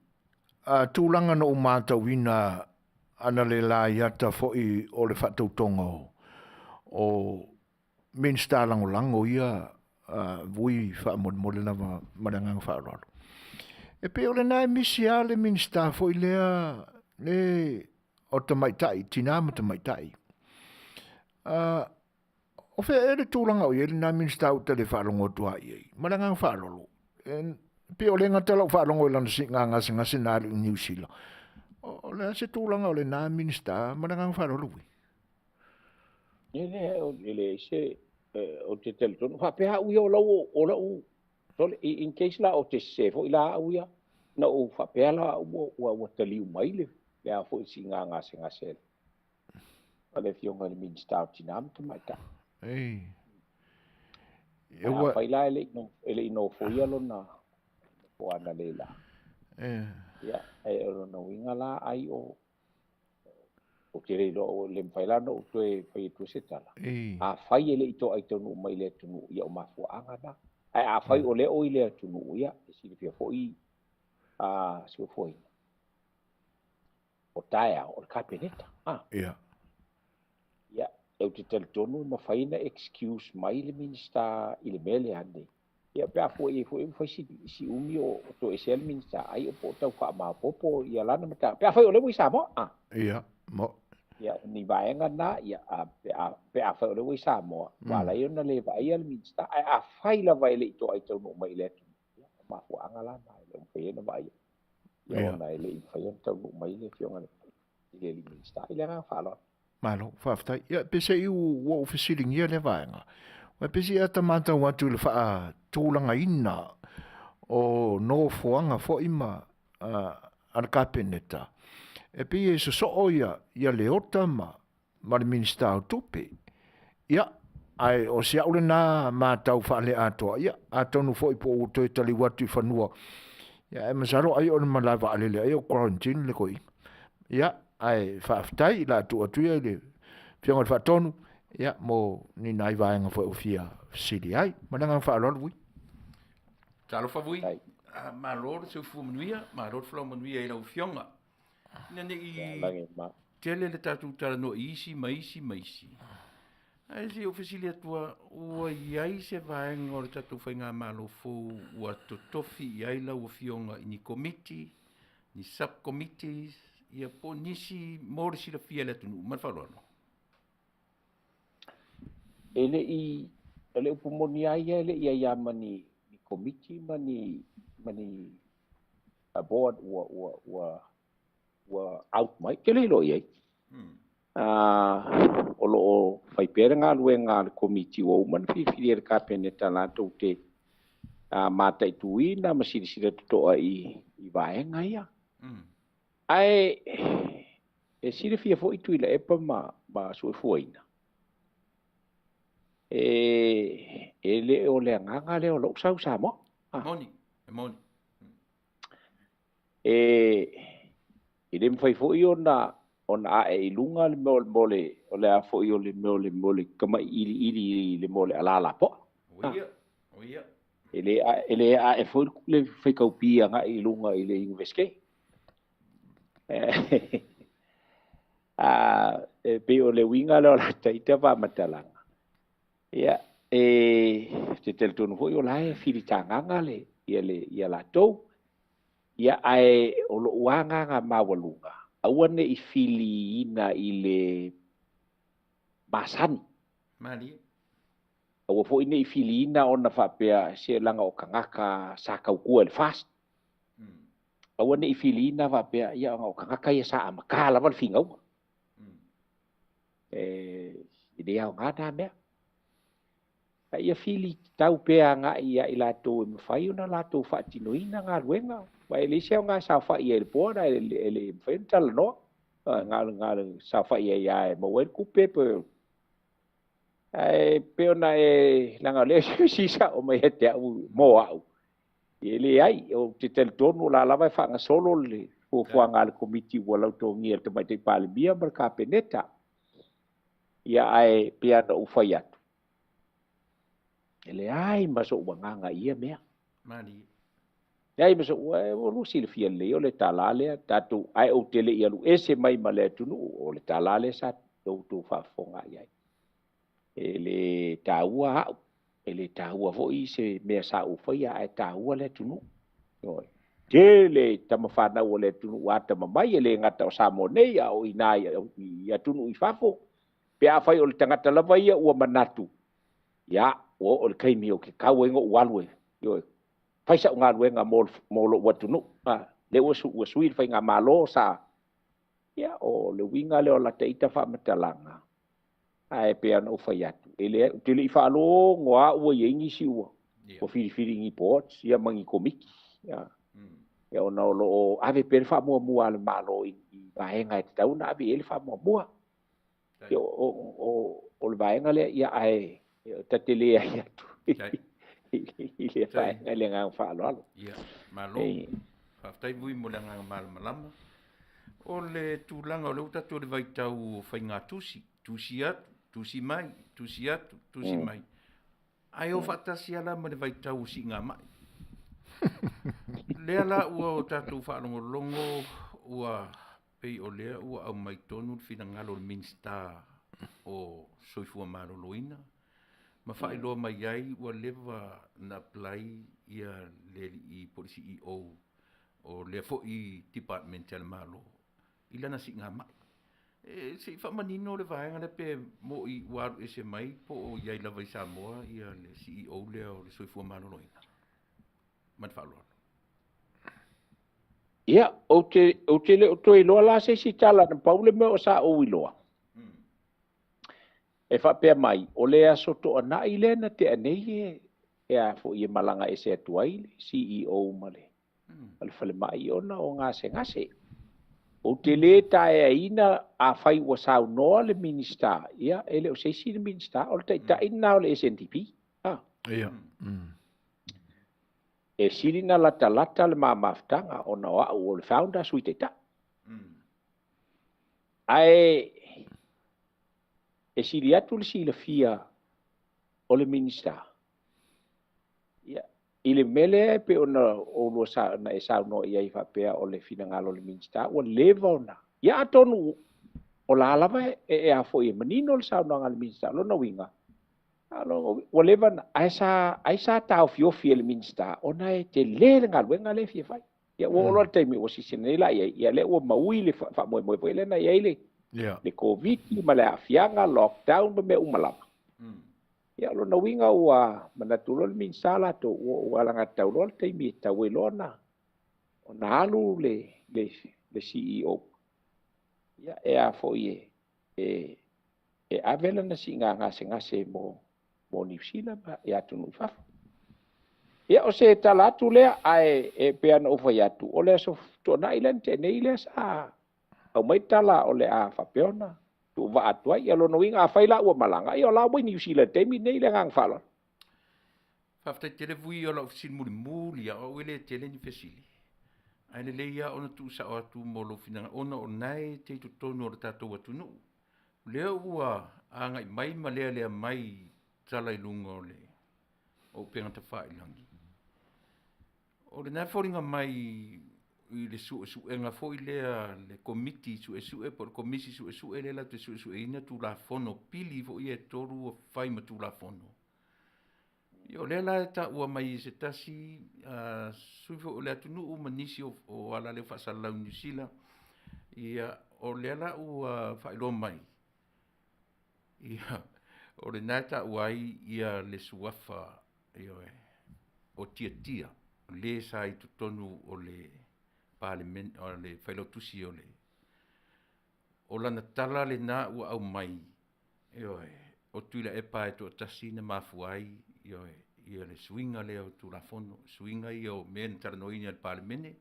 tūlanga no umātau ina ana le la iata foi o le whatautonga o minsta lango ia vui whaamole na marangang whaarolo. E pe ole nai misi a le minsta foi lea le o tamaitai, tinama tamaitai. O fe ere tūlanga o ele nai minsta o tele whaalongo tua iei. Marangang whaarolo. Pe ole ngatala o whaalongo ilana si ngasi nari New Zealand. O le se tūlanga o le nai minsta marangang whaarolo ui. Ele se o te teleton. Whapea ui o lau in case la o te sefo i la uia na o whapea la ua taliu mai le a fo si ngase. A le fionga ni minsta o tinam te mai ta. Ei. Whai la ele ino fo ia lo na o ana le la. Ia, e ro na winga la ai o te reilo o le mwhailano o tue whai tu se tala. A whai ele ito ai tonu mai le tunu ia o mafuanga na. A whai o le o i le tunu ia, e siri pia fwoi a Suasua. O taia, o le kapeneta. Ia. Ia, e te talitonu ma whaina excuse mai le minista i le mele ane. Ia pia fwoi si umi o to e sel minista ai o po tau wha maa popo ia lana mata. Pia whai o le wi Samoa. Ia, mo. Ia, ni vaenga na, ia, pe a whai o le wi Samoa. Wala i ona le vai al minsta, a whai la vai le ito ai tau no mai le tu. Ia, ma fuanga la na, le mwhai na vai. Ia, ona le i whai tau no mai le fionga le. Ia, le minsta, i le nga whalon. Malo, whaftai. Ia, pese i ua ufisiringia le vaenga. Wa pese i ata mata watu le wha tūlanga ina o no fuanga fo ima ana kapeneta. E pi e so ia le ota ma le minsta o tupe. Ia, ai o sia ule na mātau whaale atoa. Ia, atonu fo ipo o toi tali watu i whanua. Ia, e masaro ai o na malaiwa alele ai o quarantine le koi. Ia, ai whaaftai la atu atuia le whionga le whaatonu. Ia, mo ni nai vaenga fo ufia siri ai. Mananga whaalolo ui. Talo favui. Malor se fu Manuia, malor flo Manuia i lau whionga. Nene i tele le tatu Talonoaga maisi. Ai se ofisili atua ua iai se vaenga o le tatu whainga malo fo ua totofi iai lau o whionga i ni committee, ni subcommittees, ia po nisi morisi la fia le tunu. Manwhaloano. Ele upu moni ai ele ia mani committee mani a board wa out mai kele lo ye o lo fai pere ngā luenga le komiti o man fi ka pene tala tau te mata i tuina ma siri toa i vaenga ia. Ai e siri fia fo i tuila epa ma Suasua. E le o le nganga le o lo sau Samoa. Moni. I le mfai fo i ona a e ilunga le mole o le a fo i o le mole kama ili le mole alala po. Oia. Ele a e fo le fai kaupia nga ilunga i le inveske. Pe o le winga le o la taita va matalanga. Ia te teltonu fo i o la e filitanganga le ia la tou. Ia ai o lo uanga nga mawalunga. Awane i fili ina i le Masani. Mali. Awa fo ina i fili ina ona whapea se langa o kangaka sa kaukua le fast. Awane i fili ina whapea ia o kangaka ia sa amakala wal fingau. Ide au ngata mea. Ia fili tau pea nga ia i lato e mwhai ona lato whaatinoina ngā ruenga. Wa ele se nga sa fa ia po na ele fental no nga sa fa ia mo wen ku pepe ai pe na langa le si sa o mai hete mo au ele ai o te tel tonu la vai fa nga solo le o nga le komiti wala to ngia te mai te palibia berka peneta ia ai pe na u fa ia ele ai maso nga ia mea mali. Ai mas o lu silfia le o le talale tatu ai o tele ia lu ese mai male tunu o le talale sa tu fa fonga ia. Ele taua vo i se me sa u fa ia ai taua le tunu. Tele tamafana o le tunu ata mai ele ngata o Samoa o ina ia tunu i fafo. Pe a fai o le tangata lava ia ua manatu. Ya o le kaimi o ke kauengo walwe. Yo faisa ngā ruenga molo watunu. Le wa sui fai ngā malo sa. Ia o le winga leo la teita wha matalanga. Ai pea no fai atu. Ele tele i whaalo ngoa ua yengi si ua. O whiri ngi pots. Ia mangi komiki. Ia o nao lo ave pere wha mua le malo i vaenga e te tauna. Ave ele wha mua. Ia o le vaenga lea ia ai. Tatele ai atu. Ile fai ngale nga falo. Ia, malo. Faftai vui mo le nga malama. O le tūlanga o le utatu le vaitau fai ngā tusi. Tusi atu, tusi mai, tusi atu, tusi mai. Ai o fatasi ala ma le vaitau si ngā mai. Lea la ua o tatu whaalongolongo ua pei o lea ua au mai tonu fina ngalo le minsta o soifua maroloina. Ma fai loa mai ai ua lewa na plai ia le i polisi i o le fo i Interpersonal malo. Ila na si ngā mai. Se i whamanino le vaenga le pe mo i waru ese mai po o iai lava i Samoa ia le CEO lea o le soifua maroloina. Man whaaloa. Ia, o te le o toi loa la se si tala na paule me o sa o iloa. E whapea mai, o lea soto ana i le na te anei e a fo i malanga e se atuai le CEO male. Al fale mai ona o ngase. O te le tae aina a whai wa sau noa le minista. Ia, ele o se si le minista, o le ta ina o le SNTP. Ia. E sirina lata le mamaftanga o na o le founder sui te ta. Ai e siri atu le sila fia o le minista. Ia, ile mele pe ona o lo sa na e sa no ia i whapea o le fina ngalo le minista o leva ona. Ia atonu o la lava e a fo e manino le sa no ngal minista lo na winga. Alo o leva aisa ta ofiofi le minista ona e te le ngal wenga le fia fai. Ia o lo te mi o si sinela ia le o maui le fa mo le na ia ile. Le COVID ma le afianga lockdown me umalama. Ia lo na winga ua manatulo le minsala to ua langa tau lo te mi tau e lona. O na alu le CEO. Ia e a fo ie. e avela na singa ngase mo New Zealand ya tunu fa ia o se talatu lea ai e pe na ufa ya tu o le so to na island te nei le sa au mai tala o le a fa peona tu va atua ia lo no inga faila o malanga ia la bo New Zealand te mi nei le ngang falo fa te tele vui o la ofisin muli ia o ile tele ni fesili ai le ia ona tu sa o tu mo lo fina ona o nai te tu tonu o tatou atunu le ua anga mai le mai tala ilunga o le o penga te wha ilangi o le nai fōringa mai i le su enga fo i le komiti su por komisi su le la te su ina tu la fono pili fo i e toru o fai ma tu la fono Yo le la ta ua mai se tasi sui fo le atunu u manisi o ala le whasala New Zealand ia o le la ua whailo mai ia o le nata uai ia le suafa o tia le sa i tutonu o le parliament o le whailotusi o lana tala le na ua au mai o tuila e pae to tasi na mafuai ia le suinga le o tulafono suinga ia o men taranoini al parliamente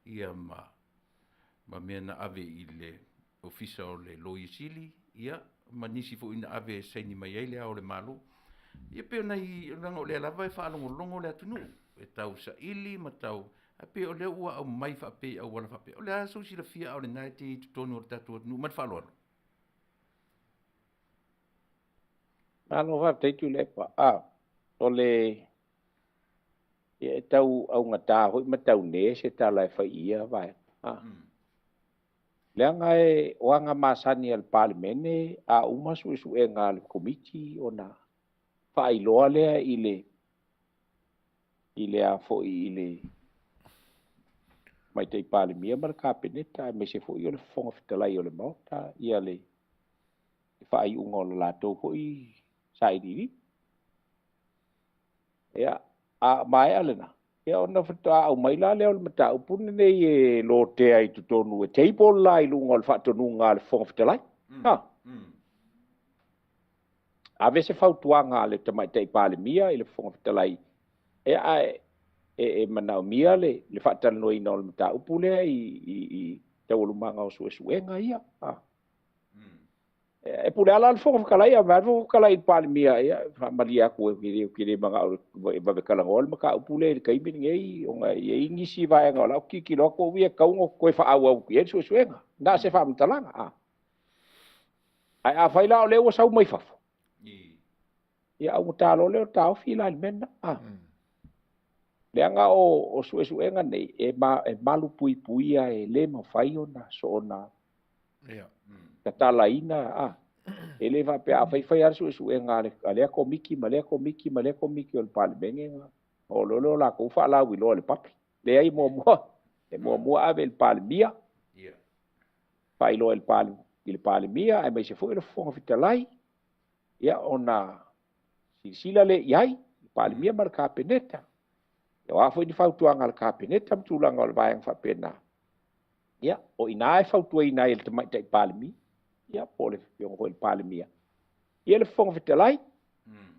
ia ma mena ave i le ofisa o le loisili ia manisi fo ina ave saini mai ai le o le malo ia pe nei lango le lava e fa longo le atunu e tau sa ili ma tau a pe o le ua au mai fa pe au wala fa pe o le aso si la fia o le naiti tonu o tatu nu ma fa lo ano va te tu le pa o le e tau au ngata hoi ma tau ne se tala fa ia vai Leanga e oanga Masani al Parliamente a uma su e ngal komiti ona whailoa lea ile a fo ile mai te Parliamente mar kapeneta me se fo i le fonga Fetalaiga o le mauta ia le whai unga o la tau fo i saidiri ia a mai alena ia ona fata au mai la leo mata upune nei e lo te ai tutonu e table lai lunga o fatonu nga le fonga Fetalaiga ave se fautuanga le tamai te Parliamente i le fonga Fetalaiga e manau mia le fatalanoina o le mata upule i te ulumanga o suenga ia e pule ala le fonga Fetalaiga ma fo kalai Parliamente ia malia ko ki manga e ba kala ngol ma ka upule le kai min ngei o nga e ingisi vai nga la ki lo ko wi ka ngo ko fa au ki e suenga na se fa mtalanga ai a faila o le o sau mai fa ia au talo le tau fila le mena leanga o suenga nei e malu pui e le ma fai ona so ona Katalaina ele va pe a fai ar su enga ale komiki ma le komiki o le Parliamente o lo la ko fa la wi lo le papi le ai mo ave il Parliamente fai lo il Parliamente ai mai se foi le fonga Fetalaiga ia ona sila le iai il Parliamente mar kapeneta eu a foi di fautuanga al kapeneta mtulanga o vai fa pena ia o ina e fautua ina il tamai te Parliamente ia pole o il Parliamente ia le fonga Fetalaiga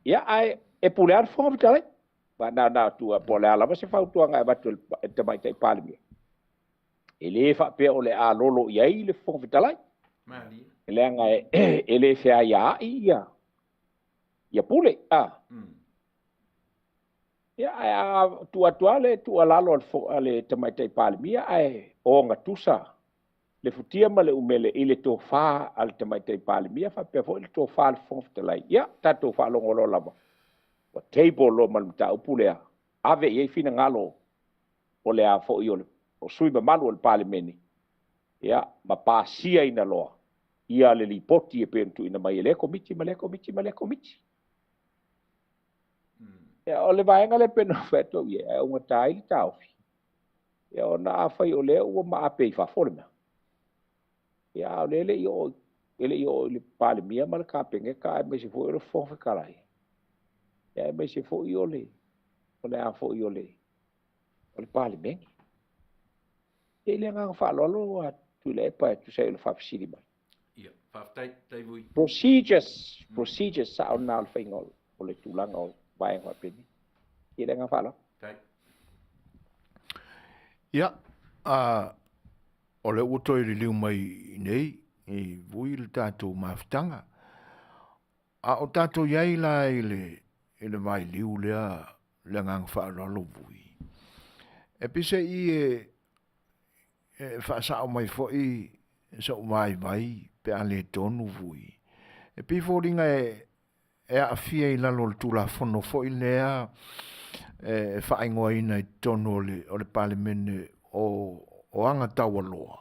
ia ai e pulear fonga Fetalaiga ba na tu pole ala se fautuanga e batu il tamai te Parliamente ele fa pe o le a lolo iai le fonga Fetalaiga mali ele anga ele fea ia pule ia tua le tua lalo ale tamai te Parliamente ai o nga tusa le futia ma le umele ile to fa al tamai te Parliamente fa pe fo le to fa al fonga Fetalaiga ia tato fa lo ngolo lava o table lo mal ta upulea ave ye fina ngalo o le a fo yo o sui ma manual Parliamente ia ma pasia ina loa ia le lipoti e pentu ina mai le komiti ia o le vaenga le peno feto ia o tai tau ia ona a fai o le o ma ape fa forma ia o le yo le Parliamente mal ka penge ka me se fo le fonga Fetalaiga ia me se fo yo le o le a fo yo le o le Parliamente ele nga fa lolo tu le pa tu sei le fa fisili mai ia procedures sa o na whaingol o le tūlanga o wae ngā peni. I le ngā whala. Ia, o le uto i liu mai nei, i vui le tātou mawhitanga. O tātou iai la i le mai liu lea le ngang whaaralo vui. E pise i whaasao mai fo i sa umai mai pe a le tonu vui. E pi fōringa e a fia i lalo le tūla whono fo i lea whaingoa ina i tonu o le Parliamentary o anga taua loa.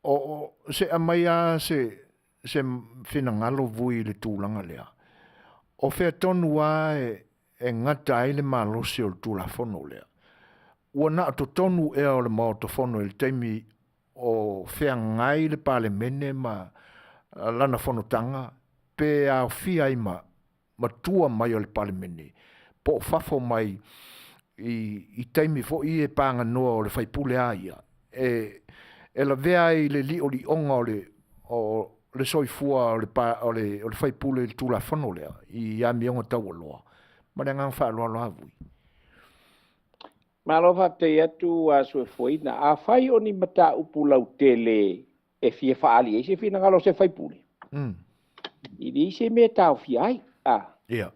O se amai a se whinangalo vui le tūlanga lea. O whea tonu a e ngata ai le malosi o le tūla whono lea. Ua na to tonu e o le mao to whono le teimi o whea ngai le Parliamentary ma lana whono tanga pe a whia i ma tua mai o le Parliamentary. Po whafo mai i teimi fo i e panga noa o le whaipule aia. E la vea i le li onga o le soifua o le whaipule le tūla whono lea i a mionga tau loa. Ma le ngang wha loa vui. Malofa te atu a Suasua a whai o ni mata upu lau tele e fie whaali e se fina ngalo se whaipule. I di se me tau fiai. Ia.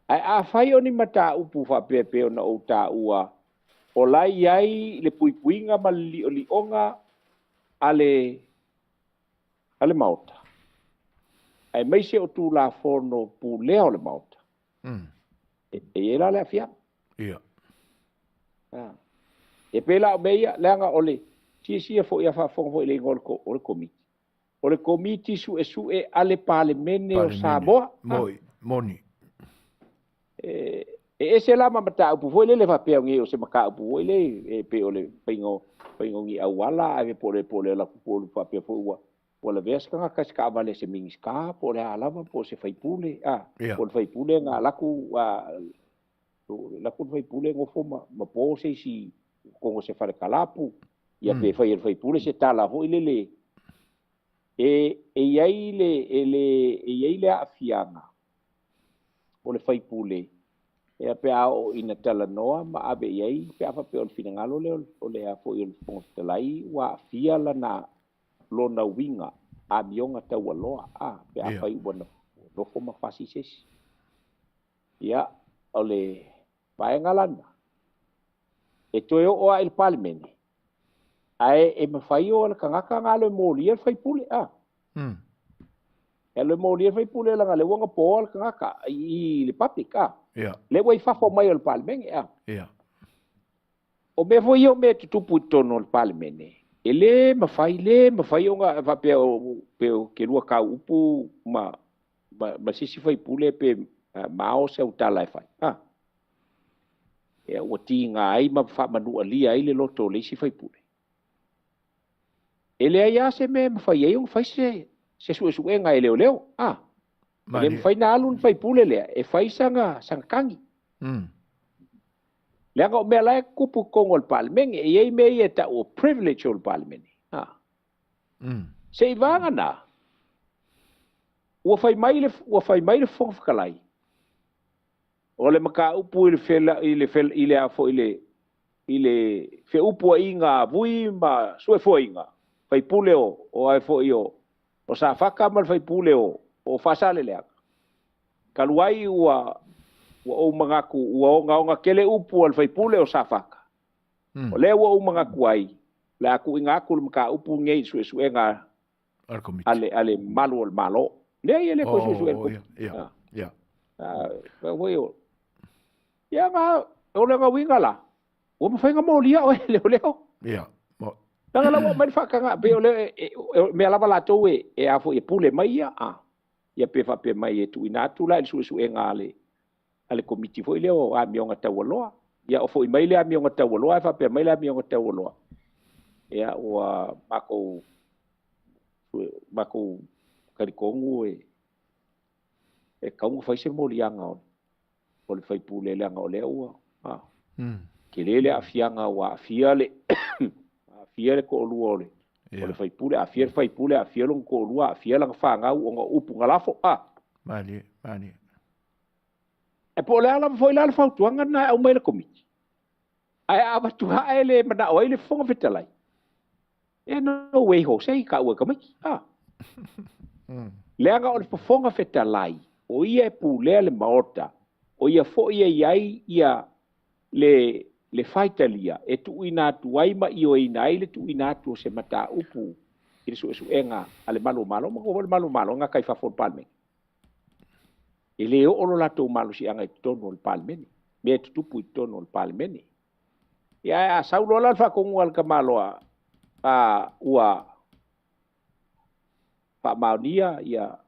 Ai a whai o ni mata upu whapepe o na o ta ua o lai ai le puipuinga ma li onga ale mauta. Ai mai se o tu la fono pu leo le mauta. E era le afia. Ia. E pela o meia leanga ole sia fo ia fa fo le ngol ko o le komiti. O le komiti su e ale Parliamentary o Samoa. Moni. E se la mata upu foi le fa pe ngi o se maka upu le e pe o le pingo ngi awala e po le la po fa pe fo o le ves ka ka vale se mingiska po le alava po se faipule po le faipule nga laku fai pule ngo fo ma po se si ko se fare kalapu ia pe fai pule se tala ho ile iai le afianga o le fai pule e pe ao ina Talonoaga ma ave iai pe afa pe o finangalo le o le fo i o Fetalaiga wa fia la na lona winga a mionga tau aloa pe afa i bona no fo ma fasi ses ia o le vai ngalana e toi o il Parliamentary ai e me fai o le kangaka ngalo moli e fai pule e le moli e fai pule la ngale wanga po le kangaka i le public le wai fa fo mai o le Parliamentary o me foi o me tupu tono le Parliamentary ele me fai o nga va pe o ke lua ka upu ma sisi fai pule pe mao se utala e fai e o tinga ai ma fa manu ali ai le loto le si fai pule ele ai se me fai ai un fai se su enga ele leo le fai na alun fai pule le e fai sanga kangi le nga me la kupu kongol palmeng e ai me e ta o privilege ol palmen se vanga na o fai mai le fong kalai o le maka upu ile afo ile fe upu inga vui ma sue fo inga fai pule o ai fo io o sa faka mal fai pule o fasale le kaluai o mangaku o nga kele upu al fai pule o sa faka o le o mangaku ai la aku inga aku maka upu ngei sue nga ale malo le ele ko sue ya ia nga o le nga winga la o ma fai nga molia o leo ia tanga la mai fa ka be o le me ala bala to e afo e pule mai ia pe fa pe mai e tu ina tu la su nga ale komiti fo leo a mionga tawoloa ia o fo mai le a mionga tawoloa fa pe mai le a mionga tawoloa ia o mako karikongu e kaungu fai se molia nga o le fai pule le nga o le ua ke lele a fianga wa fiale ko luole O le faipule a fia long ko lua a fia lang whangau o ngā upu ngalafo. Mani. E po le ala foi la le fautuanga na au mai le komiti. Ai ava tuha e le mana o le fonga fetalai. E no way ho sei ka ua kamiki. Le anga o le fonga fetalai. O ia e pu le maota. O ia fo ia iai ia le faitalia. E tu ina tu aima i o ina ile tu ina tu se mata upu. I le su enga ale malo. Mako le malo nga kai fafon palme. E le o lo lato malo si anga i tono le palme. Me tutupu i tono le palme. Ia sau lola fa kongu al kamalo a ua fa Manuia ia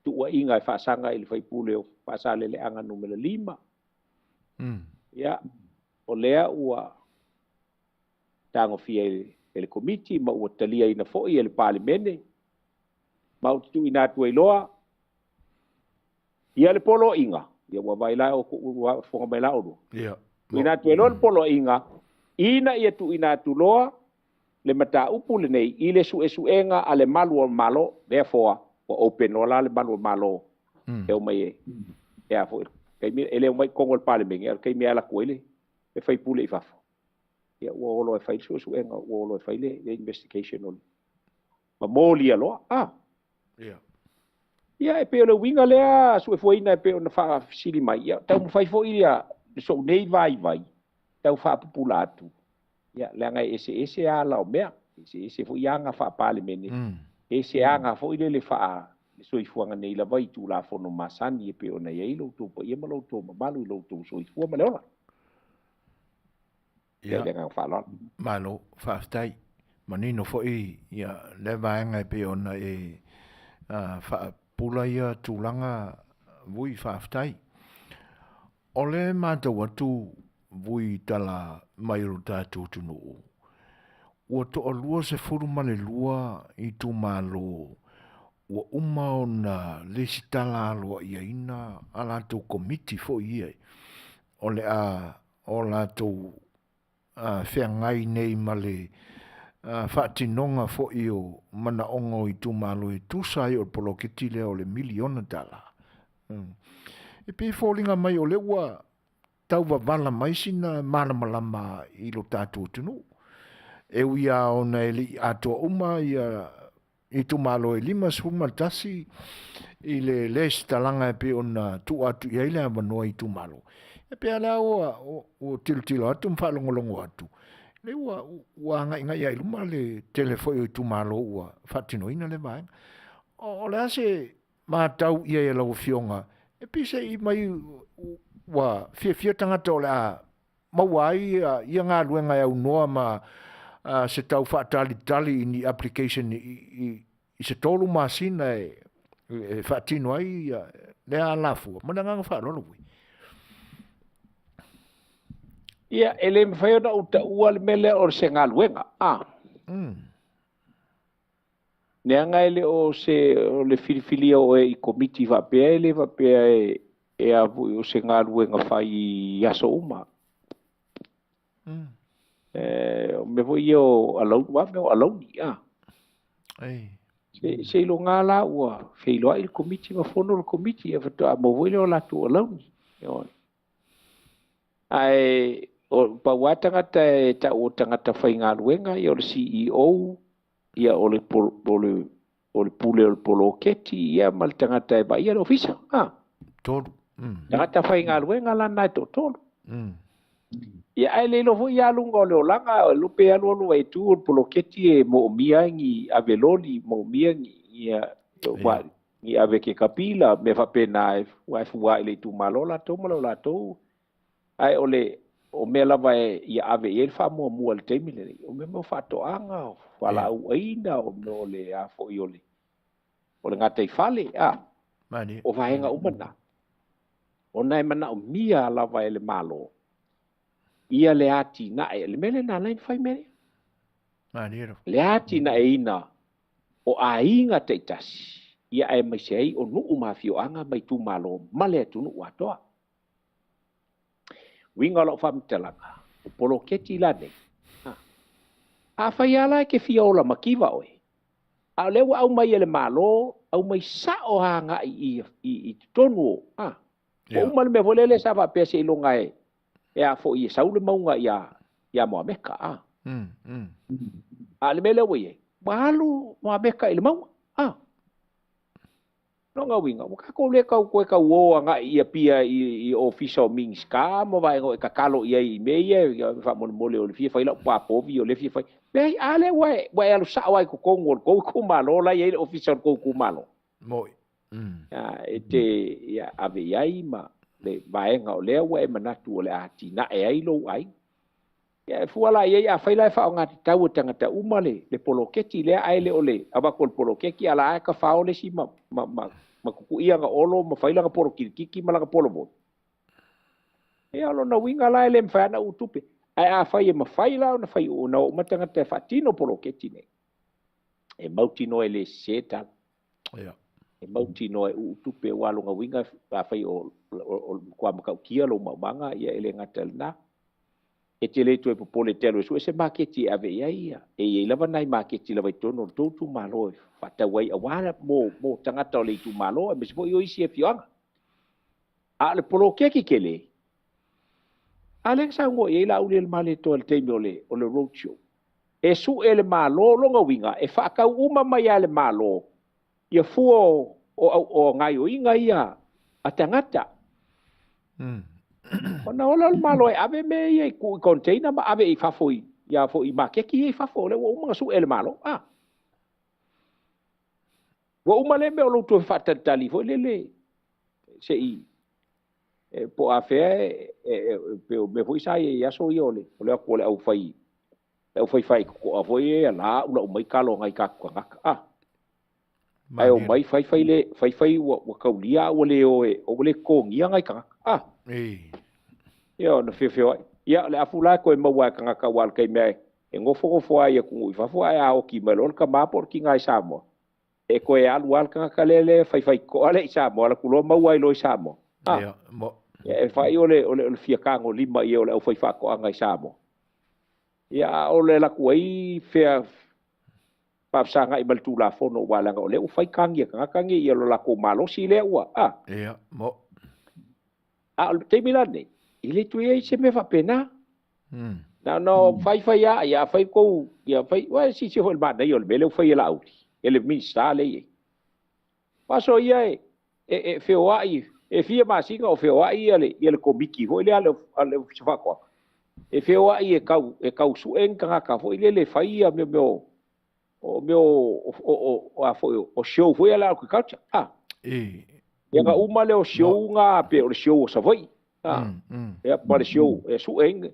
tu ua inga e fa sanga ili fai pule o fa sale le anga numero 5. Ia o lea ua tango fia ele komiti ma ua talia ina foi ele palimene ma utu ina tu iloa ia le polo inga ia ua vaila o ua fonga vaila o Ia. ina tu iloa le polo inga ina ia tu ina tu loa le mata upu le nei i le suenga a le malu o malo therefore o open o la le malu o malo e o mai e a foi kai mi ele o mai kongo le palimene kai mi ala koele e fai pule i fafo ia ua olo e fai suenga ua olo e fai le investigation o ma moli alo ia e pe o le winga lea Suafuaina e pe o na fa sili mai ia tau mo fai fo ia so nei vai tau fa popula atu ia le nga ese ala o mea ese fo ianga fa palimene ese anga fo ile le fa soifuanga nei la vai tu la fono Masani e pe o na ia ilo tu po ia malo tu malu ilo tu soifua ma leona ia le nga fa lo malo faafetai manino foʻi ia le vaega e pe ona e faapula ia tulaga vui faafetai o le matou atu vui tala mai o tatou tunuu ua toʻalua se fulu ma le lua i tumālō ua uma ona lesi tala aloaʻiaina a latou komiti foʻi ia o le o latou feagai nei ma le faatinoga foʻi o manaʻoga o i tumālo e tusa ai o le poloketi lea o le miliona dala e pei foliga mai o le ua tauvavala mai sina malamalama i lo tatou atunuu e uia ona e lii atoa uma ia i tumālo e 5 i le lesi talaga e pe ona tuu atu i ai le avanoa i tumālo e pea lea o tilotilo atu mafaalogologo atu le ua agaigai ai luma le tele foi o i tumālo ua faatinoina le vaega o le a se matau ia ia laufioga e piseʻi mai ua fiafia tagata o le a maua ai ia galuega e aunoa ma se tau faatalitali ini application i se tolu masina e faatino ai le a lafua ma le agaga faalolo ui ia ele mafai ona utaʻua le mele o le segaluega neaga ele o le filifilia o e i komiti faapea ele faapea e avui o segaluega fai aso uma me foi ia o alaunu ave o alauni se iloga la ua feiloaʻi i le komiti mafono le komiti e faamauai le o latou alauni ae o paua tagata e taʻu o tagata faigaluega ia o le CEO ia o le pule o le poloketi ia ma le tagata e vaia le ofisa tolu tagata faigaluega lana e toʻatolu ia ae leilo foʻi ia aluga o le olaga o lupe alualu ai tu o le poloketi e moʻomia gi aveloli moʻomia ia gi ave ke kapila me faapena e fuaʻi le itumālo latou ma leo latou ae o mea lava ia ave ia le faamuamua le taimi lenei o mea mo faatoʻaga o faalaauaina o me o le a foʻi o le gata i fale o vaega umana ona e manaʻomia lava e le malo ia le atinaʻe le mea lenā laina fai mea le atinaʻeina o aiga taʻitasi ia e maise ai o nuu mafioaga mai tumālo ma le atunuu atoa winga lo fam telaga poloketi la nei A fai ala ke fiola makiva oi. A lewa au mai ele malo, au mai sa o hanga i tonu. O umal me volele sa va pese ilonga e. E a fo i saule maunga ia mo meka. A le mele wei. Malu mo meka ile maunga. No nga winga, ka ko le ka ko ka wo nga ia pia i official means ka mo vai ko ka kalo ia i me ia fa mo le o le fia fa ila pa po vi o le fia fa. Be ale wa alu sa wa ko ngol ko malo la ia official ko malo. Moi. Ete ia ave ai ma le vai nga o le wa ma na tu le ati na e ai lo ai. Ya fuala ia fa ila fa nga tau tangata umale le poloketi le ai le ole aba ko polokeki ala ka fa ole si ma kuku ia nga olo ma faila nga poro kiki ma la polo mo e alo na winga la ele mfa na utupe ai a fai ma faila na fai o na ma tanga te fatino polo ketine e mautino ele seta e mautino e utupe walo nga winga a fai o kwa ma kia lo manga ia ele ngatel na e tele to e popole telo so se maketi ave ia e lava nai maketi lava tono tu malo fata wai awala mo tangata le tu malo e se yo isi e fianga a le polo keki kele Alexa ngo e la ule male to le temi o le road show e su ele malo longa winga e fa ka uma mai ale malo ia fu o ngai o inga ia a tangata ona ola malo e ave me e ku container ma ave i fafoi ia fo i makeki e fafo le o mga su ele malo wo umale me o lo to fata tali fo le se i po afe pe me foi sai ia so i ole ko le au fai ko avoi ala ula mai kalo ngai ka ai o mai fai wa kaulia o le ko ngia ngai ka Yo no fefeo ia le afula ko e maua ka wal kai me e ngofo ai ku fa fo ai o ki melon ka ma por ki ngai Samoa e ko e alu al ka lele fai ko ale Samoa la kulo maua i lo Samoa mo e fai ole fia ka ngo lima i ole o fai fa ko ngai Samoa ia ole la ku ai fea pa sanga i mal tu la fono wala nga ole o fai kangi ka ngi i lo la ko malo si le wa mo te milane ile tu ia se me fa pena no fai ia fai ko ia fai wa si hol ba dai ol bele fai la Aouli ele min stale e paso ia e fai'oa e fia masinga o fai'oa ele komiki ho ile ale fa ko e fai'oa e kau su en ka fo ile le fai ia me o a fo o show foi ala ko culture ia ga uma le o show nga pe o show sa foi e para show e su eng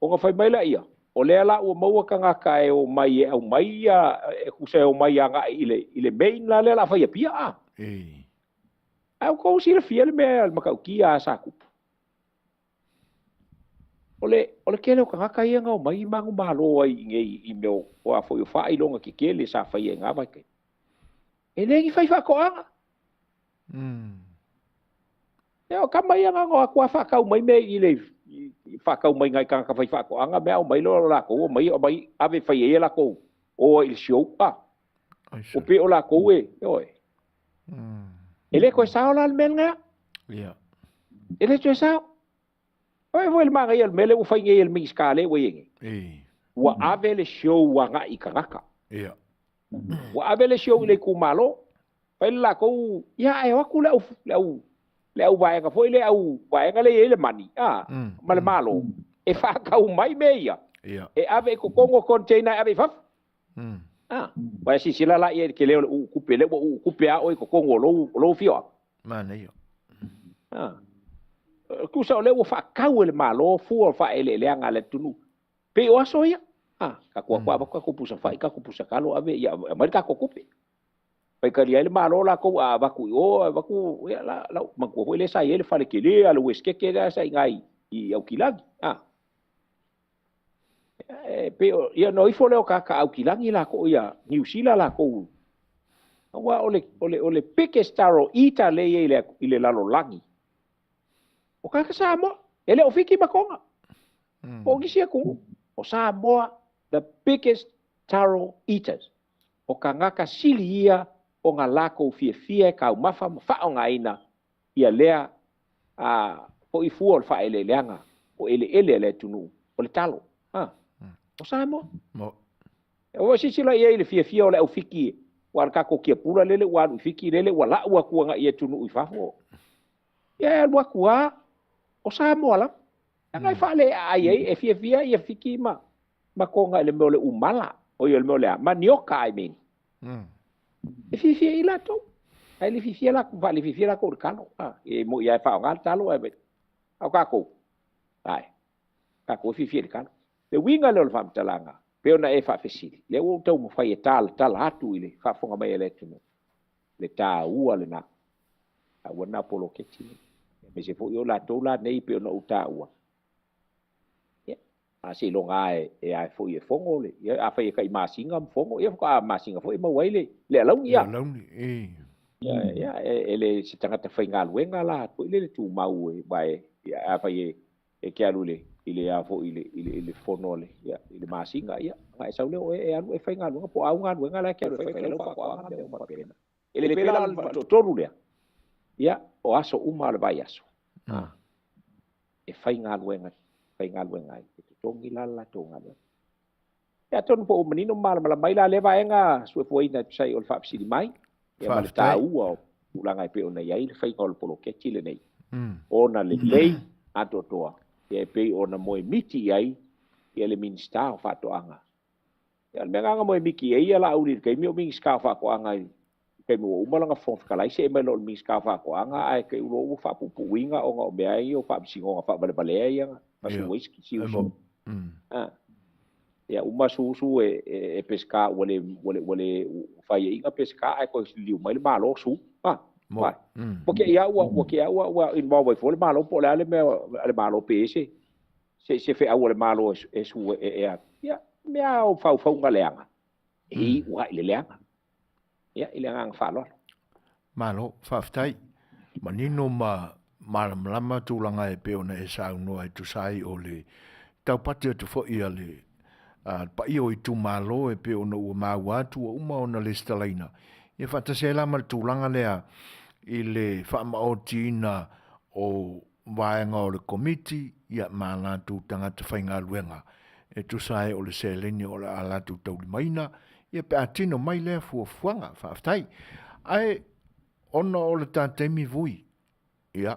o nga fai mai la ia o le ala o maua ka e o mai e ku se o mai nga ile main la la fai pia au ko si le fiel me al makau kia sa ku ole kele o ka ia nga o mai mangu malo ai ngai i me o a foi fa i longa ki kele sa fai nga vai ke e le fai fa ko anga Yo kama ia nga ko fa ka mai me ile fa ka mai ngai ka fai fa ko anga me o mai lo la ko mai ave fai e la ko o il show o pe o la ko e oi ele ko sa la men nga ele to sa oi vo el manga il mele o fai ngai il mi skale we ngi wa ave le show wa nga i ka wa ave le show le ku malo fa la ko ya e wa ku le au vai ka foi le au vai ka le ele mani ma le malo e fa ka u mai meia e ave ko kongo container ave fa vai si sila la e ke le u kupe a o ko kongo lo fio mana yo ku sa le fa ka u le malo fu fa ele le anga le tunu pe o so ya ka ko pusa fa ka ko pusa kalo ave ya ma ka ko kupe Pai kali ele malo la ko avaku ya la mango ele sai ele fale que ele alo esque que era sai ngai i au kilangi pe ya no ifo le ka au kilangi la ko ya New Zealand la ko wa ole peke staro ita le ile la lo langi o ka Samoa ele o fiki makonga o gisia ko o Samoa the biggest taro eaters. O ka ngaka sili ia o ngā lako fia kau mafa whao ngā ina ia lea o i fua o le whaele leanga o ele tunu o le talo. O Samoa? Mo. O sisila ia i le fia o le au fiki wa kako kia pula lele wa anu fiki lele wa la ua kua ngā ia tunu i fafo. Ia lua kua o Samoa la. Ngai whaale ai e fia ia fiki ma ko ngā le meo le umala o ia le meo le manioka I mean. E fia i lato. Ai le fia la ku vale fia la ko le kano. E mo ia fa ngal talo ai. Au kako. Ai. Kako fia le kano. Le winga le fam talanga. Pe ona e fa fesili. Le o tau mo fai tala atu ile fa fonga mai ele tunu. Le ta ua le na. A wana polo keti. Me se fo yo la tola nei pe ona uta ua. Si longa e ai fo ye fongo le. A fai kai masinga fongo. Ia ka masinga fo e mo waile. Le lau ia. Le lau ni. Ya ele se tangata fai ngā luenga la. Ko ile le tu mau e vai. A fai e kia lule. Ile a fo ile fono le. Ya ile masinga ia. Ngai sau leo e anu e fai ngā luenga. Po au ngā luenga la kia fai kai lau pa kwa ngā leo ma pena. Ele pela toru lea. Ya o aso uma le vai aso. E fai ngā luenga. Fai ngā luenga ai. Tongi lala tonga le. Ya tonu po menino mala mai la leva enga Suasua sai o fapsi di mai. Ya mal tau o ulanga pe ona yai fai kol polo keti le nei. Ona le lei ato toa. Ya pe ona moe miti yai ya le minsta o fato anga. Ya me nga moe miki ai la uri ke mi o minsta fa ko anga. Ke mo umalanga fon kalai se me lo minsta fa ko anga ai ke ulo fa pupu winga o nga be ai o fapsi ngo fa bale ya. Pasu whisky si o. Ya uma susu e pesca wale fai inga pesca ai ko liu mai malo su vai porque ia o involve foi le malo por le malo pese se fe au le malo e su ya me au fau ngaleanga e wa le leanga ya ile ngang fa lo malo faftai manino malama tulanga e pe ona e sa no ai tu sai o le tau pati atu fo ia le pa io I tu malo e pe ona ua maua atu o uma ona le stalaina. Ia whatase la mal tūlanga lea I le whaamaotina o vaenga o le komiti ia mana tu tangata whainga luenga. E tu sae o le seleni o le alatu tauli maina ia pe atino mai lea fuanga whaaftai. Ai ona o le tātemi vui ia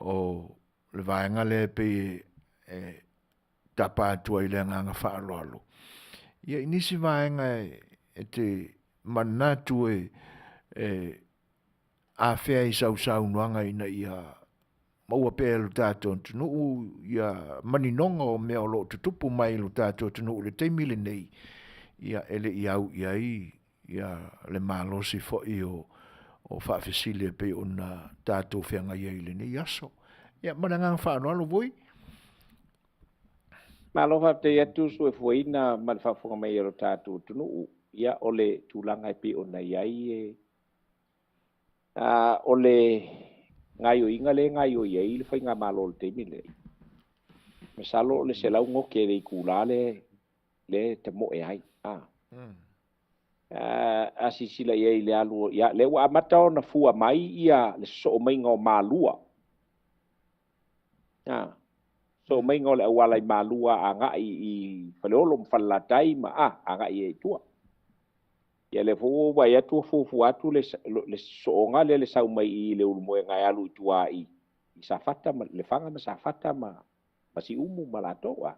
o le vaenga le pe tapa atua I le nganga whaaloalo. Ia inisi vaenga e te manatu a whea I sau nuanga ina ia maua pēa lu tātou tunu ia maninonga o mea o lo tutupu mai lu tātou tunu le teimile nei ia ele iau iai ia le malosi fo I o whaafesile pe o na tātou whenga iai le nei aso. Ia manangang whaanoalo voi. Malofa te atu Suasua mal fafonga mai ro tatu tunu ia ole tulanga I pe ona iai ole ngayo inga le ngayo iai le fainga malo te mile mesalo le selau ngoke le kulale le te mo e ai asisila iai le alu ia le wa mata na fua mai ia le so mai ngo malua so mai ngole wala I malua anga I falolo mfalatai ma anga I tua ya le fo wa ya tu fu atu le so nga le sau mai I le ulmo nga ya lu tua I safata le fanga ma safata ma si umu malato wa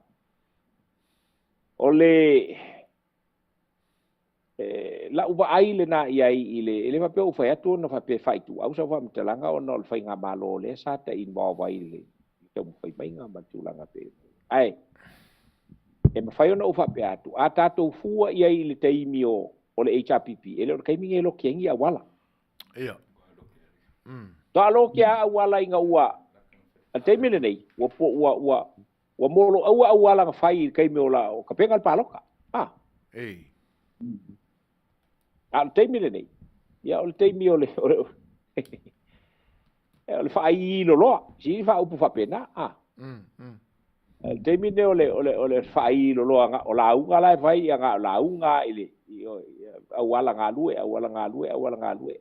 ole la uba ai le na ia I le fa pe u fa atu na fa pe faitu au sa fa mtelanga o no le fa nga malo le sa ta involve ai le tau fai mai ngā matulanga pe. Ai, e mawhai ona uwha pe atu. A tātou fua ia I le teimi o le HRPP. E leo kaimi e lo kiengi a wala. Ia. Tā lo kia a wala I ngā ua. A teimi le nei. Wa molo aua a wala ngā whai kaimi o la o ka penga le pāloka. Ei. A teimi le nei. Ia o le teimi o le le fai lo loa si fa upu fa pena te mine ole fai lo anga o la unga la vai anga la unga ile awala ngalue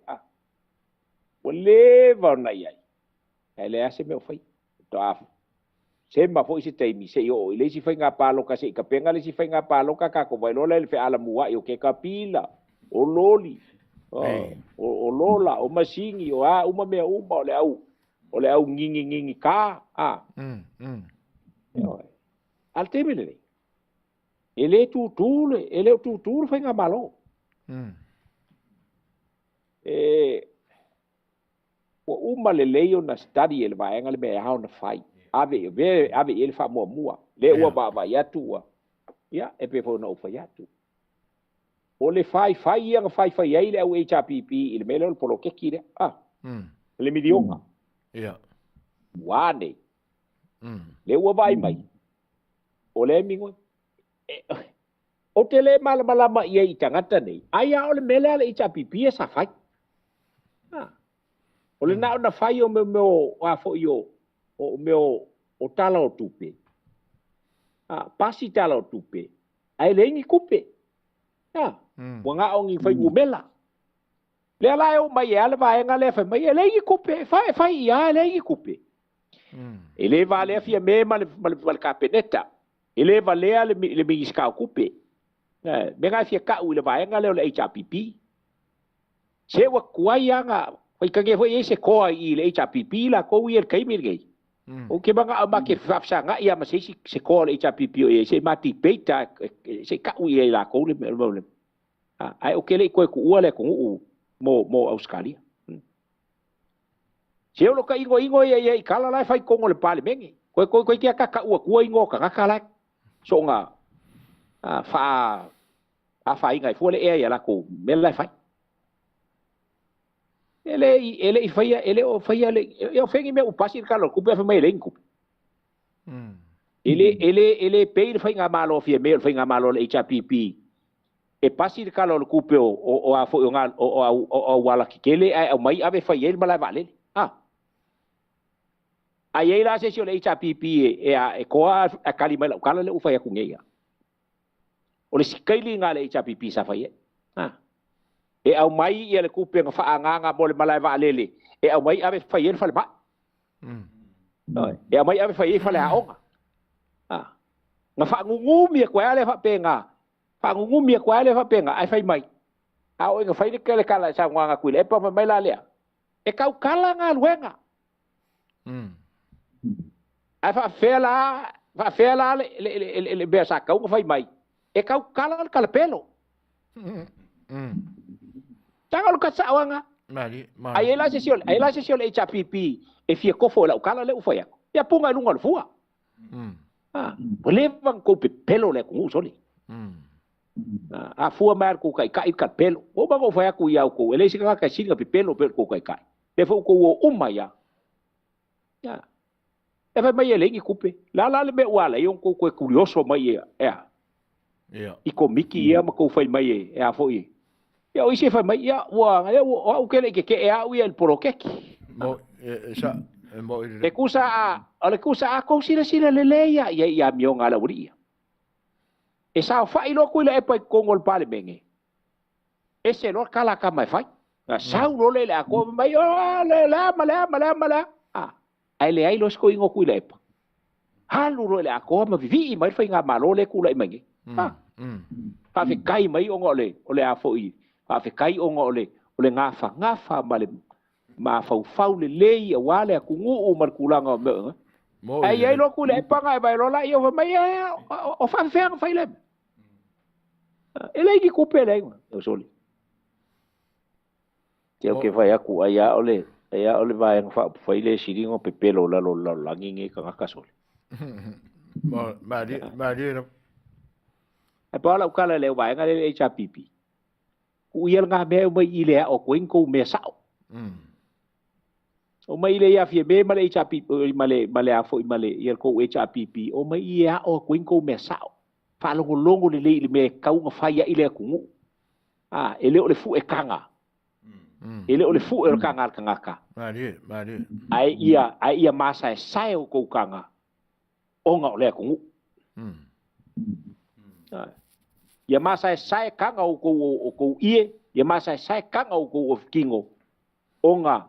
ah ole va na ia ele ase me fai to af se ma foi se te mi se yo ile si fai nga palo ka se ka penga le si fai nga palo ka ko vai lo le fe ala mua yo ke kapila o loli o lola o masingi o a uma me uma o le au ngingi ka al temile ele tu fai nga malo o uma le leio na study ele vai ngale me ha na fai ave ele fa mua le ua ba ya tu ya e pe fo no fa ya tu o le fai ia fai ele au HPP ele me le polo ke kire le midionga wane le ua vai mai o le mingo o te le malama ia i tangata nei aia o le mele ale HPP e sa fai o le na fai o me a fo yo o me o tala o tupe pasi tala o tupe ai le ngi kupe wanga o ngi fai umela le ala o mai ale vai ngale fa mai le ngi kupe fai ia le ngi kupe ele vale fia me mal kapeneta ele vale ale le mi ska kupe me ga fia ka u le vai ngale le HPP se wa kuaianga fai ka ge foi ese ko i le HPP la ko wi el kai mirgei o ke banga ma ke fafsa nga ia ma se ko le HPP o se mati peita se ka u la ko le ai o ke le ko ku le ko mo Australia se o lo ka ingo ia kala la fai ko le Parliamentary ko ke ka u ku ingo ka kala so nga fa inga fo le ia la ko me la fai ele faia le eu fengi me o pasir kalo ku be fa mai lenku ele pe fai nga malo fie me fai nga malo le HPP e pasir kalo ku pe o a fo nga o wala kele ai mai ave fai ele mala vale ai ele la se le HPP e ko a kalima la kala le u fai ku ngeia o le sikaili nga le HPP sa fai e au mai ia le kupe nga faanganga mo le malai vaalele e au mai ave fai ele fale ba e au mai ave fai ele fale aonga nga faangungumi ko ale fa penga faangungumi ko ale fa penga ai fai mai au nga fai le kala sa nga kuile e pa mai la le e kau kala nga luenga ai fa fela le be sa kau fai mai e kau kala pelo Tangal ka sa wanga. Ai la sesiol HPP e fie kofo la kala le ufaya. Ya punga lunga fua. Boleh bang ko pelo le ku soli. A fua mar ku kai ka pelo. O bang ufaya ku ya ku ele sika ka singa pelo ku kai. Le fo ko o umaya. Ya. E fa mai ele ngi kupe. La le me wala yon ko curioso mai ya. Iko miki ia ma ko fai mai e a foi. Ya o ise fa mai ya wa o ke le ke e a u el porokeki. Mo sa mo le kusa a ko sila le ya mi nga la uria. E sa fa ilo ku le e pa kongol Parliamentary. E se lo kala ka mai fai. Sa u le a ko mai le la mala. Ai le ai lo sko ingo ku le pa. Halu le a ko ma vivi mai fai nga malo le ku le mai. Fa fe kai mai o le a foi. Fa fe kai o le ngafa ma fau le lei wale ku ngu mar kulanga me. Ai lo ku le panga ba lo la yo mai o fa fe fai le. Ele ki ku pele o soli. Teo ke vai aku aya ole vai fa fai le siringo pepelo la lo langi ka ka soli. Ma di e pa la kala le vai nga le HPP ku ia nga me mai ile o ko me sao o mai le ia fie me male HPP male a foi male ia ko HPP o mai ia o ko me sao fa longo le me kau nga faia ile ku ele o le fu e kanga ele o le fu e kanga ka ma di ai ia masa sai o ko kanga onga o le kungu ia masa sai kanga o ko ie ia masa sai kanga o ko kingo onga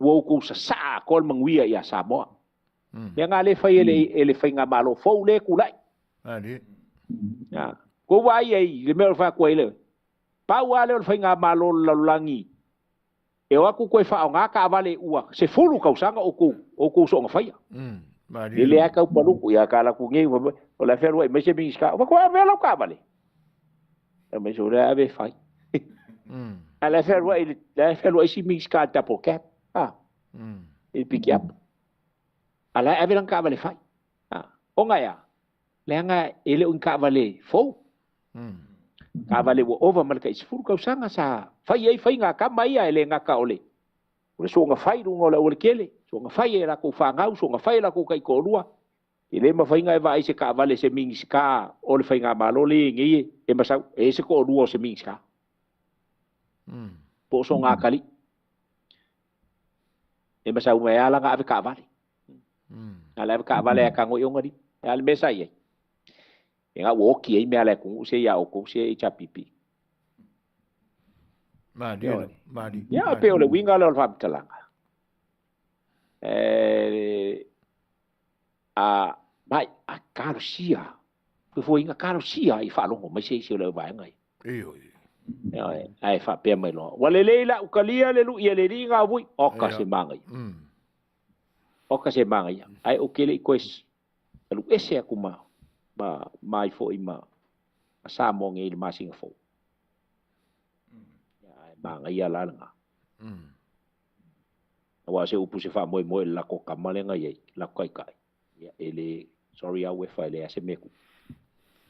wo ko sa ko manguia ia Samoa ia nga le fai ele fai nga malo fo le kulai ali ya ko wai ai le me fa ko ele pa wa le fai nga malo langi e wa ku ko fa nga ka vale ua se fulu ka usanga o ko so nga fai ele aka palu ku ya kala ku ngi o la ferwa me se binska ko vela ka vale me so le ave fai a la ferwa si binska ta po cap il pick up ala ave lang ka vale fai o nga ya le nga ele un ka vale fo ka vale wo over mal ka is fulu ka usanga sa fai nga ka mai ele nga ka ole o so nga fai rungo le ole kele so nga fai era ko fa ngau so nga fai la ko kai ko lua ile ma fai nga va ise ka vale se minska o le fai nga malole ngi e ma sa e se ko lua se minska po so nga kali e ma sa u ala nga ave ka vale ala ave ka vale ka ngo yonga di ala me sai e nga wo ki e me ala ku se ya o ko se e chapipi madi ya pe o le winga le fa talanga mai a karosia foi inga karosia I fa longo mai se le vai ngai ai fa pe mai lo wale leila ukalia le lu ia le ringa vui o ka se mangai ai o kele koes lu ese akuma mai foi ma sa mo ngai le masinga fo ai mangai ala nga wa se upu se fa mo la ko kamalenga ye la kai kai ya ele sorry a we fa le ase meku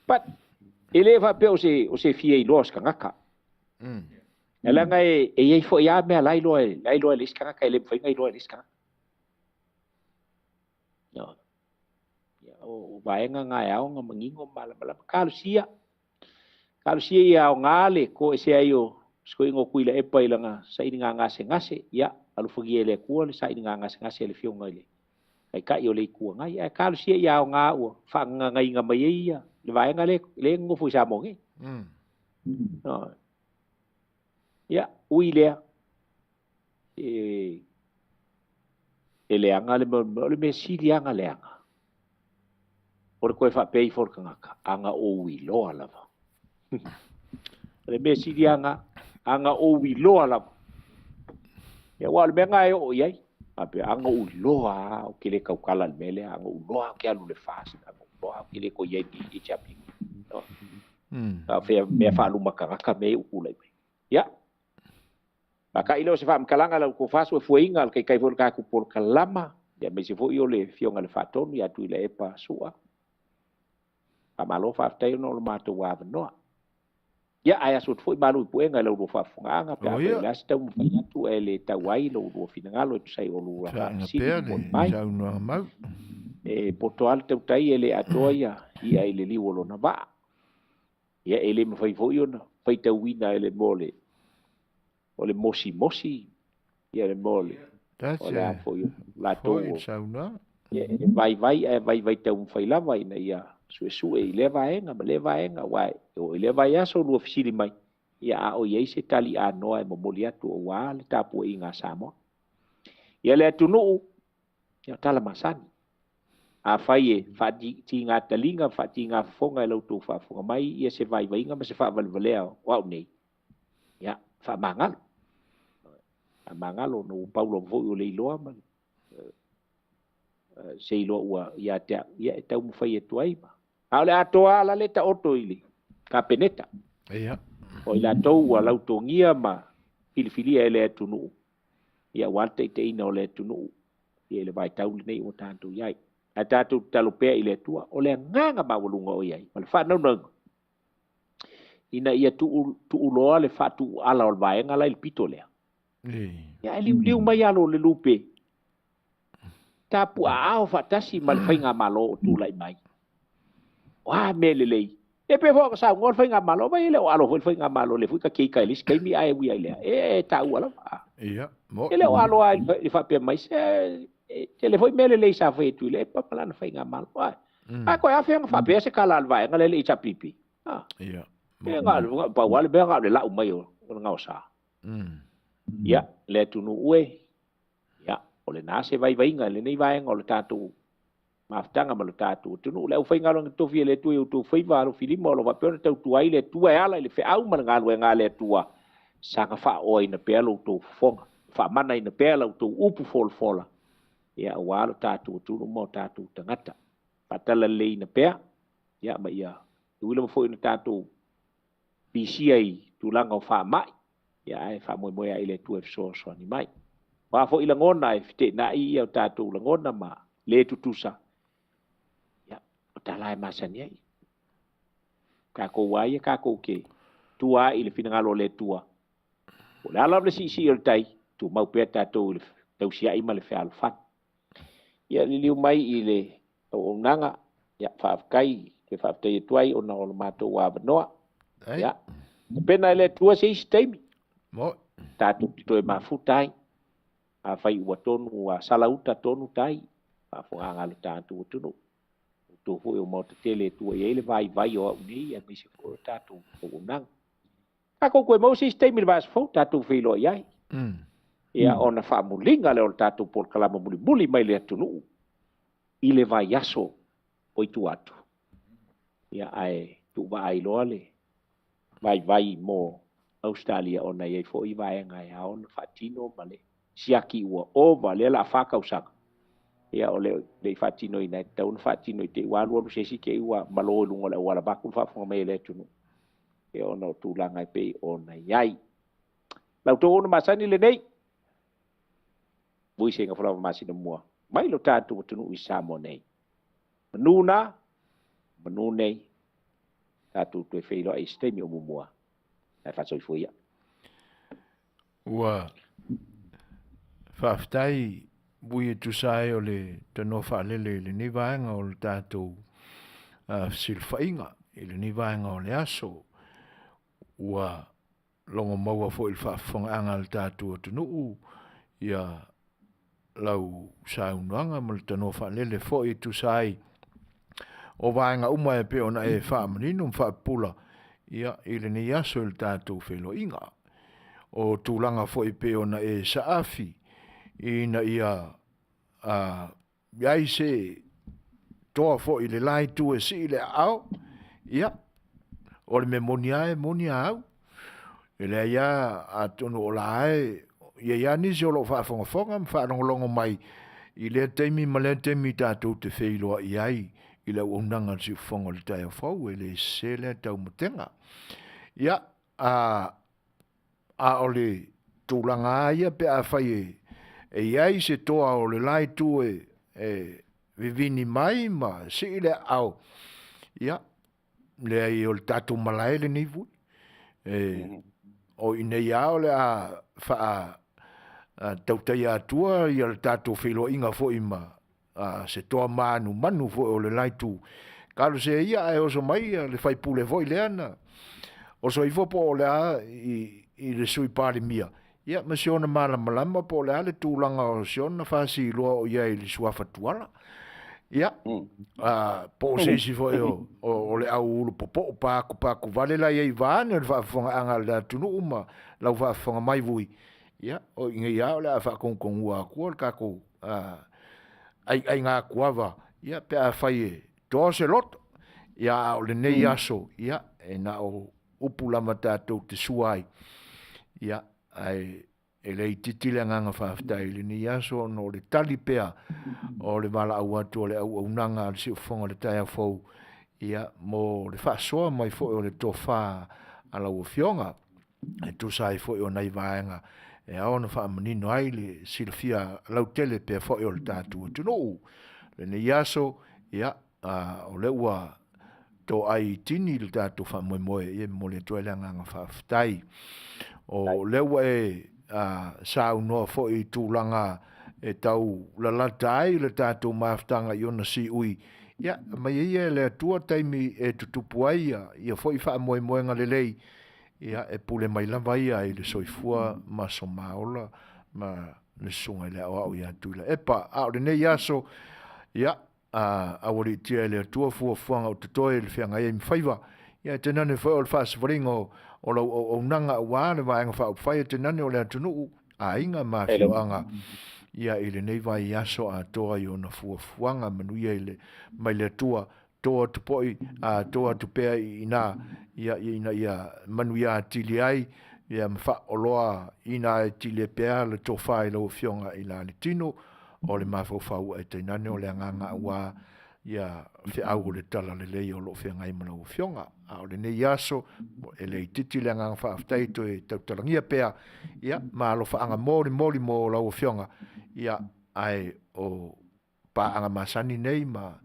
but ele va pe o se fie los kanga ela nga e fo ya me lai lo le skanga kai le fa ngai lo le skanga no ya o vai nga ya nga mangingo mala kalusia ya ngale ko se ayo sko ingo kuila e pai langa sa inga ngase ya alu fugi ele ku le sa inga ngase le fionga ile kai yo le ku ngai e kalusia ya nga o fa ngai nga mai ya le vai nga le ngo fu sa mo ngi no ya uile ele anga le me sidi anga le anga por ko fa pei for kanga anga o wi lo ala le me sidi anga o wi lo ala ya wal me ngai o yai ape anga o lo o kile ka kala le mele anga o lo ke alu le fas anga lo kile ko yai di chapi fe me fa lu makaka me u kula ya maka ilo se fa mkalanga la ko fas o fuinga kai for ka ku por kalama ya me se fo yo le fionga le faton ya tu le epa sua amalo fa tai no ma to wa no ya aya sut foi balu puenga lo do fa funga pa la sta un fa tu ele tawai lo do finanga lo sai o lu ra si mai e poto alto tai ele atoia ia ele li wolo na ba ya ele me fai foi ona fai te wina ele mole ole mosi ya le mole ola foi la to ya vai te un fai lava ina ia su e leva enga wai o leva ya so lu ofisili mai ya o ye se tali a no e momolia tu wa le tapu inga Samoa ya le tunu ya tala Masani a fai fa di tinga talinga fa tinga fonga lo tu fa fonga mai ya se vai inga ma se fa valvalea wa nei ya fa mangalo no paulo vo le loa ma se lo wa ya ta mu fai tu ai ale atoa la leta oto ili kapeneta ia o ila to wala utongia ma filifilia ele tunu ia wante te ina ole tunu ia le vai tau nei o tanto yai atatu talopea ile tua ole nganga ma wolunga o yai mal fa no ina ia tu lo ale fa tu ala ol vai ngala il pitole ia liu mai alo le lupe tapu a fa tasi mal fa nga malo tu lai mai wa melelei e pe fo sa ngol fa nga malo ba ile o alo fa nga malo le fu ka ke ka lis kai mi ai wi ile e ta wala ia mo ile o alo ai fa pe mai se Tele foi mele le sa foi tu le pa pala na fai nga mal. Ai ko ya fe fa pe se kala vai nga le cha pipi. Ia. Nga pa wale be nga le la umai o nga sa. Ia le tu no ue. Ia o le na se vai nga le nei vai nga le tatu. Maftanga ma le tatu. Tu no le fai nga lo to fi le tu e tu fai va lo filimo lo va pe tu tu ai le tu ala le fe au ma nga le tua. Sanga fa o ina pe lo to fonga. Fa mana ina pe lo to upu fola. Ia walo tatu tu no mo tatu tangata. Patala le ina pe. Ia ma ia. Tu le fo ina tatu. PCI tu langa fa mai. Ia ai fa mo ia ile tu so ni mai. Wa fo ila ngona e fite na ia tatu ngona ma le tutusa. Ya tala Masani ai. Ka ko wai ka ko ke. Tua ile fina ngalo le tua. O la la si il tai tu mau pe tatu tau sia i ma le fe alfa. Ya liu mai ile o nanga ya fa kai ke fa te tuai ona o mato wa noa. Ya. Pena le tua se istemi. Mo tatu to e mafutai. A fai ua tonu a salauta tonu tai. A fonga le tatu tunu. Tu fo o mo tele tu e ele vai o ni e mi se ko tatu o nang. Ka ko ko mo sistemi vas fo tatu filo yai. Ia ona fa mulinga le o tatu por kala mo buli mai le tunu. Ile vai aso o tu atu. Ia ai tu vai lo le. Vai mo Australia ona ye fo i vai ngai a on fatino male. Siaki ua o vale la fa kausaka. Ia ole le fatino ina taun fatino te walu se si ke ua malo lungo le wala baku fa fo me le tunu. Ia ona tu langa pe ona yai. Lau to ona Masani le nei. Vui Seigafolava Masinamua. Mai lo tatu tunu i Samoa nei. Manu nei. Tatu tu e feilo ai stemi o mumua. Ai fa soi ia. Ua whaftai bui tu sai o le tano whaalele le ni vaenga o le tātou silwhainga i le ni vaenga o le aso. Ua longo maua fo il whaafonga le tātou o tunu ia lau saunuanga ma le tano whaalele fo i tu sai o vaenga uma e pe ona e whaamaninu whaapula ia i le ni aso il tātou whelo inga. O tūlanga fo i pe ona e saafi ina ia iai se toa fo i le lai tu e si le au ia o le me monia au e le ia a tonu o la ia nisi o lo whaafonga whaanongolongo mai i le teimi ma le teimi tātou te wheiloa iai i le unanga si whongo le tai fau e le se le tau mutenga ia a o le tūlanga ia pe a whai e iai se toa o le lai tu vivini mai ma si le au ia le ai o le tatu malai le nivu o ine ia o le a wha tautai atua ia le tatu whilo inga fo ima se toa manu fo o le lai tu kalo se ia e oso mai le whai pule foi le ana oso i fo po o le a i le sui pari mia ia ma se ona malama po le ale tūlanga o se ona whasi loa o ia i le suafa tuala ia po se si fo o le au ulu po paku vale la iei vane le whaafonga anga le tunu uma lau whaafonga mai vui ia o inga ia o le a whaakongkongua kua le kako ai ngā kuava ia pe a whai e toa se loto ia o le nei aso ia e na o upulama tātou te suai ia ai e lei titile nganga whaftai le ni aso no le tali pea o le mala au atu o le au unanga le si ufonga le taia fau ia mo le whaasoa mai fo o le tofa ala ua fionga e tu sai fo o nei vaenga e aona whaamanino ai le silfia lau tele pea fo o le tātua tunu le ni aso ia o le ua to ai tini le tātua whaamoemoe e mo le toele nganga whaftai o le ua sa unoa fo i tūlanga e tau lalata ai le tātou maftanga i ona si ui. Ia, mai ia le atua taimi e tutupu ai ia fo i wha moe moenga le lei. Ia, e pule mai lava ia i le soifua ma somaola ma le sunga le au ia tula e pa a le nei aso ia a wori tia le tua fuanga o totoe le fianga e mwhaiva ia tenane whai o le whaas wharingo o nanga wā le vaenga whao whai tenane o le atunu a inga ma whioanga ia i le nei vai aso a toa i ona fuanga manuia i le mai le tua toa tupoi a toa tupea i nā ia manuia tili ai ia mwha oloa ina e tili pea le tofai lau fionga i la le tino o le mawhau e teinane o le anganga ua ia fe au le tala le lei o lo fe ngai mana o fionga a o le nei aso e le titi le anganga whaaftai to e tautalangia pea ia ma lo whaanga mori mo lau o fionga ia ai o pa anga masani nei ma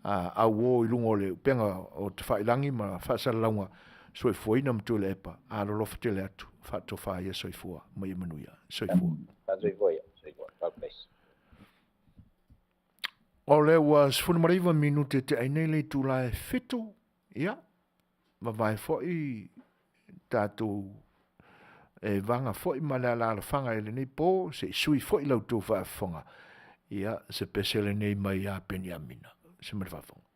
au o i lungo le penga o te whailangi ma whaasalaunga soi fuina mtu le epa a lo lofa te le atu whaato whaia soi fua mai manuia soi fua soi fua God bless. O le was funamariva minute te ainei le tu la e fitu ia ma vai foi tatu e vanga foi ma la fanga ele nei po se sui foi lau tu fa fonga ia se pesele nei mai a peniamina se me fa fonga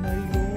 Nailo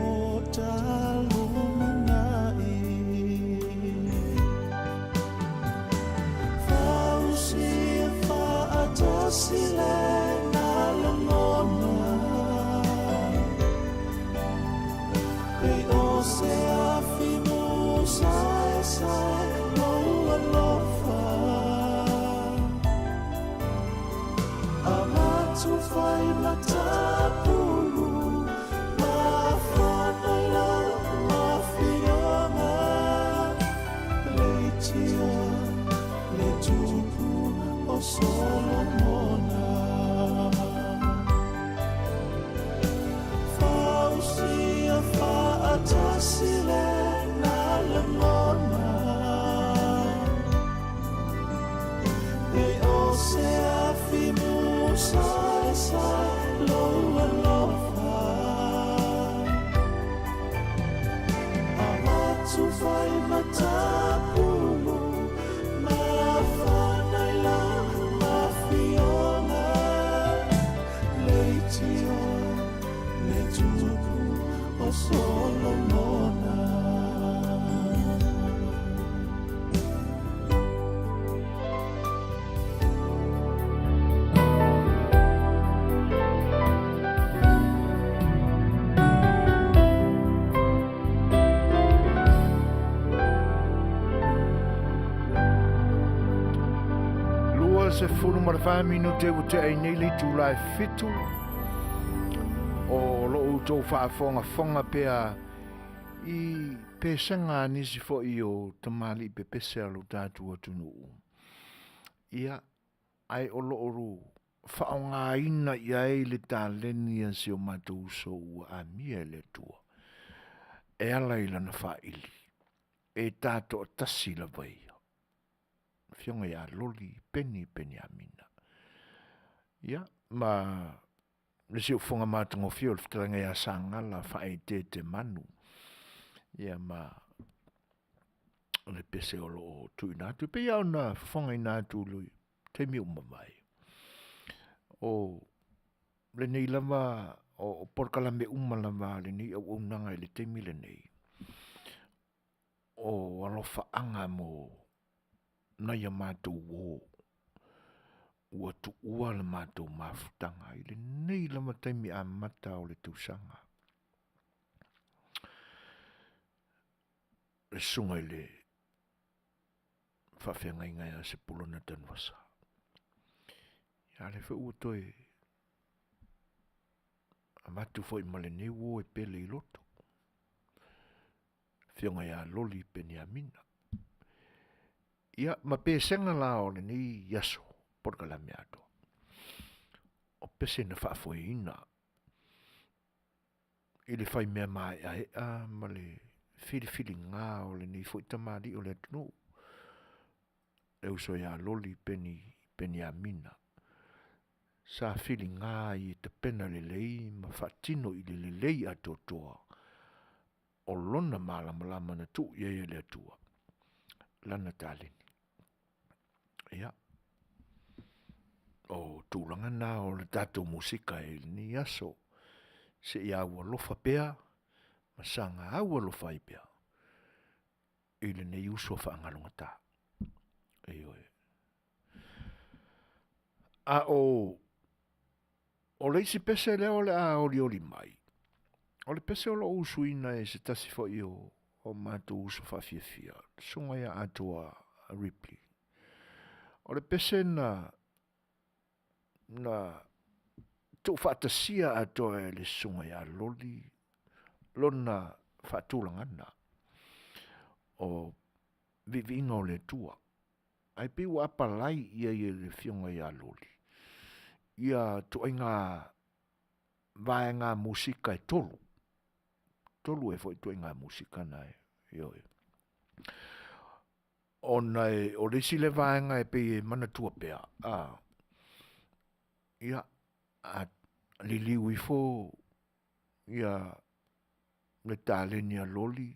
Se fulu marfa minute o te ai nei le tulai fitu o lo utou fonga pea i pesanga nisi fo i o tamali pe pese alu tatu atunu ia ai o lo oru whaonga ina ia e le talenia si o matou so ua a mia le tua e ala ila na whaili e tato tasi la vai fionga ia loli peni amina. Ia, ma le si ufunga mātungo fio, le fitaranga ia sangala, whae te manu. Ia, ma le pese o lo tui nātu. Pe iau na whonga i nātu lui, te mi umamai. O le nei lama, o porkalame umalama, le nei au unanga i le te mi le nei. O alofa anga mo na ia mātou wō. Ua tu ua le mātou mafutanga. I le nei lama taimi a mata o le tūsanga. Le sunga i le whawhenga ingai a se pulona tanwasa. Ia le wha ua toi a matu fo i male nei wō e pele i loto. Whionga ia loli peni a mina. Ia, ma pe senga la o le ni yaso, porka la meato. O pese na whaafoi ina. I le whai mea mai a ma le whiri ngā o le ni fwoi tamari o le atunu. E uso ia loli peni a mina. Sa whiri ngā i te pena le lei, ma whatino i le lei atotoa. O lona malama na tu ia le atua. Lana talini. Ia. O tūlanga nā o le tātou musika e ni aso. Se ia ua lofa pea, ma sanga aua lofa i pea. I le nei usua whaangalunga tā. E oe. A o leisi pese leo le a oli mai. O le pese o lo usuina e se tasi fo i o mātou usu whawhiawhia. Sunga ia atua a Ripley. O le pese na tu whaatasia atoa e le sunga ia loli, lona whaatulanga na, o vivinga o le tua. Ai piu apalai ia le fionga ia loli. Ia tu inga vaenga musika e tolu. Tolu e foi tu inga musika na e oe. Ona o le si le vaenga e pe mana tua pea. Ia a liliu i fo ia le tāleni a loli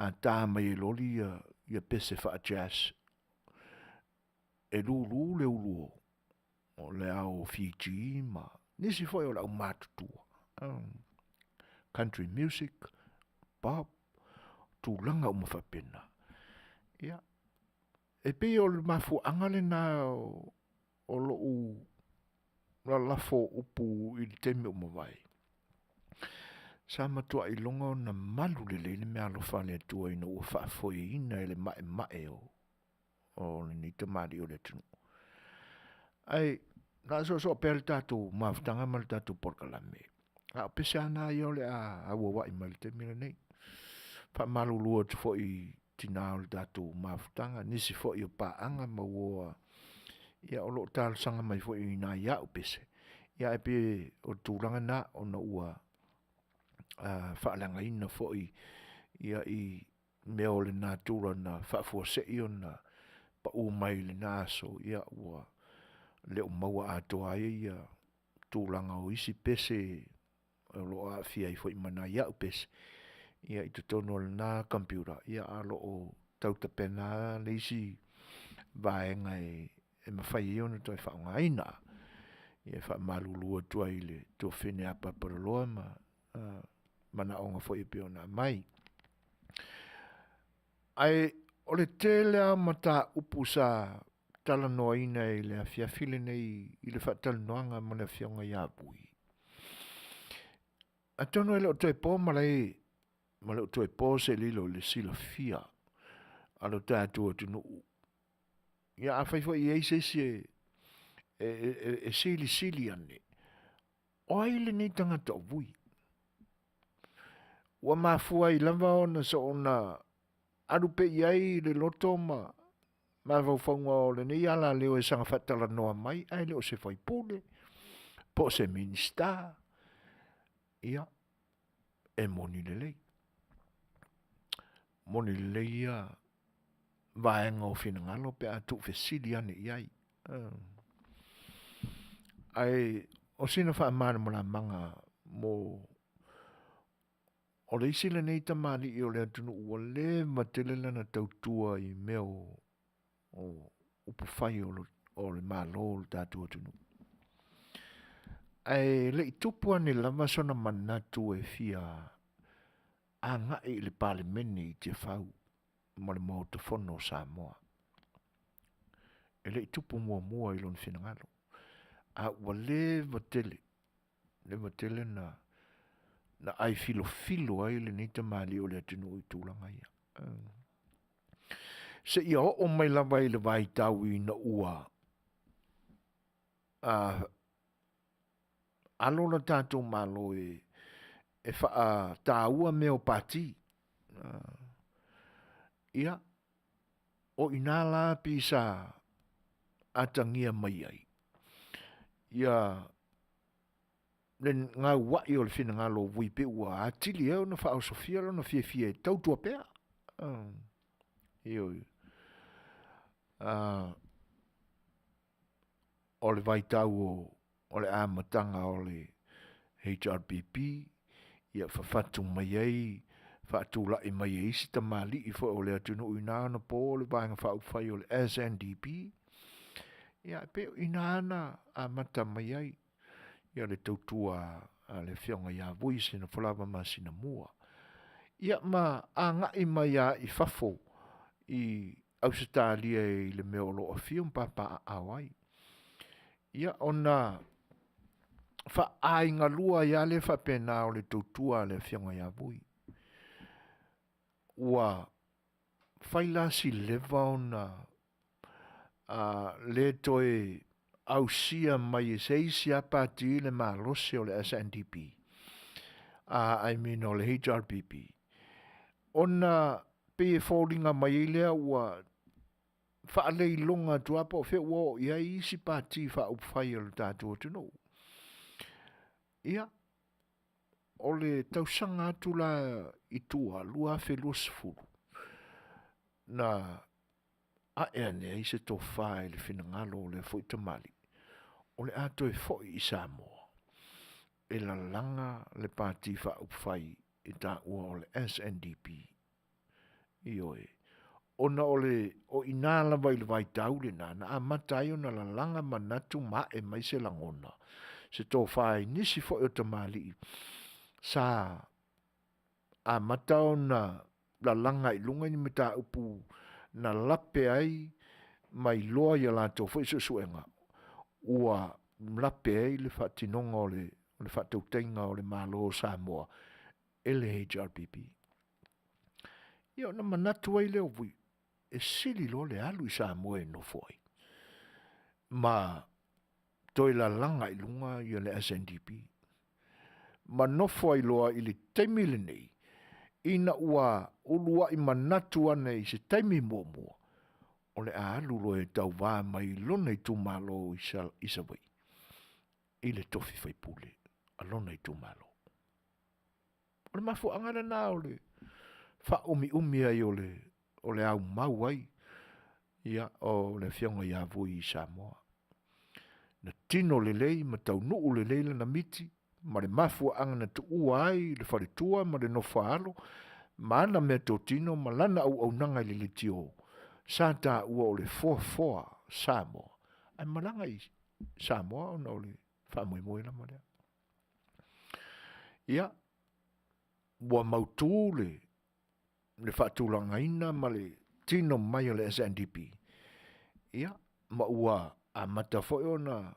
a tāma i loli ia pese wha jazz e lulu le uluo o le au Fiji ma nisi foi o la umatutua country music pop tūlanga umawhapena ia e pe o le mafu angale na o lo u la lafo upu i teme umawai. Sa matua i longa na malu le mea alofa le atua ina ua whaafoi ina ele mae o ni tamari o le tunu. Ai, na so pele tatu mafutanga mal tatu porkalame. A pese ana i ole a ua wai mal te mire nei. Pa malu lua tu fo i tina o le tatu mafutanga, nisi fo i o paanga ma ua ia o lo tal sanga mai fo i na ia o pese. Ia e pe o tūranga na o na ua whaalanga ina fo i ia i mea o le nā tūra na whaafua se i o na pa u mai le nā so ia ua leo maua atoa ia tūranga o isi pese o lo a fia i fo i mana ia o pese. ia i te tono na computer ia alo o tau te pena leisi vaenga e mawhai e ona toi whaongaina ia wha malulua tua ile tō whine apa paraloa mana onga fo i peona mai ai o le tele mata upu sa Talonoaga i le afiafile nei i le Fetalaiga ma le afioga ia pui. A tono e le o toi pō ma le o toi pō se lilo le silafia a lo tātua tunu. Ia a whaifo i eise e sili ane. O aile nei tangata o vui. Ua mafua i lava ona so ona arupe iai le loto ma whauwhaunga o le nei ala leo e sanga Fetalaiga mai, ai leo se whaipule, po se minista, ia, e moni lelei. Moni lelei ia, vaenga o whinangalo pe atu fesili ane iai. Ai, o sina wha amana mo la manga mo o le isi le nei tamali i o le atunu ua le matele lana tautua i meo o upu whai o le malo o le tātua tunu. Ai le i tupu ane lama sona manatu e fia a ngai i le Parliamentary i te whau ma le mau te whono o Samoa. E le i tupu mua i lon whinangalo. A ua le matele na ai filo ai le nita mali o le atinu i tūlanga ia. Se ia o mai lava i le vai tau i na ua alo na tātou malo e wha tāua meo pati. Ia o ina la pisa atangia mai ai. Ia le ngā wai o le whina ngā lo wipe ua atili eo na wha o Sofia lo na fia e tautua pēr. Ioi. O le vai tau o le amatanga o le HRPP, ia whawhatu mai ei, whatu lai mai ei si ta mali i o le atunu inana po le vaenga whauwhai o le SNDP. Ia peo inana amata mai ei, ia le tautua a le whionga ia vui Seigafolava Masinamua. Ia ma a ngai mai a i whafo i ausitalia i le meo lo a whium papa a Aoauli. Ia ona wha ainga lua ia le whapena o le tautua le whionga ia vui. Ua whailasi leva ona le toe ausia mai e seisi a pati le malose o le SNDP. I mean o le HRPP. Ona pe e fōringa mai lea ua whaalei longa tuapa o whea o ia isi pati whaupwhai o le tātua tino. Ia, o le tausanga atu la i tua, lua whelua sifuru. Na a ea nea i se tō whae le whinangalo o le fwoi tamali. O le ato e fwoi i Samoa. E la langa le pati whaupwhai i tā ua o le SNDP. Ioi. Ona o inala vai le vai taule na a matai ona la langa manatu ma e mai se langona. Se tō whae nisi fo o tamali sa a mata ona la langa i lunga ni mita upu na lape ai mai loa i la tō fo iso suenga. Ua lape ai le whatinonga o le whatautenga o le malo o Samoa e le HRPP. Ia na manatu ai leo vui. E sili lo le alu i Samoa e no foi. Ma toi la langa i lunga i le SNDP. Ma no foi loa i le teimile nei. Ina ua ulua i manatu ane i se teimi mua. O le alu lo e tau vā mai lona i tu malo i sa wai. I le tofi fai pule. A lona i tu malo. O le mafu angara nā o le wha umi ai o le au mau ai. Ia o le whionga ia vui i Samoa. Na tino le lei, ma tau nuu le leila na miti, ma le mafua anga na tu ua ai, le whare tua, ma le no whaalo, Mana mea tō tino malana au nanga li tio. Sa tā ua o le foa Samoa. Ai malanga i Samoa o na o le whamoe na marea. Ia, ua mautu le whaatulanga ina ma le tino mai o le SNDP. Ia, ma ua a matafoi o na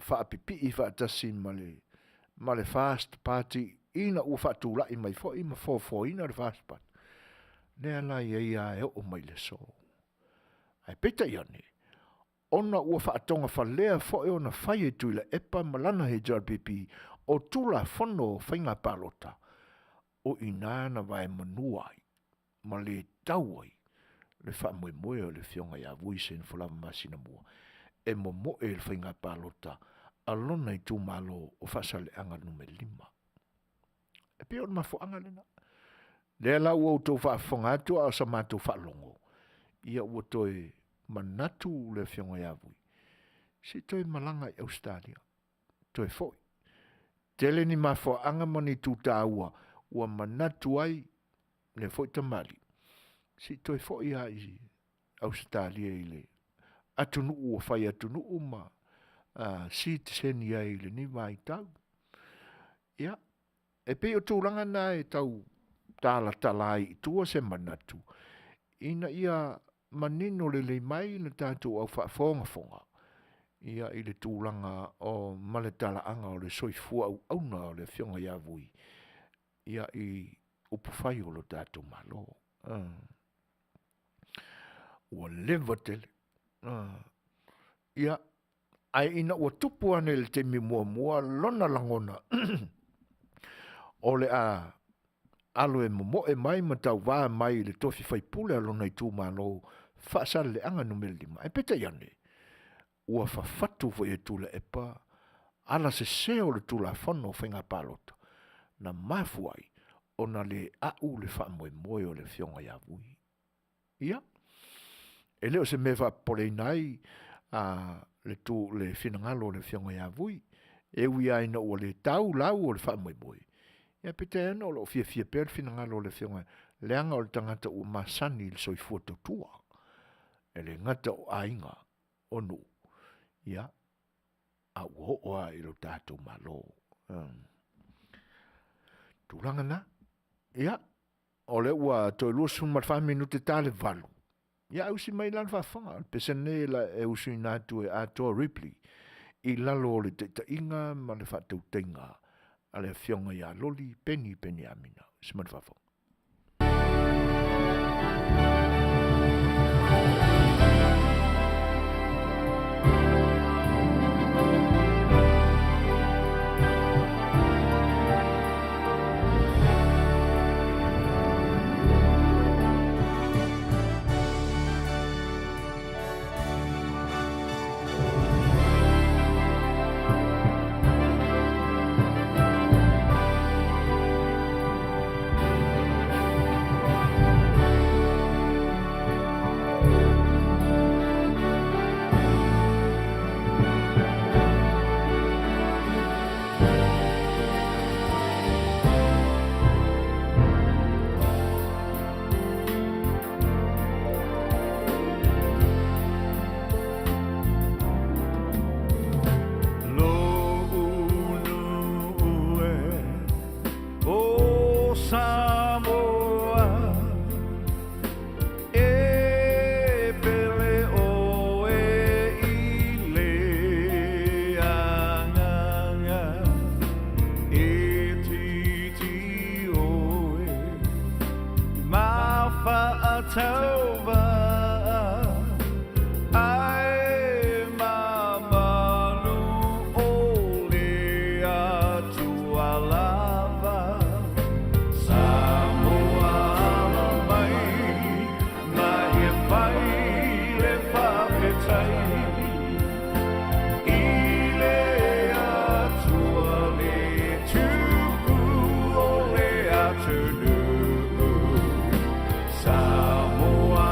whaapipi i whaatasi ma le Fast Party ina ua whaatulai mai foi ma fo ina le Fast Party. Nea la ia e o mai le so. Ai peta iane. Ona ua whaatonga whalea foi o na whai e tui la epa malana he JRPP o tula whono whainga palota. O inana vai manua ai. Ma le tau ai. Le whamoe o le fionga ia vui sen fulama Masinamua. E momo e le whainga palota. Alona i tū malo o whasale anga nume 5. E pia o na mafuanga lena. Lea la ua utou whaafonga atu a sa mātou whaalongo. Ia ua toi manatu le fionga ia vui. Si toi malanga i Australia. Toi foi. Tele ni mafuanga mani tūta ua manatu ai le foi tamari. Si toi foi a i Australia i le. Atunu ua whai atunu uma. Si te seni ai le ni vai tau. Ia. E pe o tūranga nā e tau talai i tua se manatu. Ina ia manino le mai na tātou au whaafonga. Ia i le tūranga o maletala anga o le soifua au auna o le fionga ia vui. Ia i upufai o lo tātou malo. Ua lewa tele. Ia ai ina ua tupu ane le te mi mua lona langona. O le alo e momo e mai ma tau wā mai le tofi fai pule alona i tū malo whaasale le anga numele 5. E peta iane, ua whawhatu fo e tūla e pa, ala se seo le tūla whano whainga palota, na mafuai o na le au le whaamoe o le fionga ia vui. Ia, e leo se me pole nai le finangalo le fionga ia vui, e ui aina ua le tau lau o le whaamoe. Ia pita ena o lo fia per finangalo le fionga. Leanga o le tangata o Masani le soifua totua. E le ngata o ainga o nu. Ia. A uhoa i lo tātou malo. Tūranga na. Ia. O le ua toi lua sun mar 5 minute tale valu. Ia ausi mai lan whawhanga. Pesane la e usu inatu e ato Ripley. I lalo le te inga ma le whatau tenga. Ale fionga ia loli peni amina. Siman whawhong. Samoa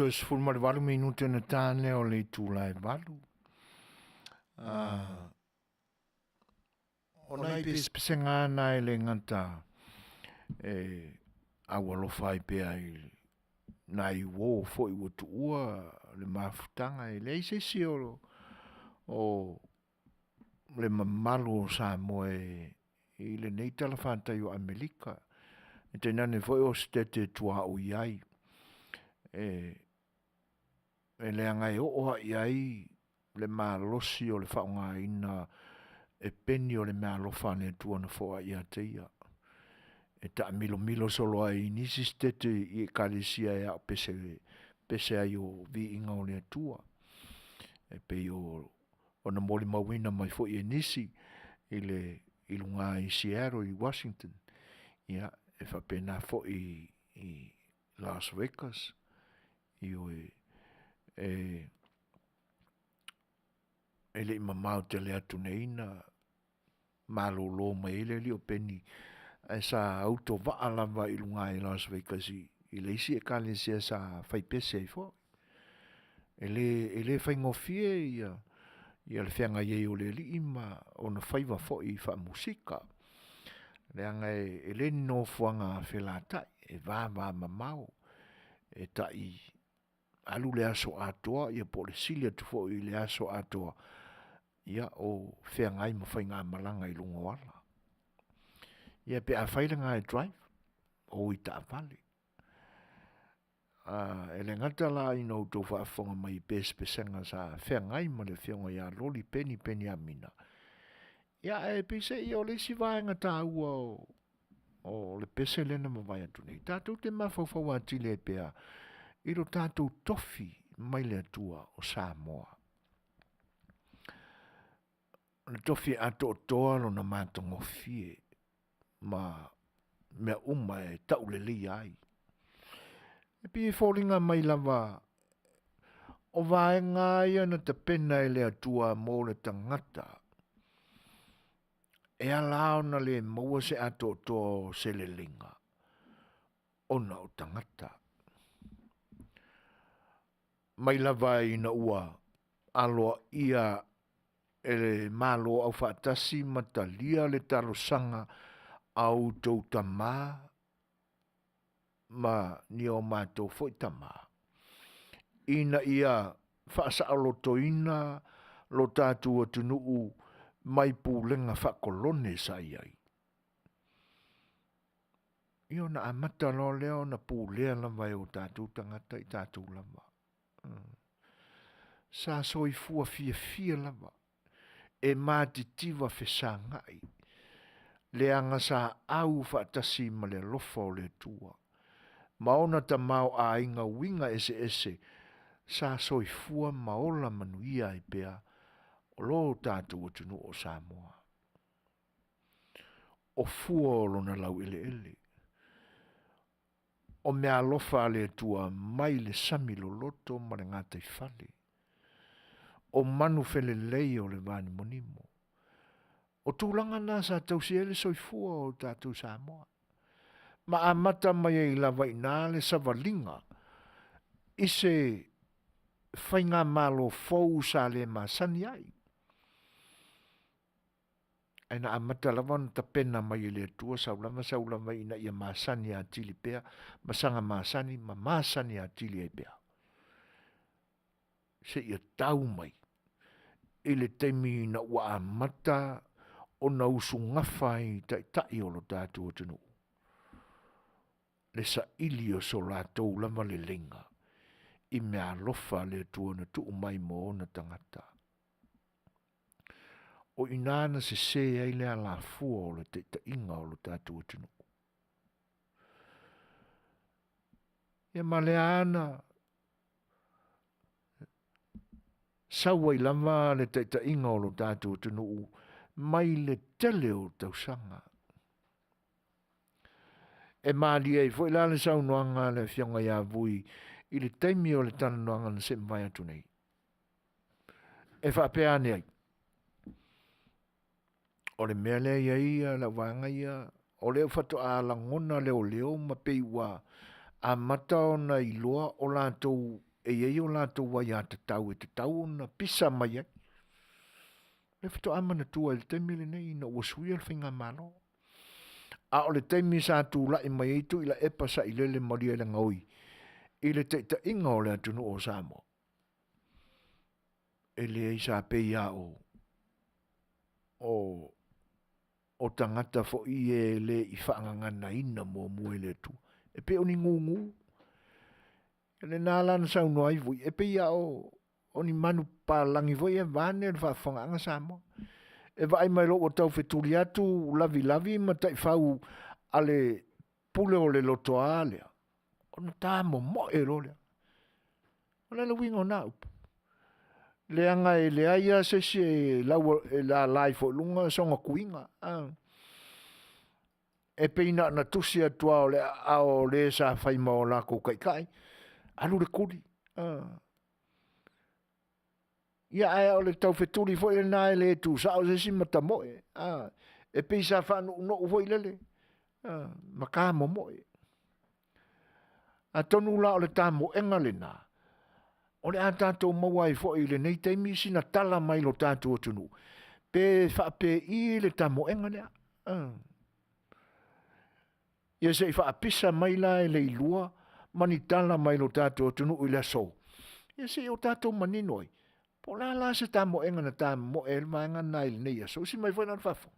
so is full mari walu minuto na tāne o le tūlai walu. O nai pese ngā nai le ngata awalo fai pe ai nai wo fo I wotu ua le mafutanga le ise si o le mamalu o Samoa I le nei talafanta o Amerika. E te nane foi o stete tua o iai. E le angai o iai le malosi o le whaunga ina e peni o le malofa ne tua na foa ia te ia. E ta milo solo ai nisi stete I kalisia e au pese ai o vi inga o le tua. E pe o na moli mawina mai fo I nisi I le ilunga I Seattle I Washington. Ia e whapena fo I Las Vegas. I o e le mamau te lea tuneina malolo mai ele li o peni e sa auto vaalava I lunga I Las Vegas I le isi e kale sia sa whaipese I fo. E le whaingofie ia le whianga iei o le li ima o na whaiva fo I wha musika. Leanga e le no fuanga whelatai e vā mamau e tai alu le aso atoa ia po le silia tu fo I le aso atoa ia o whiangai ma whainga malanga I lungo ala. Ia pe a whailanga e drive o I ta vale. E le ngata la I no tō whaafonga mai pesenga sa whiangai ma le whianga ia loli peni amina. Ia e pise I o le si vaenga tā ua o le pese lena ma vai atu nei. Tātou te mawhauwhau atile e pea I ro tātou tofi mai le atua o Samoa. Le tofi ato o toa lo na mātongo fie ma mea e tau le li ai. E pi e fōringa mai lava o vaenga ia na te pena e le atua mō le tangata. E alao na le maua se ato to se le linga. Ona o tangata. Mai lava ina ua aloa ia e le malo au whaatasi matalia le talo sanga au tau tamā ma ni o mātou foi tamā. Ina ia whaasa alotoina lo tātua tunuu mai pūlenga whakolone sa iai. Io na amata lo leo na pūlea lava o tātou tangata I tātou lava. Sa soi fua fia lava. E mātitiva whesa ngai. Le anga sa au whaatasi ma le lofa o le tua. Maona ta mau a inga winga ese. Sa soi fua maola Manuia I pea. O lo tātou o tunu o Samoa. O fua o lona lau ele. O mea lofa le tua mai le samilo loto ma le ngātai whale. O manu fele lei o le vani monimo. O tūlanga nā sa tausi ele soi fua o tātou Samoa. Ma amata mai e lava ina le savalinga. Ise whainga malo fau sa le Masani ai. Aina amata lawan ta pena mai le tua saulama ina ia Masani a tili pea, masanga Masani, ma Masani a tili e pea. Se ia tau mai. Ile teimi ina ua amata o na usu ngawhai tai o lo tātua tunu. Le sa ili o so lātou lama le lenga. I mea lofa le tua na tuu mai mo na tangata. O inana se ai lea la fua o le te inga o lo tātua tunu. Ia maleana sawa I lama le te inga o lo tātua tunu mai le tele o tausanga. E maali ei fo ilale sau noanga le fionga ia vui I le taimi o le Talonoaga na se mai atu nei. E whapea nei ai. O le mea lea ia la wanga ia, o leo whatu a la ngona leo ma peiwa a mata o na iloa o lātou e o lātou wai a te tau na pisa mai ai. Le fito amana tua le temi le nei na wasui al whinga malo. A o le temi sa tu la i mai eitu ila epa sa i lele maria le ngaui. I le te inga o le atunu o Samoa. E le ei sa pe ia o tangata fo i e le i whaangangana ina mo mue le tu. E pe o ni ngungu. E le nālana sau noai vui. E pe ia o ni manu palangi voi e vane le whaafonganga Samoa. E vai mai lo o tau wheturi atu lavi ma tai whau ale pule o le loto alea. O na tā mo e rolea. O le wingo na upu. Le anga e le aia se la laifo lunga songa kuinga. E peina na tusi atua o le ao le sa whai mao la kou kai. Alu le kuri. Ia aia o le tau wheturi fo i le nae le tu sa o se si mata moe. E pei sa whanu no ufo i lele. Maka mo moe. A tonu la o le tamo enga le na. O le a tātou mawai fo i le nei teimi sina tala mai lo tātou atunu. Pe whape i le tamo enga lea. Ia se i whaapisa mai la e le ilua. Mani tala mai lo tātou atunu i le so. Ia se i o tātou maninoi. Po la se tamo enga na tamo e le maenga nai le nei aso. Si mai fwena whafo.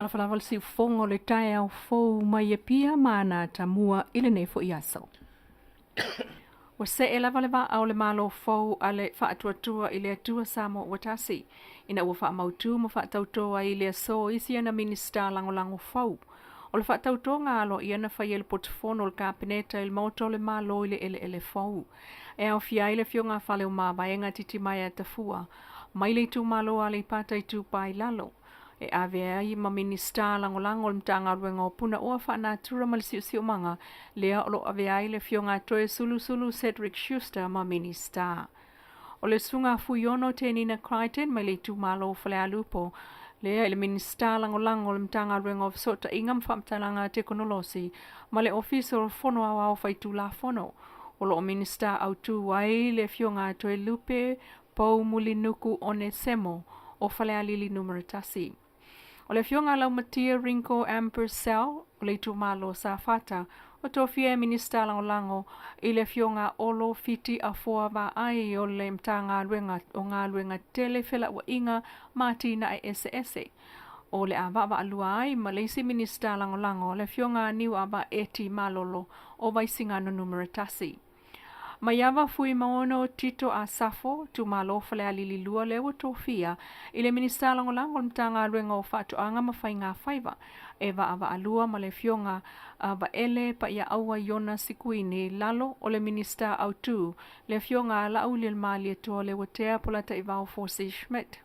Alafalawa le siufongo le tae au fou mai e pia mana tamua ile nei fo i aso. Wa se e lava le wa au le malo fou ale whaatuatua i le atua Samoa watasi. Ina ua wha mautu mo whaatautoa i le aso isi ana minista langolango fou. O le whaatautoa ngā alo i ana whai ele portofono le kāpeneta il mauto le malo i le ele fou. E au fia i le fio ngā whale o mawaenga titi mai a tafua. Mai le tu malo ale i pata i tu pai lalo. E avea i ma minista langolango le mtanga ruenga o puna oa whaanatura ma le siu manga. Lea olo avea i le fio ngā toe sulu Cedric Schuster ma minista. O le sunga fuiono te Nina Crichton mai le tu malo o whale alupo. Lea ile minista langolango le mtanga ruenga o sota ingam whamtalanga te konolosi. Ma le officer fono awa o whaitu la fono. O lo minista au tu wai le fio ngā toe lupe pou muli nuku one semo o whale alili numeratasi. O le fionga lau matia rinko Ampersel, o le tu malo sa fata, o tofia minista langolango, i le fionga olo fiti a foa va ai o le mta ngā luenga Tele Fetalaiga inga mati na e ese. O le ava alua ai, ma leisi minista langolango, le fionga niu ava eti malolo, o vaisinga no numeratasi. Maiava fui maono tito a safo tu malo fale alili lua lewa tofia ile minista langolango mtanga ruenga o fatu anga mawhai ngā whaiva eva ava alua ma le fionga ava ele pa ia aua iona sikuini lalo o le minista au tu le fionga la uli el mali e toa lewa tea polata i vau Fosi Schmidt.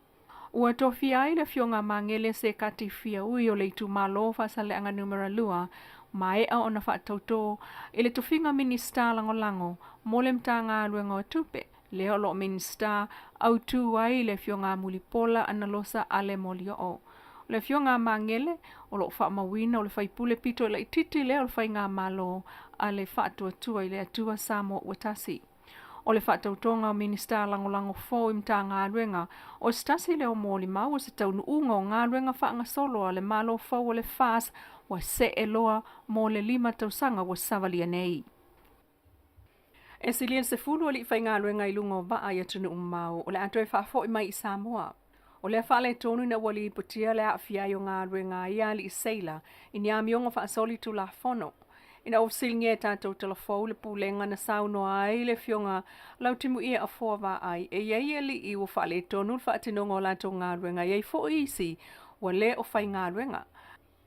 Ua tofia i le fionga mangele se katifia ui o le tu malo fasale anga numera lua mai a ona whaatauto i le tofinga minista langolango mo le mtanga luenga o tupe leo lo minista au tu wai le fionga mulipola analosa ale molio o. Le fionga mangele o lo whaamawina o le whaipule pito le titi leo le whainga malo a le whaatuatua i le atua Samoa watasi. O le whaatautonga o minista langolango fo i mtanga luenga o stasi leo moli mau o se taunu unga o ngā luenga whaanga solo a le malo fo o le fas wa se eloa mo le 5 tausanga wa savalia nei. E silien se fulu ali whai ngā luenga i lungo wa ai atunu umau o le atoe whaafo i mai i Samoa. O le whaale tonu na wali i putia le awhiai o ngā luenga i ali i seila i ni amionga whaasoli tu la fono. Ina ofsilinge tātou telefou le pulenga na sauno ai le fionga lau timu ia a foa wa ai e iei ali i o whaale tonu le whaatinonga o lato ngā luenga iei fo isi wa le o whai ngā luenga.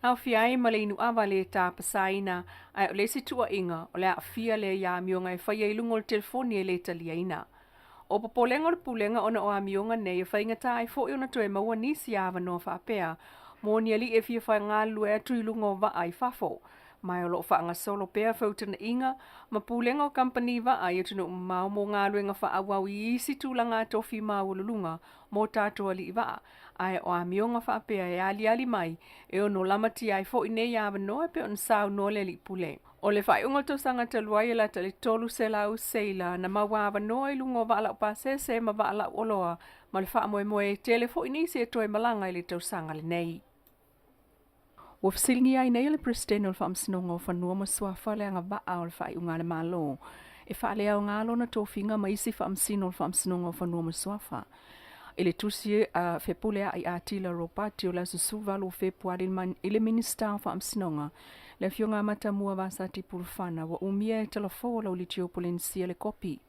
Au fiai ma le inu awa le tā pasaina ai o le si tua inga o le a fia le ia amionga e whai e lungo le telefoni e le taliaina. O popolenga le pulenga ona o amionga nei e whai ngata ai fo i ona toe maua nisi awa no whaapea. Mo ni ali e fia whai ngā lue atu i lungo wa ai fafo. Mai o lo whaanga solo pea whautana inga, ma pulenga o company wa ai atunu mau mo ngā luenga wha awau i isi tūlanga tofi mau lulunga mo tātua li wa. Ai o amionga wha apea e ali mai, e ono lamati ai fo i nei awa noa pe on sao no le li pule. O le whaiunga tō sanga te luai la te le tolu se lau seila na mawawa noa I lungo wa ala upase se ma wa ala oloa ma le wha moe moe tele fo inisi e toi malanga I le tau sanga le nei. Wa fsilingi ai nei le presidente o le whaamsinonga o whanua ma Suasua le anga waa o le whaiunga le malo. E wha lea o ngalo na tōwhinga ma isi whaamsino o le whaamsinonga o whanua ma Suasua. Ele tusi fepulea ai atila ropati o la susuvalu fepuari ile minista fa amsinonga le fionga Matamua vasati pulfana wa umia telefo la ulitio polensia le kopi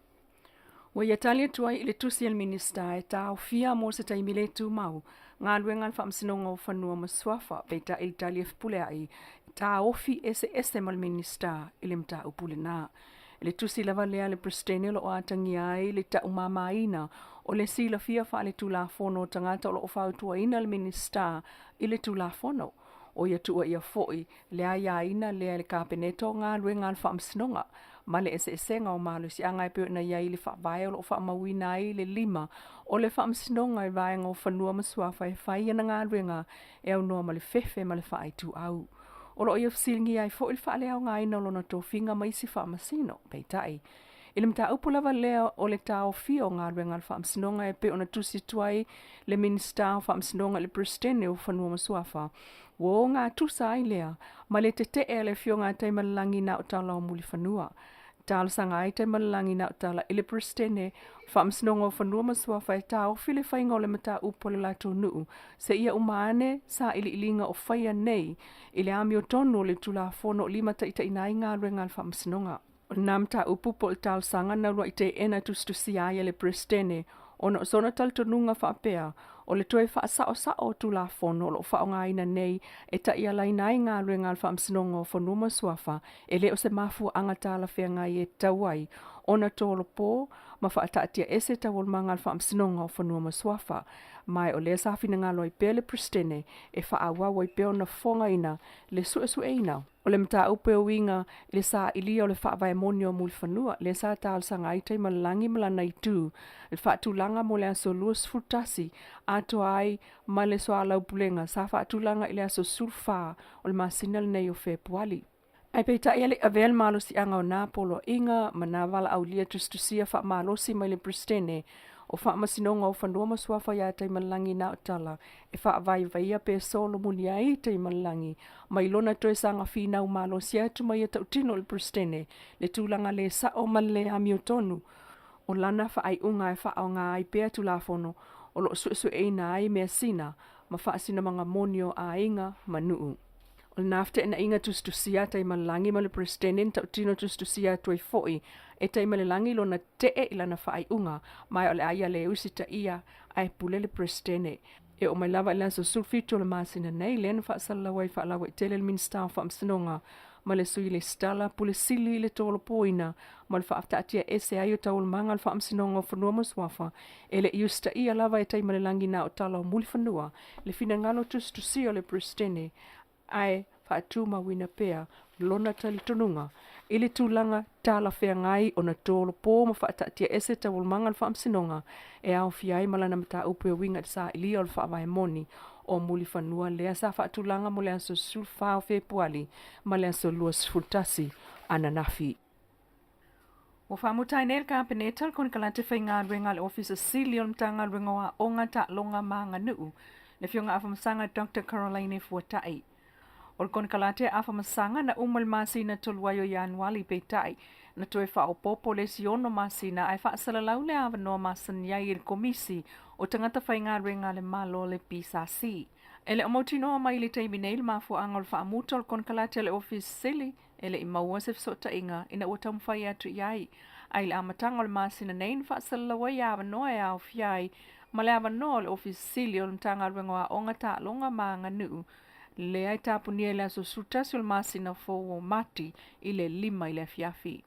wa yatalia tuai ile tusi el minista e tau fia mo se taimile tu mau ngalwenga fa amsinonga o fanua maswafa beta il talia fepulea ai ta ofi ese mal minista ile mta upulena le tusi lava lea le presidente lo atangi ai le ta umamaina o le sila fia fa le tula fono tangata o lo fautua ina le minista i le tula fono o ia tua ia foi le aia ina le kapeneto ngā luenga al whaamsinonga ma le esenga o malo si angai peo na ia i le whaavae o lo whaamawina ai le lima o le whaamsinonga I vaenga o whanua masuafa e whaia na ngā luenga e au noa ma le fefe ma le whaaitu au. O lo ia fsilingi ai fo il whaalea o ngā ina o lona tō whinga ma isi whaamasino, peitai. Ile mta upulava lea o le tau fia o ngā ruenga al whaamsinonga e pe ona tusi tuai le minista o whaamsinonga le presidente o whanua masuafa. Wo ngā tusa ai lea, ma le te e le fio ngā teimalangi na o tala o muli whanua. Tala sanga ai teimalangi na o tala ile presidente whaamsinonga o whanua masuafa e tau file whainga o le mta upole la tō nuu. Se ia umane sa ili ilinga o whaia nei, ile ami o tonu le tula fono o lima taita inai ngā ruenga al whaamsinonga. Namta upupo il tal sanga na rua ite ena tustusi ai le presidente ona sona tal tonunga whaapea o le toe whaasao tu la fono o lo whaonga ina nei e ta ia lainai ngā ruenga al whaamsinonga o whanuma Suasua e le o se mafu angatala whea ngai e tauai ona tōlo pō ma whaatatia ese tawol manga al whaamsinonga o whanuma Suasua mai o le safina ngā loi pe le presidente e whaawawai pe ona whonga ina le suesue ina. O le mta upe o winga le sa ilia o le whaavai moni o muli whanua le sa tal sanga itai malangi malana I tu le whaatulanga mo le aso luas futasi ato ai ma le soa lau pulenga sa whaatulanga i le aso surfa o le masina le nei o Februari. Ai peita ia le avel malosi anga o Napolo inga manavala Aouli tustusia wha malosi mai le presidente o wha masinonga o whanua masuafa ia tai malangi na utala e wha vai vaia pe solo muli ai tai malangi mai lona toe sanga whina o malosi atu mai atau tino le presidente le tūlanga le sa o male ami o tonu o lana wha ai unga e wha o ngā ai pea tulafono o lo suesu eina ai mea sina ma wha asina mga monio a inga manuu. O nafte na inga tustusia tai malangi ma le presidente tau tino tustusia tuai foi e tai malangi lona tee ilana whaai unga mai o le aia le usita ia ai pule le presidente e o mai lava ilan so sulfito le masina nei len whaasalawa i whaalawa I tele le minsta o whaamsinonga ma le sui le stala pule sili le tolo poina ma le whaaftatia ese ai o taul manga le whaamsinonga o whanua masuafa e le iusta ia lava e tai malangi na o tala o muli whanua le fina ngalo tustusia le presidente ai whaatuma wina pea lona tali tonunga ili tūlanga tala whea ngai o na tōlo pō ma whaatatia ese tawul manga le whaamsinonga e au fiai malana mata upe o winga sa ili o le whaavai moni o muli whanua lea sa whaatulanga mo lea so sulfa o Februari ma lea so luas futasi ananafi. O whamutai nel ka penetal kon kalate whai ngā ruenga le officer sili o mtanga ruenga o ngā ta longa maanga nuu le fionga awhamasanga Dr. Caroline Fuatai. O kon kalate awhamasanga na umal masina tolwayo Januari peitai na toe whao popo le siono masina ai whaasalalau le awanoa masani ai il komisi o tangata whai ngā ruenga le malo le pisasi. Ele omotinoa mai le teiminei mafu angol whaamuta o kon kalate le office sili ele I maua se fsota inga ina ua tamwhai atu iai. Ai le amatanga o le masina nein whaasalalawa I awanoa e au fiai ma le awanoa le office sili o le mtanga ruenga o ngata longa maanga nuu le ai tapunia le aso sutasi o le masina fo mati I le lima I le fiafi.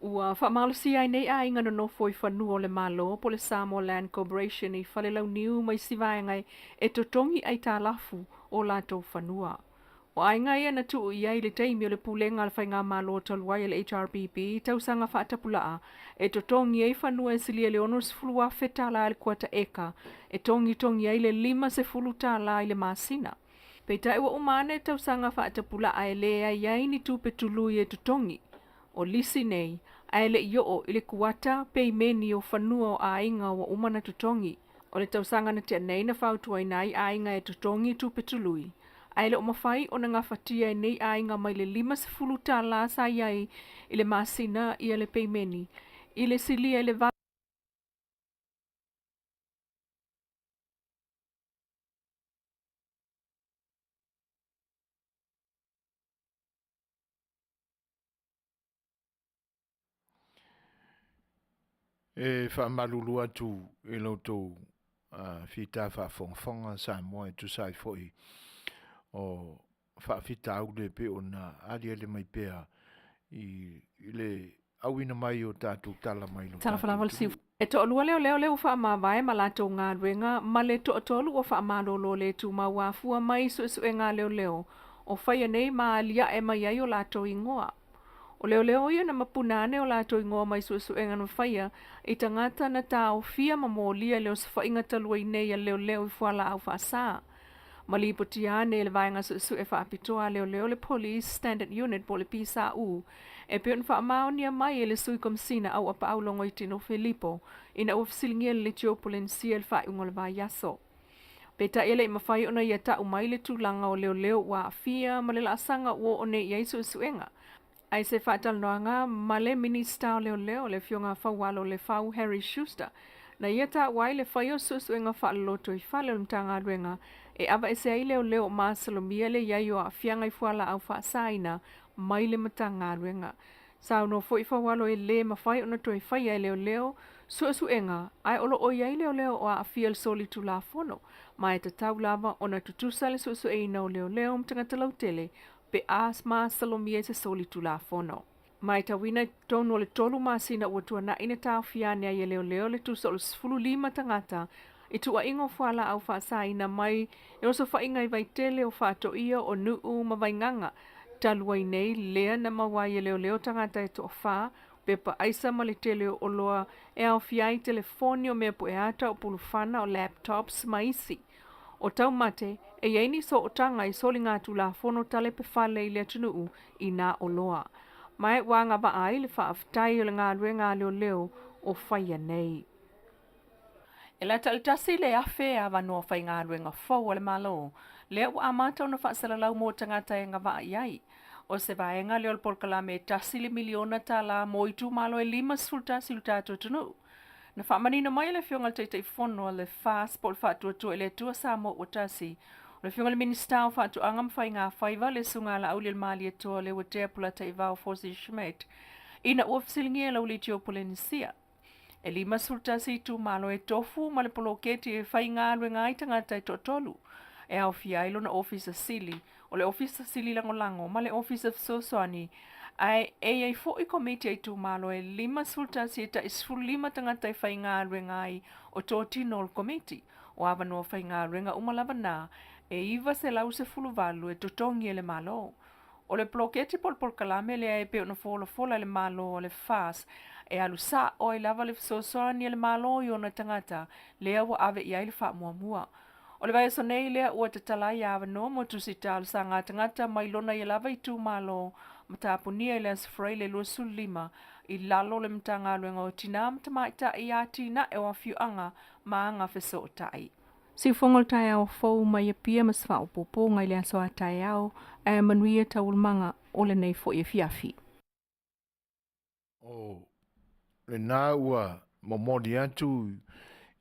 Ua whaamalosi ai nei a inga no foi whanua o le malo po le Samoa Land Corporation I whalelau niu mai sivaengai e totongi ai tā lafu o lato whanua. O ai ngai ana tuu iai le teimi o le pulenga le whainga malo taluai le HRPP tausanga whaatapulaa e totongi ai whanua e silia le ono sefulua fetala le kuata eka e tongi ai le lima sefulu tala I le masina. Peitai wa umane tausanga whaatapula ai lea iai ni tupe tulu e tutongi. O lisi nei, ai le iyo o ile kuata pei meni o whanua o ainga wa umana tutongi. O le tausanga na tia nei na whautua inai ainga e tutongi tupe tului. Ai le o mawhai o na ngawhatia e nei ainga mai le 5 ta la sa iai ile masina ia le pei meni. Ile silia ile va E whaamalulu atu e lautou whita whaafongafonga Samoa e tu sai foi o whaafita au le pe o na alia le mai pea i le awina mai o tātou tala mai lo Talafalava si e to lua leo fa ma vai ma la to nga renga ma le to lu fa ma lo le tu ma wa fu mai su nga leo o fa nei ma lia e mai ai o la to ingoa o leo ia na mapunane o la to ingoa mai su nga no fa ia i tangata na ta o fia ma mo lia leo fa inga talu nei ya leo i fu ala au fa sa Malipotiane le vainga su e whaapitoa leo le police standard unit po le pisa u. E peon whaamaonia mai e le sui komsina au apa au longo i tino Filipo. Ina uafsilingia le tiopolensia le whaunga le vai yaso. Peta ele i mawhai ona ia ta umai le tūlanga o leo wa afia ma le laasanga o one i suenga. Ai se Talonoaga ma le minista o leo le fionga whawalo le whau Harry Schuster. Na ia ta wai le whaio suenga whaaloto i whale o mtanga ruenga. E ava e se ai leo maasalomia le iai o a fianga i fuala au whaasaina mai le matanga ruenga. Sao no fo i whawalo e le mawhai ona toi whai ai leo suenga ai olo o iai leo o a fiel soli tu la fono. Mai ta tau lava ona tutusa le sueina o leo mtanga talau tele pe as maasalomia se soli tu la fono. Mai ta wina tonu le tolu masina ua tuana ina tau fiane ai leo le tusa o le 15 tangata i tua ingo fuala au whaasaina mai e oso whainga i vai tele o whaato ia o nuu ma vai nganga. Taluai nei lea na mawai e leo tangata e toa wha, pepa aisa ma le tele o loa e au fiai telefoni o mea po e ata o pulufana o laptops maisi. O tau mate, e yeini so o tanga i soli ngā tula fono tale pe whale i lea tunuu i nā o loa. Mai wanga va ai le whaaftai o le ngā ruenga leo o whaia nei. E la talitasi le afe a wanoa whai ngā ruenga fau le malo. Lea ua amata ona whaasalalau mō tangata e ngā waa iai. O se vaenga leo le polkalame tasi le miliona ta la mo i tu malo e 5 sultasi lutato tunu. Na whaamanina mai le fionga le teitei fono le fast pol whaatuatua e le tua Samoa o tasi. Le fionga le minista o whaatuanga mwhai ngā whaiva le sunga la auli le mali e toa le watea pula teivao Fosi Schmidt. Ina uafsilingia la uli tio polenisia. E 5 sultasi tu malo e tofu ma le poloketi e whai ngā ruenga i tangata e totolu. E au fiailo na office sili, o le office sili lango ma le office of Suasua ai fo i komiti ai tu malo e 5 sultasi e ta isfulu 5 tangata e whai ngā ruenga ai o tōtino o komiti. O awa noa whai ngā ruenga umalava nā, e iwa se lau se fulu valu e totongi e le malo. O le poloketi kalame le e peo na fola le malo o le fas, e alu sa o i lava le Suasua ni le malo i ona tangata, le awa ave i ai le wha mua. O le vai so nei lea ua te talai awa no mo tusita sa ngā tangata mai lona i lava i tū malo ma tāpunia i le asfrei le lua sulima i lalo le mtanga luenga o tina mtamaita i a tina e o fiuanga ma anga feso o tai. Si whongol tai au fau mai a pia mas wha o popo ngai le aso a tai au e Manuia taulmanga o le nei fo i fiafi. O le nā ua momodi atu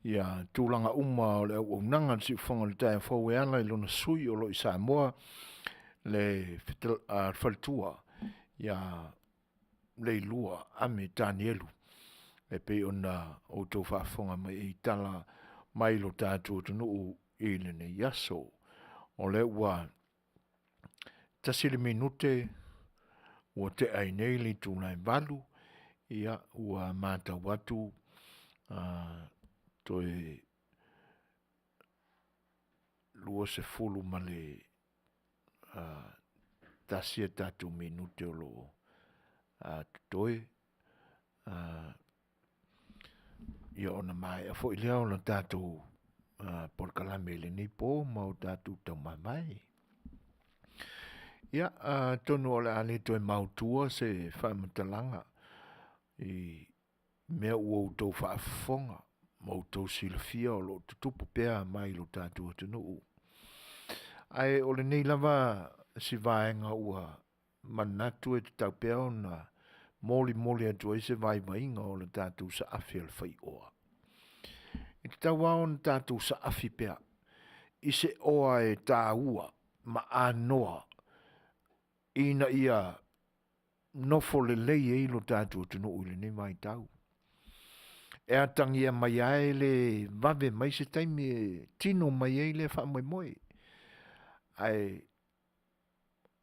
ia tūlanga uma o le au nanga si whonga le tai whau e ana i lona sui o lo i Samoa le Fetalaiga ia le lua ame Danielu e pe ona o tō whaafonga mai i tala mai lo tātua tunu i le ne yaso o le ua tasile minute ua te ai nei li tūnai valu ia ua māta watu toi lua se fulu ma le tasia tatu minute o lo toi ia ona mai a fo ilea o la tatu por kalame le ni po ma o tatu tau mai Ia, tonu o le ane toi mautua se whaimatalanga i mea ua utou whaafonga, mautou silafia o lo tutupu pea mai lo tātua tunu. Ai o le nei lava si vaenga ua manatu e te tau pea o na moli atu e se vai vainga o le tātou sa afi A Le Fai'oa. I te tau wao na tātou sa afi pea, i se oa e tā ua, ma anoa, ina ia nofo le lei e ilo tātou tunu ule nei mai tau. E atangi a mai ae le vave mai se taimi e tino mai e le wha moe. Ai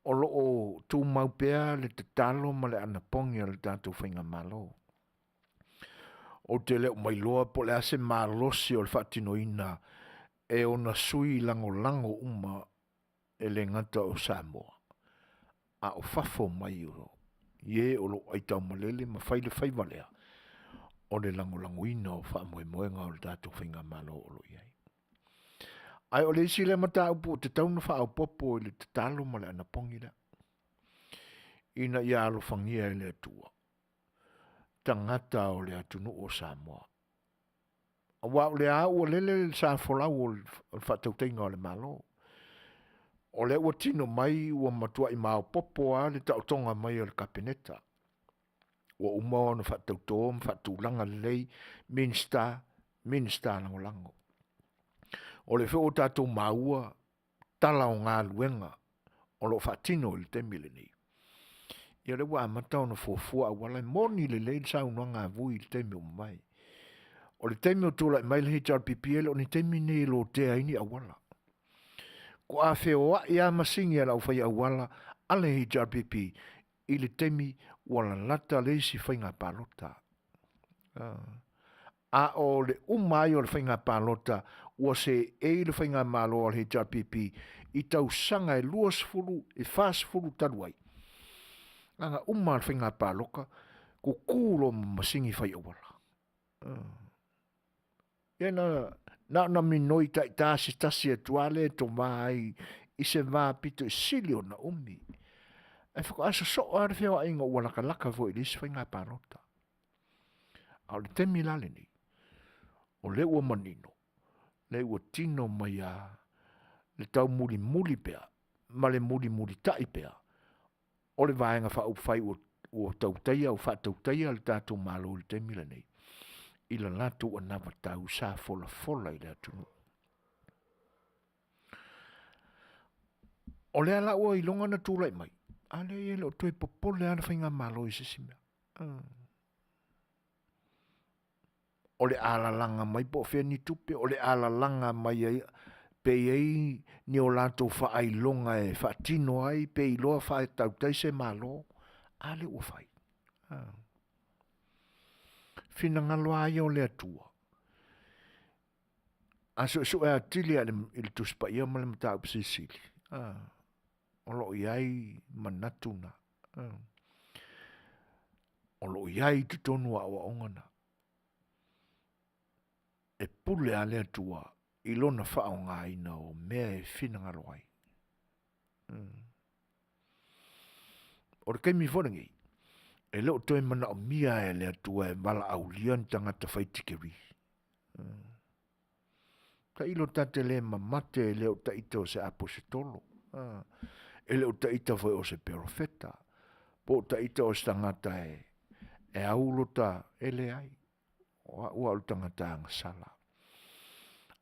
o loo tū maupea le te talo ma le anapongi le tātou whainga malo. O te leo mai loa po le ase malosi o le whatino ina e ona sui lango uma e le ngata o Samoa. A o fafo mai uro. Ie o lo aitau malele ma whaile whaivalea. O le lango ina o wha moe ngā o le tātou whainga malo o lo iai. Ai o le isi le mata upo te tauna wha au popo i le te talo ma le anapongi la. Ina ia alo whangia e le atua. Tangata o le atunu o Samoa. Wa o le au o lele sa folau o le whatautainga o le malo. O le ua tino mai ua matua i mao popo a le tautonga mai o le kapeneta. Ua umao na whatautoa, whataulanga lei, minsta lango. O le wheo tātou maua, tala o ngā luenga, o lo whatino i le temile ni. Ia le wa amatau na fofua a wala moni le leil sa unwa ngā vui le teme o mai. O le teme o tūla i mai le HRPPL o ni teme ne lo te aini a wala. Ko a wheo ia masingi ala u whai a wala ale HRPP i le teme wala lata leisi whainga palota. A o le umai o le whainga palota ua se e le whainga malo o le HRPP i tau sanga e luas furu, e fast furu taruai. Anga umma le whainga paloka ko kūro masingi whai awala. Iena na minoi tai tāsi tasi e tuale to mai i se vā pito i silio na umi. E whako asa so ar whio inga ua laka vo i lisi whainga palota. A le temi lale ni. O le ua manino. Le ua tino mai a le tau muli pea. Ma le muli tai pea. O le vaenga wha upwhai o tautaia o wha tautaia le tātou malo le temi le nei. I la latu o nawa tau sa fola i le atunu. O le ala ua i longa na tūlai mai. Ale e le o tue popole ana whainga malo i sisimea. O le ala langa mai po whea ni tupe. O le ala langa mai ai pe ei ni o lato wha ai longa e wha tino ai pe i loa wha e tautai se malo. Ale ua whai. Fina ngalo ai o le atua. Aso so e atili ale il tuspa ia male mata upsisili. O lo iai manatuna. O lo iai tutonu a ongana. E pule ale atua i lona whao ngā ina o mea e fina ngalo ai. O re keimi whanangi. E leo toi mana o mia e le atua e wala aulian tangata whaitikeri. Ta ilo tate le mamate e leo ta ita o se apositolo. E leo ta ita foi o se perofeta. Po ta ita o se tangata e aulota e le ai. Ua alu tangata angasala.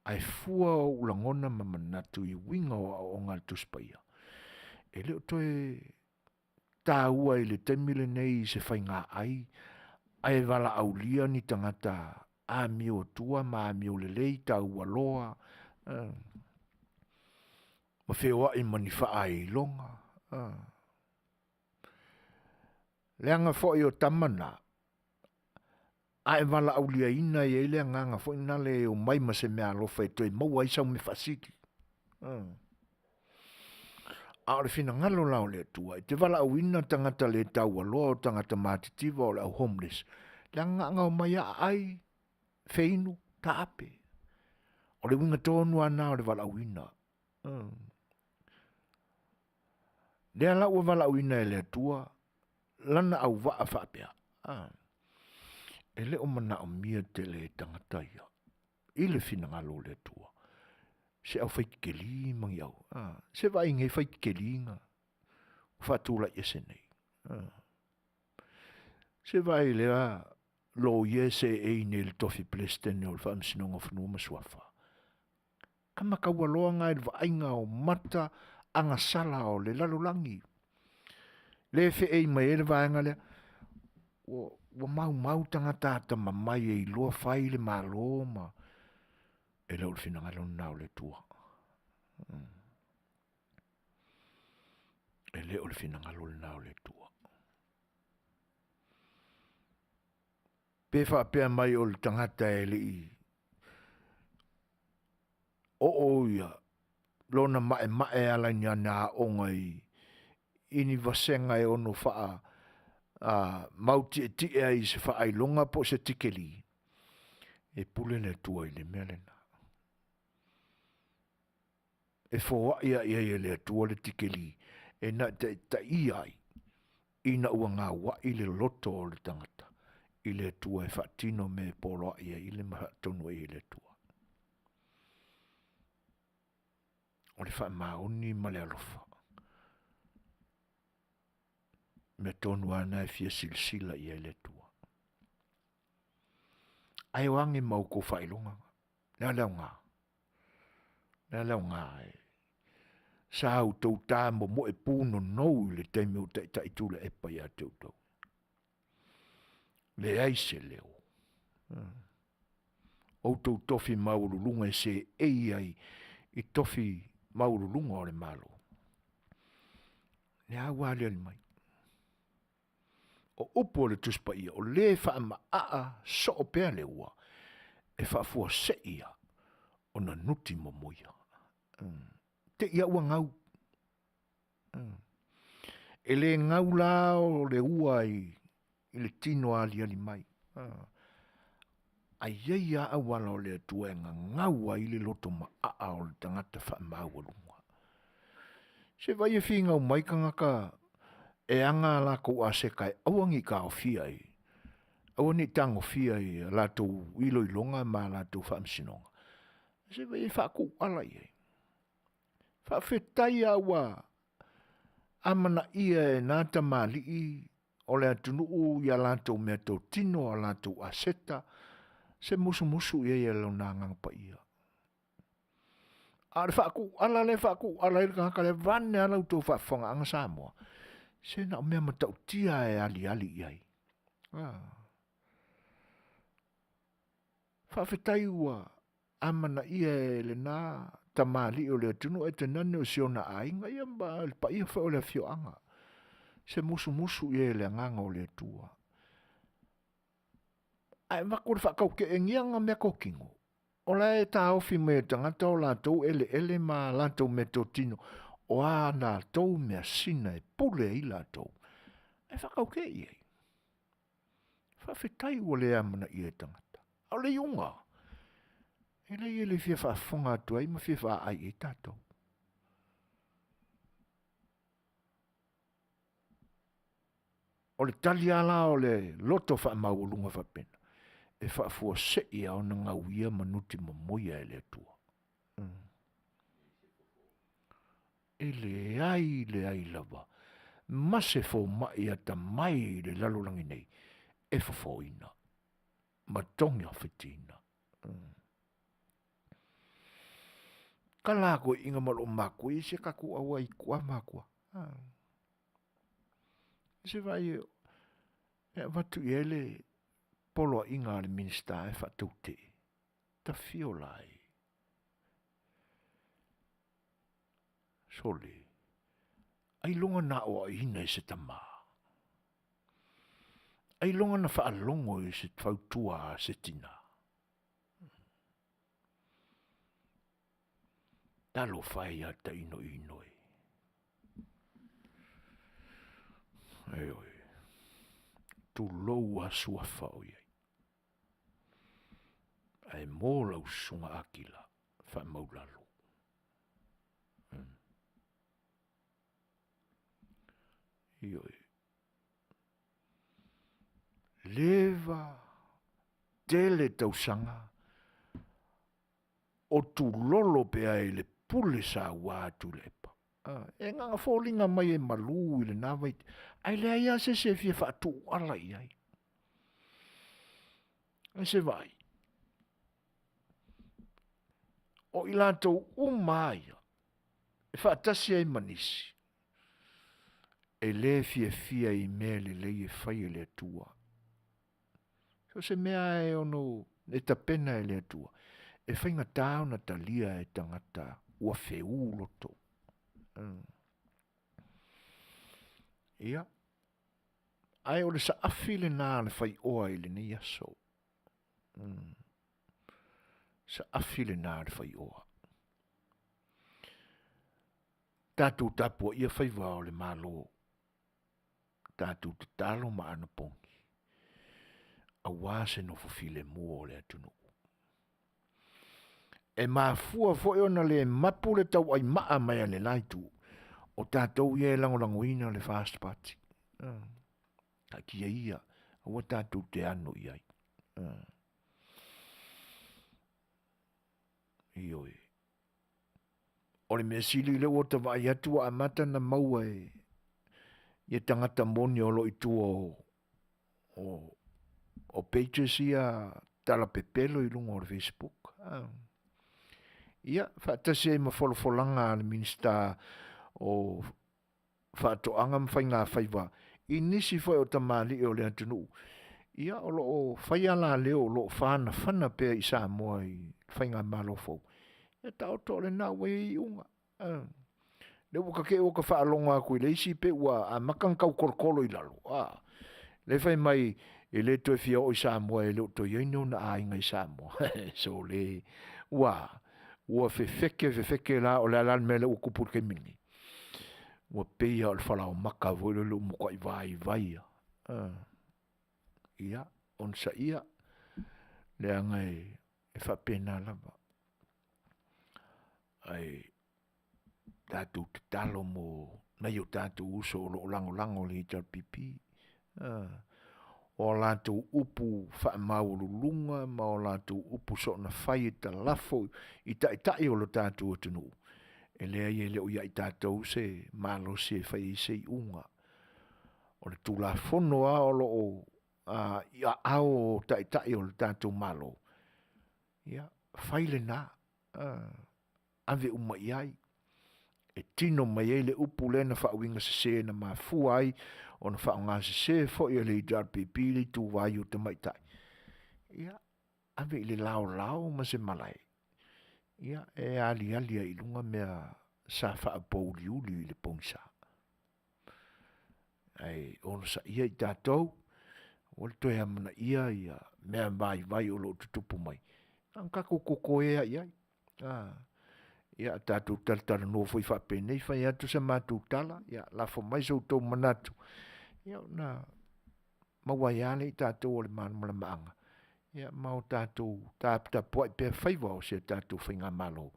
Ai fua o ulangona mamanatu i winga o ngā tuspaia. E leo toi tā ua i le temile nei se whainga ai, ai wala aulia ni tangata a mio tua, ma mio le lei tā ua loa, ma whewa i manifa ai longa. Leanga fwoi o tamana, ai wala aulia ina i eile nganga fwoi nale o mai ma se mea lofa e toi maua isau me fasiki. Aore fina ngalo lao le tua. Te wala au ina tangata le tau aloa o tangata mātitiva o le au homeless. Le nganga o mai a ai, feinu, ta ape. O le winga tonu ana o le wala au ina. Lea la ua wala uina e lea tua, lana au waa whaapea. E le o mana o mia te le tangataia. I le fina ngalo le tua. Se au whaikeli mangi au. Se vai nge whaikeli nga. Whatula i se nei. Se vai lea lo ye se e ne le tofi plestene o le whaamsinonga whanua masuafa. Kamaka ua loa ngai le vainga o mata anga sala o le lalolangi. Le fe e mai ele vaenga lea. Wa mau tangata ata mamai e loa whai le malo ma. E leo le fina ngalo nao le tua. E leo le fina ngalo nao le tua. Pe whapea mai o le tangata e le i. O ia. Lona mae ala nia na onga i. Ini vasenga e ono wha mauti e ti e se wha ai longa po se tikeli. E pule le tua i le melena. E fōa ia e le tua le tikeli. E na ta i ai. Ina ua ngā wa i le loto o le tangata. I le tua e whaatino me polo ia i le maha tonu i le tua. O le wha maoni ma le alofa. Me tonu ana e fia silsila i le tua. Ai wangi mau ko whailonga. Nea leo ngā. Nea leo ngā e. Sa au tau tā mo e pūno nou le teimeu ta i tūle e pai a tau tau. Le aise leo. O tau tofi maurulunga e se ei ai i tofi maurulunga o le malo. Nea wale ali mai. O upo le tuspa ia, o le wha ma so o pēr le ua, e wha fua se ia, o na nuti mo moia. Te ia ua ngau. E le ngau la o le ua i le tino ali mai. Ai ia awala o le tuenga ngau i le loto ma o le tangata wha maurulunga. Se vai e whi ngau mai kangaka, e anga la ko a se kai awangi ka o fia i. Awani tango fia i la tau ilo i longa ma la tau whaamsinonga. Se vai e whaku ala i. Whawhetai awa amana ia e nata mali i o le atunuu i a la tau mea tau tino a la tau aseta se musu i e lo na ngangpa ia. A le whaku ala i kaka le vane ala utou whafonga anga Samoa. Se na o mea matau tia e ali iai. Whawhetai ua amana ia e le nā tamali o le atunu e te nane o siona ainga ia mba le pa ia wha o le fio anga. Se musu ia le nganga o le tua. Ai wako le whakau ke e ngianga mea kokingo. O la e tā ofi mea tangata o la tau ele ma la tau me tau tino. O a nā tau mea sina e pule i la tau. E whakau ke iei. Whawhetai ua le amana i e tangata. Au le iunga. E le fia whaafonga atua i ma fia wha ai e tātou. O le tali ala o le loto wha maulunga whapena. E whaafua se ia o na ngauia manuti mamoia e le atua. E le ai lava. Mase fo mai ata mai le lalolangi nei. E Fofogaina. Matonga whetina. Kala koe inga malo mako i se kaku awa i kua makua. Se vai e watu i ele polo inga le minista e whatou te. Ta fio lai. Sole. Ai longa na o ina i se tama. Ai longa na whaalongo i se tautua se tina. Talo whai a ta ino. Ai oi. Tu lou a suafa o iei. Ai mō lau sunga akila. Wha maulalo. Ioi. Leva tele tausanga o tu lolo pe ai le pule sa watu lepa. E nganga fōlinga mai e malu i le nawai. Ai le aia se fia whaatu ala i ai. E se vai. O i lātou umaia. E whaatasi ai manisi. E le fia i mea le lei e whai e le atua. So se mea e ono e tapena e le atua. E whainga tāo na talia e tangata ua wheu loto. Ia. Ai o le sa awhile nā le Fai'oa i le nei aso. Sa awhile nā le Fai'oa. Tātou tapua ia whaiwa o le malo. Tātou te talo ma ana pongi. A wase no fufile mua o le atunu. E mafua foi ona le mapu le tau ai maa mai le laitu. O tātou ia e langolangoina le fast party. Ta kia ia. Awa tātou te ano iai. Ioi. O le mea sili le wata vai atua a mata na maua e. Ia tangata moni o lo itua o pages ia tala pepelo i lunga o le Facebook. Ia, whaatase e mawholofolanga le minista o whaatoanga mwhai ngā whaiwa. I nisi whai o tamali o le atunu. Ia, o lo whaiala leo lo whana pēr i Samoa i whai ngā malofo. Ia tau to le nā wei i unga. Le waka ke o ka whaalonga koe le isi pe ua a makankau korokolo i lalo. Le whai mai e le toi fia o i Samoa e leo toi ino na ainga i Samoa. So le ua fefeke la o le alan mele ua kupur ke mini. Ua peia o le whalao maka voi le lu mukwa i vai. Ia, on sa ia. Le anga e whapena lava. Ai tātou te talo mo nei o tātou uso o lango le Interpersonal. O lātou upu whaamaurulunga, ma o lātou upu so na whai e ta lafo i tai o lo tātou atunu. E lea i leo ia i tātou se malo se whai se i unga. O le tūla whono a o lo ia ao tai o lo tātou malo. Ia, whai le nā. Ave uma iai. E tino mai e le upu le na whauinga se na mafua ai o na whaunga se fo i le Interpersonal li tu vai o te maitai. Ia, ave le lao ma se malai. Ia, e ali ai lunga mea sa whaapouri uli le pongsa. Ai, ono sa ia i tātou, o le toi amana ia mea vai o lo tutupu mai. Ankako koko ea iai. Ia tātou tala no foi whapenei, whai atu sa mātou tala, ia lafo mai sau tau manatu. Ia na mawai ale i tātou o le manumala maanga. Ia mau tātou tāpita poai pēr whaiwa o se tātou whainga malo.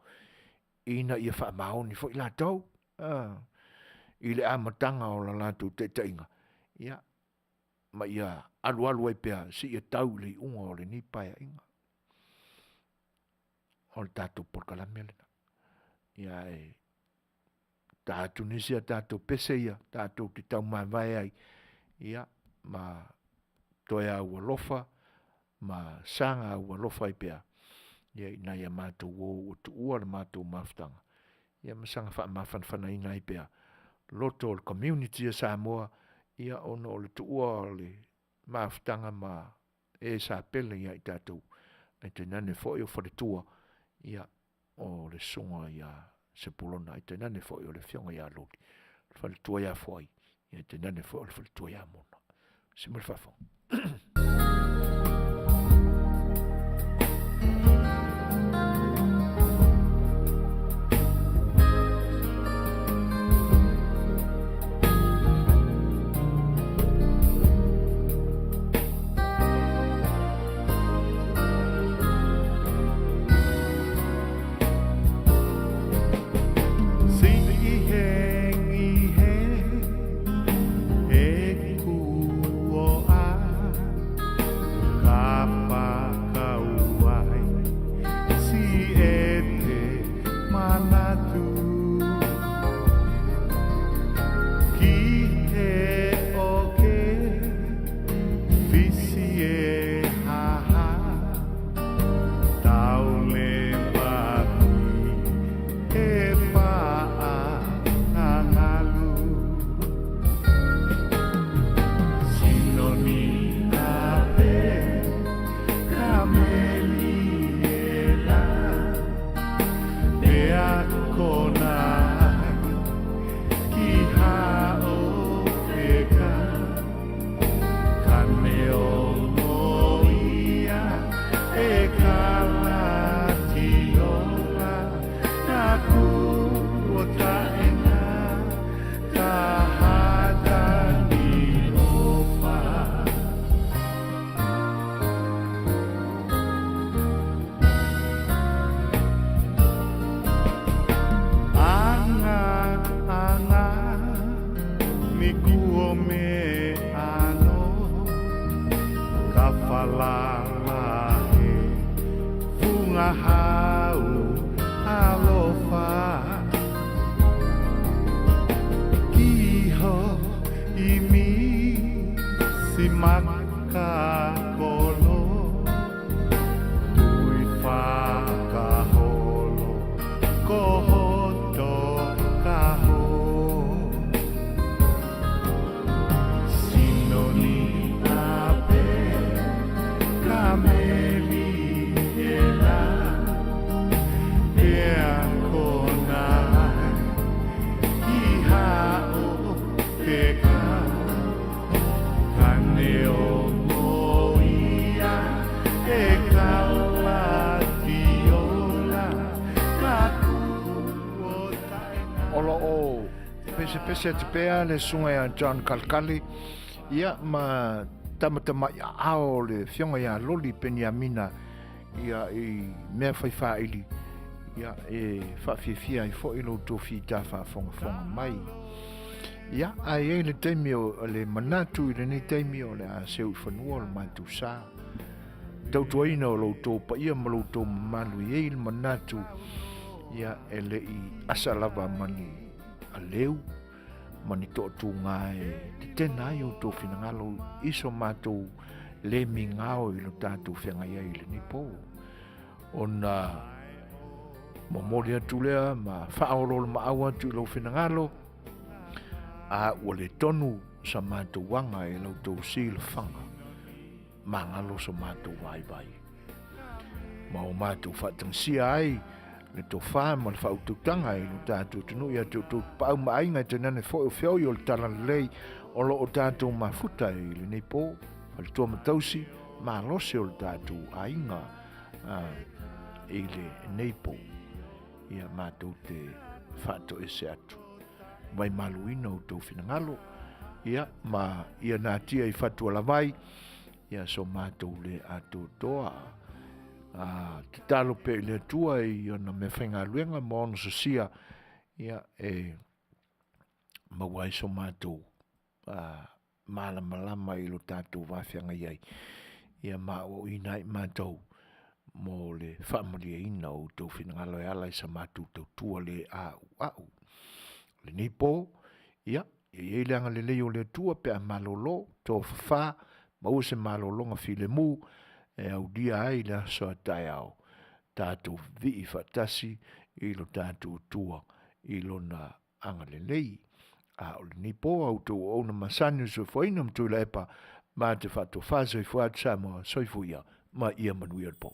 Ina ia wha maoni fo i la tau. I le amatanga o la lātou te tainga. Ia, ma ia alu ai pēr si ia tau le unga o le ni paia inga. O le tātou porkalamele. Ia e tātou nisia tātou pese ia, tātou te tau mai vai ai. Ia, ma toia ua lofa, ma sanga ua lofa i pea. Ia ina ia mātou o tu ua le mātou maftanga. Ia ma sanga wha mawhanwhana ina i pea. Loto o le community a Samoa, ia ono o le tu ua o le maftanga ma e sa pele ia i tātou. Ai te nane fo i o wharetua, ia o le songa ia se pulona i te nane fo i o le fionga ia lori. Whale tua ia fwai, i te nane fo i le whale tua ia mona. Se mele whafo. pese te pea le sunga ya John Kalkali ia ma tamatama ia ao le fionga ia loli Peniamina ia i mea whaiwha ili ia e whawhiawhia i fo ilo tō whita whawhonga mai ia ai e le teimi o le manatu i le nei teimi o le a seu i whanua o le mantu sā tautuaina o lo tō pa ia ma lo tō malu i e le manatu ia e le i asalava mani a leu mani to tu nga e te tena i o tō whinangalo iso mātou le mingao i lo tātou whenga ia i le nipo o na momori atu lea ma whaololo ma awa tu i lo whinangalo a ua le tonu sa mātou wanga e lo tō si le whanga ma ngalo sa mātou vai vai ma o mātou whatangsia ai le to fa ma le faututanga i lo tātou tunu ia tū pau maainga te nane fo o whiau i o le tala lei o lo o tātou mafuta i le nipo o le tua matausi ma lose o le tātou ainga i le nipo ia mātou te whato e se atu mai maluina o tō whinangalo ia ma ia nātia i whatua lawai ia so mātou le ato toa te talo pe le tua i ona me whainga luenga ma ono sasia ia e mawai so mātou malama i lo tātou wawhianga iai ia ma o inai mātou mo le whaamalia ina o tō whinangalo e ala i sa mātou tau tua le au le nipo ia e leanga le leo le tua pe a malolo tō whawha ma ua se malolonga file mu e au dia ai la soa tai au tātou vi i whatasi i lo tātou tua i lo na anga le lei o le nipo au tō o na Masani Suasua mtu la epa ma te whato whaso i fuat Samoa soifuia ma ia Manuia po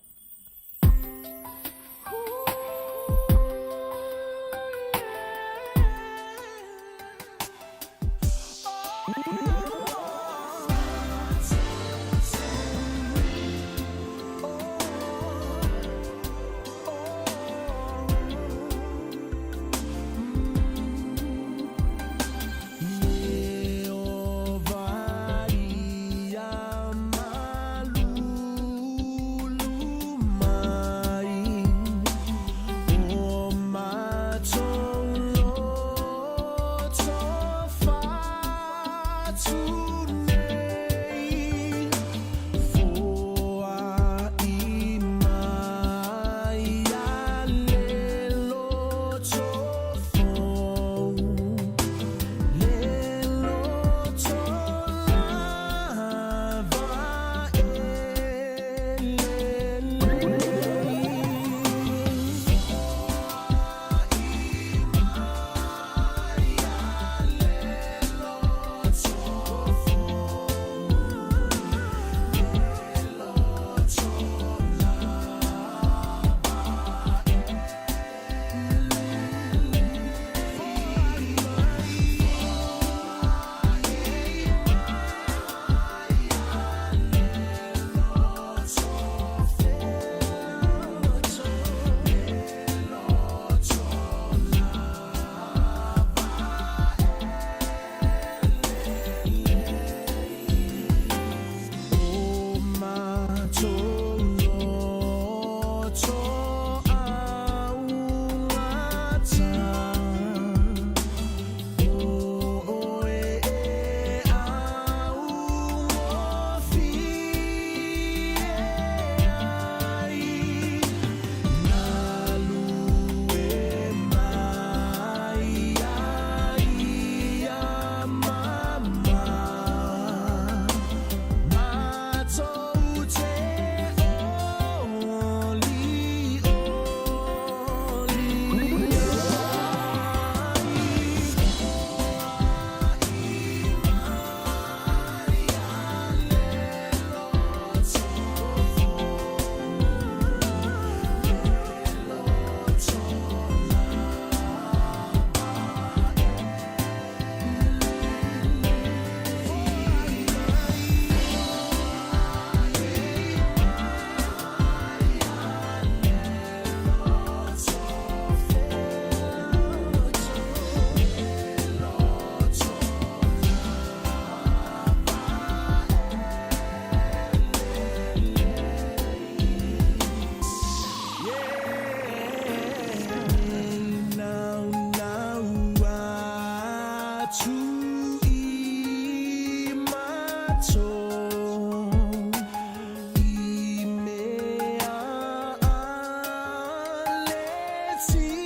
can't see